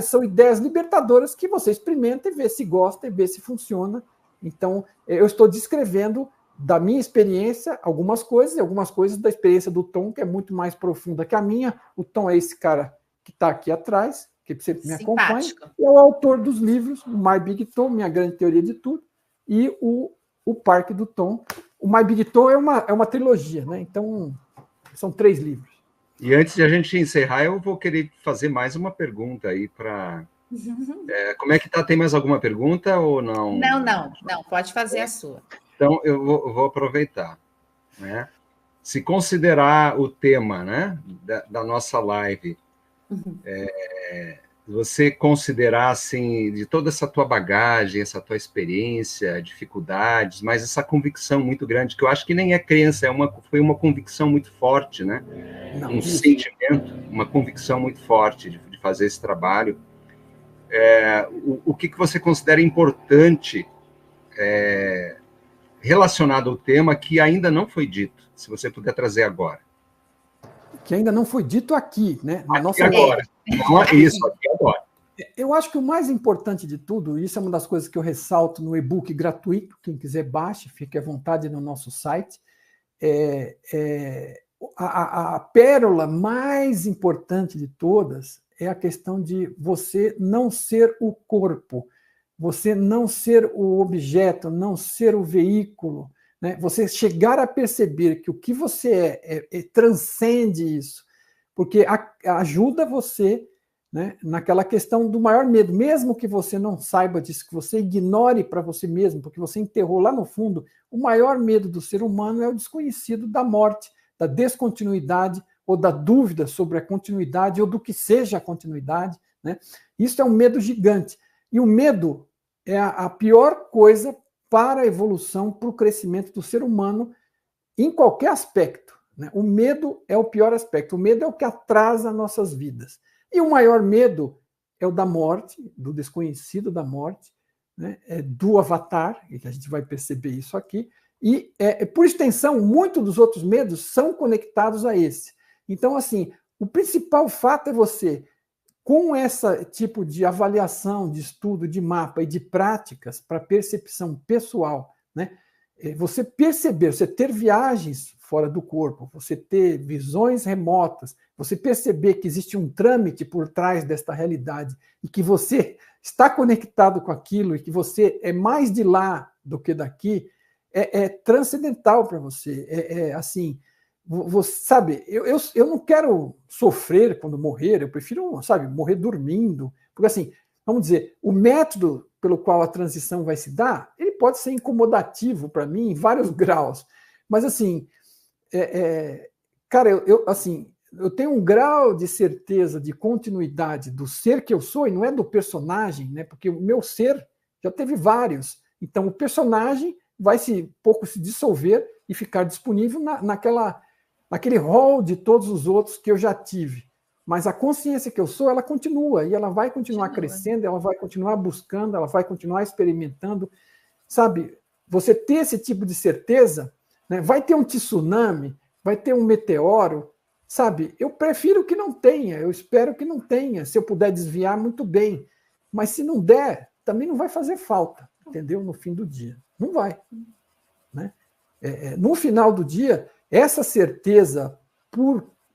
São ideias libertadoras que você experimenta e vê se gosta e vê se funciona. Então, eu estou descrevendo da minha experiência algumas coisas, e algumas coisas da experiência do Tom, que é muito mais profunda que a minha. O Tom é esse cara que está aqui atrás, que sempre me acompanha, e é o autor dos livros, o My Big Tom, Minha Grande Teoria de Tudo, e o Parque do Tom. O My Big Tom é uma trilogia, né? Então, são 3 livros. E antes de a gente encerrar, eu vou querer fazer mais uma pergunta aí para... como é que tá? Tem mais alguma pergunta ou não? Não, pode fazer a sua. Então, eu vou aproveitar. Né? Se considerar o tema, né, da nossa live, você considerar, assim, de toda essa tua bagagem, essa tua experiência, dificuldades, mas essa convicção muito grande, que eu acho que nem é crença, foi uma convicção muito forte, né? Sentimento, uma convicção muito forte de fazer esse trabalho. O que você considera importante relacionado ao tema que ainda não foi dito, se você puder trazer agora? Que ainda não foi dito aqui, né? Na nossa agora. Não é isso, aqui agora. Eu acho que o mais importante de tudo, e isso é uma das coisas que eu ressalto no e-book gratuito, quem quiser baixe, fique à vontade no nosso site, a pérola mais importante de todas é a questão de você não ser o corpo, você não ser o objeto, não ser o veículo, né? Você chegar a perceber que o que você transcende isso, porque ajuda você, né, naquela questão do maior medo, mesmo que você não saiba disso, que você ignore para você mesmo, porque você enterrou lá no fundo, o maior medo do ser humano é o desconhecido da morte, da descontinuidade ou da dúvida sobre a continuidade ou do que seja a continuidade, né? Isso é um medo gigante. E o medo é a pior coisa para a evolução, para o crescimento do ser humano em qualquer aspecto, né? O medo é o pior aspecto. O medo é o que atrasa nossas vidas. E o maior medo é o da morte, do desconhecido da morte, né? Do avatar, e a gente vai perceber isso aqui. E, por extensão, muitos dos outros medos são conectados a esse. Então, assim, o principal fato é você, com esse tipo de avaliação, de estudo, de mapa e de práticas para percepção pessoal, né? Você perceber, você ter viagens fora do corpo, você ter visões remotas, você perceber que existe um trâmite por trás desta realidade e que você está conectado com aquilo e que você é mais de lá do que daqui, é transcendental para você. Assim, você, sabe, eu não quero sofrer quando morrer, eu prefiro, sabe, morrer dormindo, porque assim, vamos dizer, o método pelo qual a transição vai se dar, ele pode ser incomodativo para mim em vários graus, mas assim, cara, assim, eu tenho um grau de certeza de continuidade do ser que eu sou, e não é do personagem, né? Porque o meu ser já teve vários. Então, o personagem vai pouco se dissolver e ficar disponível naquele rol de todos os outros que eu já tive. Mas a consciência que eu sou, ela continua, e ela vai continuar crescendo, ela vai continuar buscando, ela vai continuar experimentando. Sabe, você ter esse tipo de certeza, né? Vai ter um tsunami, vai ter um meteoro, sabe? Eu prefiro que não tenha, eu espero que não tenha. Se eu puder desviar, muito bem. Mas se não der, também não vai fazer falta, entendeu? No fim do dia. Não vai. Né? No final do dia, essa certeza,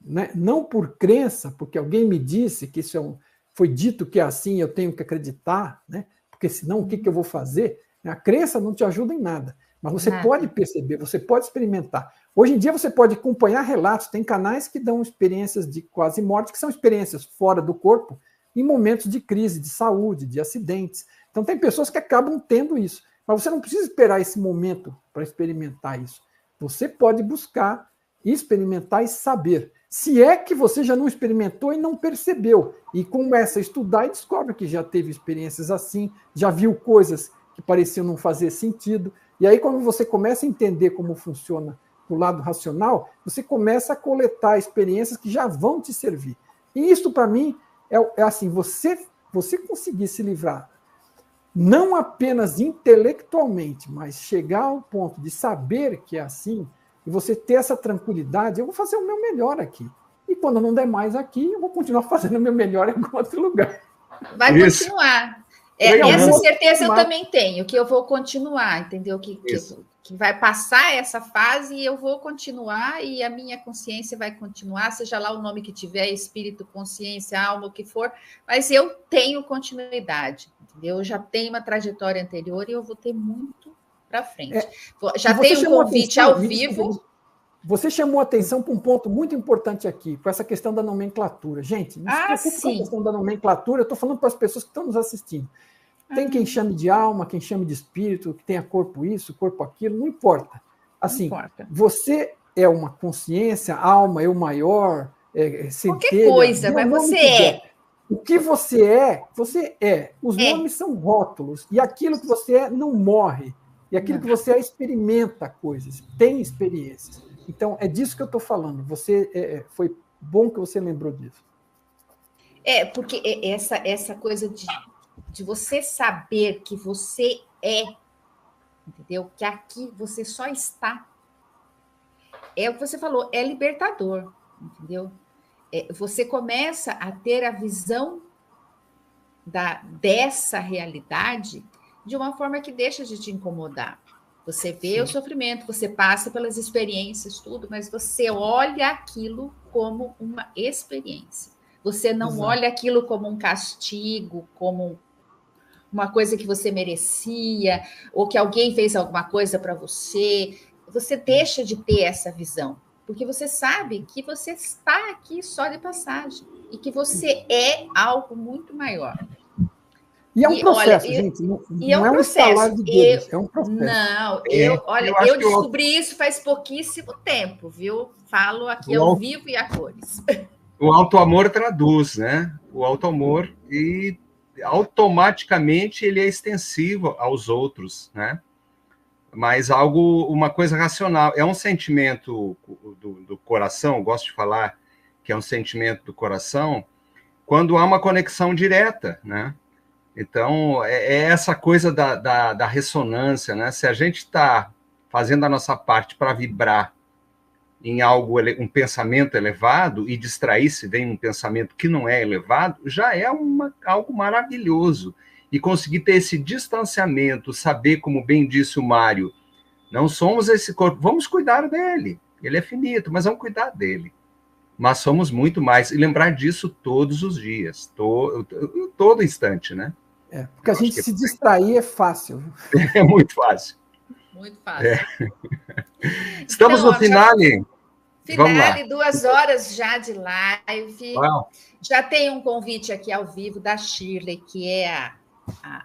né, não por crença, porque alguém me disse que isso foi dito que é assim, eu tenho que acreditar, né? Porque senão o que eu vou fazer? A crença não te ajuda em nada. Mas você pode perceber, você pode experimentar. Hoje em dia você pode acompanhar relatos, tem canais que dão experiências de quase morte, que são experiências fora do corpo, em momentos de crise, de saúde, de acidentes. Então tem pessoas que acabam tendo isso. Mas você não precisa esperar esse momento para experimentar isso. Você pode buscar, experimentar e saber. Se é que você já não experimentou e não percebeu. E começa a estudar e descobre que já teve experiências assim, já viu coisas que pareciam não fazer sentido. E aí, quando você começa a entender como funciona do lado racional, você começa a coletar experiências que já vão te servir. E isso, para mim, é assim, você conseguir se livrar, não apenas intelectualmente, mas chegar ao ponto de saber que é assim, e você ter essa tranquilidade, eu vou fazer o meu melhor aqui. E quando não der mais aqui, eu vou continuar fazendo o meu melhor em algum outro lugar. Vai continuar. Essa certeza eu também tenho, que eu vou continuar, entendeu? Que vai passar essa fase e eu vou continuar, e a minha consciência vai continuar, seja lá o nome que tiver, espírito, consciência, alma, o que for, mas eu tenho continuidade, entendeu? Eu já tenho uma trajetória anterior e eu vou ter muito para frente. Já tenho um convite ao vivo. Você chamou atenção para um ponto muito importante aqui, com essa questão da nomenclatura. Gente, não se preocupe com a questão da nomenclatura, eu estou falando para as pessoas que estão nos assistindo. Tem quem chame de alma, quem chame de espírito, que tenha corpo isso, corpo aquilo, não importa. Assim, não importa. Você é uma consciência, alma, eu maior, centelha... Qualquer coisa, mas você é. O que você é, você é. Os nomes são rótulos, e aquilo que você é não morre. E aquilo que você é experimenta coisas, tem experiências. Então, é disso que eu estou falando. Foi bom que você lembrou disso. Porque essa coisa de você saber que você é, entendeu? Que aqui você só está. É o que você falou, é libertador, entendeu? Você começa a ter a visão dessa realidade de uma forma que deixa de te incomodar. Você vê o sofrimento, você passa pelas experiências, tudo, mas você olha aquilo como uma experiência. Você não olha aquilo como um castigo, como uma coisa que você merecia, ou que alguém fez alguma coisa para você. Você deixa de ter essa visão, porque você sabe que você está aqui só de passagem e que você é algo muito maior. E é um processo, olha, gente. Não é um estalar de dedos, é um processo. Não, eu descobri isso faz pouquíssimo tempo, viu? Falo aqui ao vivo e a cores. O auto-amor traduz, né? O auto-amor, e automaticamente ele é extensivo aos outros, né? Mas uma coisa racional. É um sentimento do coração, gosto de falar que é um sentimento do coração, quando há uma conexão direta, né? Então, é essa coisa da ressonância, né? Se a gente está fazendo a nossa parte para vibrar em algo, um pensamento elevado, e distrair se vem um pensamento que não é elevado, já é algo maravilhoso. E conseguir ter esse distanciamento, saber, como bem disse o Mário, não somos esse corpo, vamos cuidar dele. Ele é finito, mas vamos cuidar dele. Mas somos muito mais. E lembrar disso todos os dias, todo instante, né? Porque a gente se distrair é fácil. É muito fácil. Muito fácil. Estamos no finale. Finale, 2 horas já de live. Uau. Já tem um convite aqui ao vivo da Shirley, que é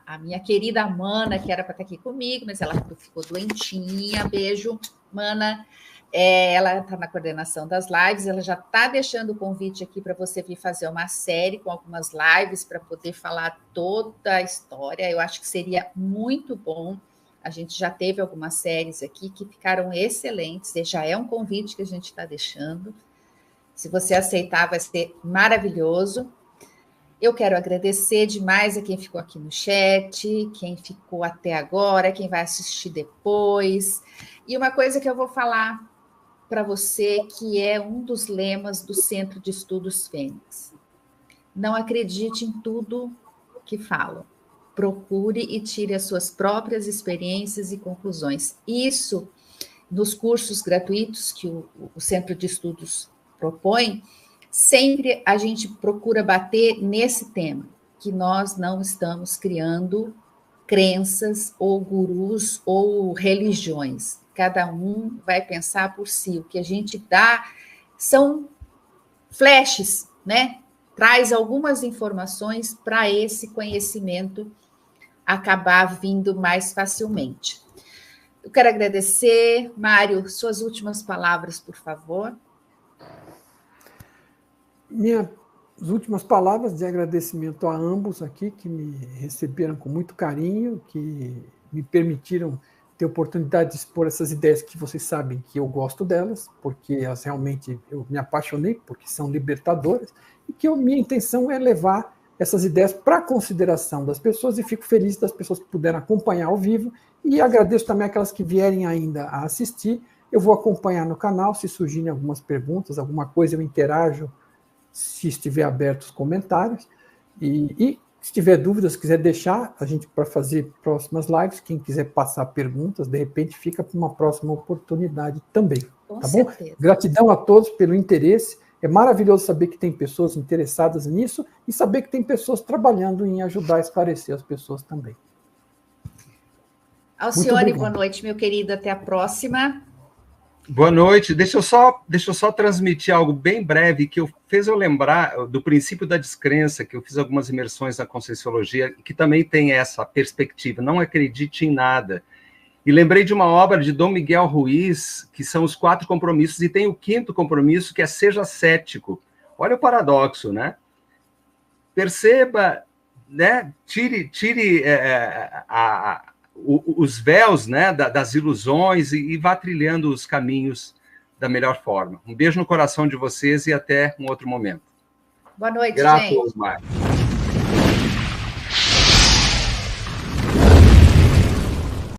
a minha querida Mana, que era para estar aqui comigo, mas ela ficou doentinha. Beijo, Mana. Ela está na coordenação das lives, ela já está deixando o convite aqui para você vir fazer uma série com algumas lives para poder falar toda a história. Eu acho que seria muito bom. A gente já teve algumas séries aqui que ficaram excelentes, e já é um convite que a gente está deixando. Se você aceitar, vai ser maravilhoso. Eu quero agradecer demais a quem ficou aqui no chat, quem ficou até agora, quem vai assistir depois. E uma coisa que eu vou falar para você, que é um dos lemas do Centro de Estudos Fênix. Não acredite em tudo que falam. Procure e tire as suas próprias experiências e conclusões. Isso, nos cursos gratuitos que o Centro de Estudos propõe, sempre a gente procura bater nesse tema, que nós não estamos criando crenças ou gurus ou religiões. Cada um vai pensar por si. O que a gente dá são flashes, né? Traz algumas informações para esse conhecimento acabar vindo mais facilmente. Eu quero agradecer. Mário, suas últimas palavras, por favor. Minhas últimas palavras de agradecimento a ambos aqui, que me receberam com muito carinho, que me permitiram ter oportunidade de expor essas ideias que vocês sabem que eu gosto delas, porque elas realmente eu me apaixonei, porque são libertadoras, e que minha intenção é levar essas ideias para a consideração das pessoas, e fico feliz das pessoas que puderam acompanhar ao vivo, e agradeço também aquelas que vierem ainda a assistir. Eu vou acompanhar no canal, se surgirem algumas perguntas, alguma coisa eu interajo, se estiver aberto os comentários, e se tiver dúvidas, quiser deixar a gente para fazer próximas lives, quem quiser passar perguntas, de repente fica para uma próxima oportunidade também. Com tá certeza. Bom? Gratidão a todos pelo interesse. É maravilhoso saber que tem pessoas interessadas nisso e saber que tem pessoas trabalhando em ajudar a esclarecer as pessoas também. Alcione, boa noite, meu querido. Até a próxima. Boa noite. Deixa eu só transmitir algo bem breve que fez eu lembrar do princípio da descrença, que eu fiz algumas imersões na Conscienciologia, que também tem essa perspectiva, não acredite em nada. E lembrei de uma obra de Dom Miguel Ruiz, que são os 4 compromissos, e tem o 5º compromisso, que é seja cético. Olha o paradoxo, né? Perceba, né? Tire os véus, né, das ilusões e vá trilhando os caminhos da melhor forma. Um beijo no coração de vocês e até um outro momento. Boa noite, Grato, gente. Osmar.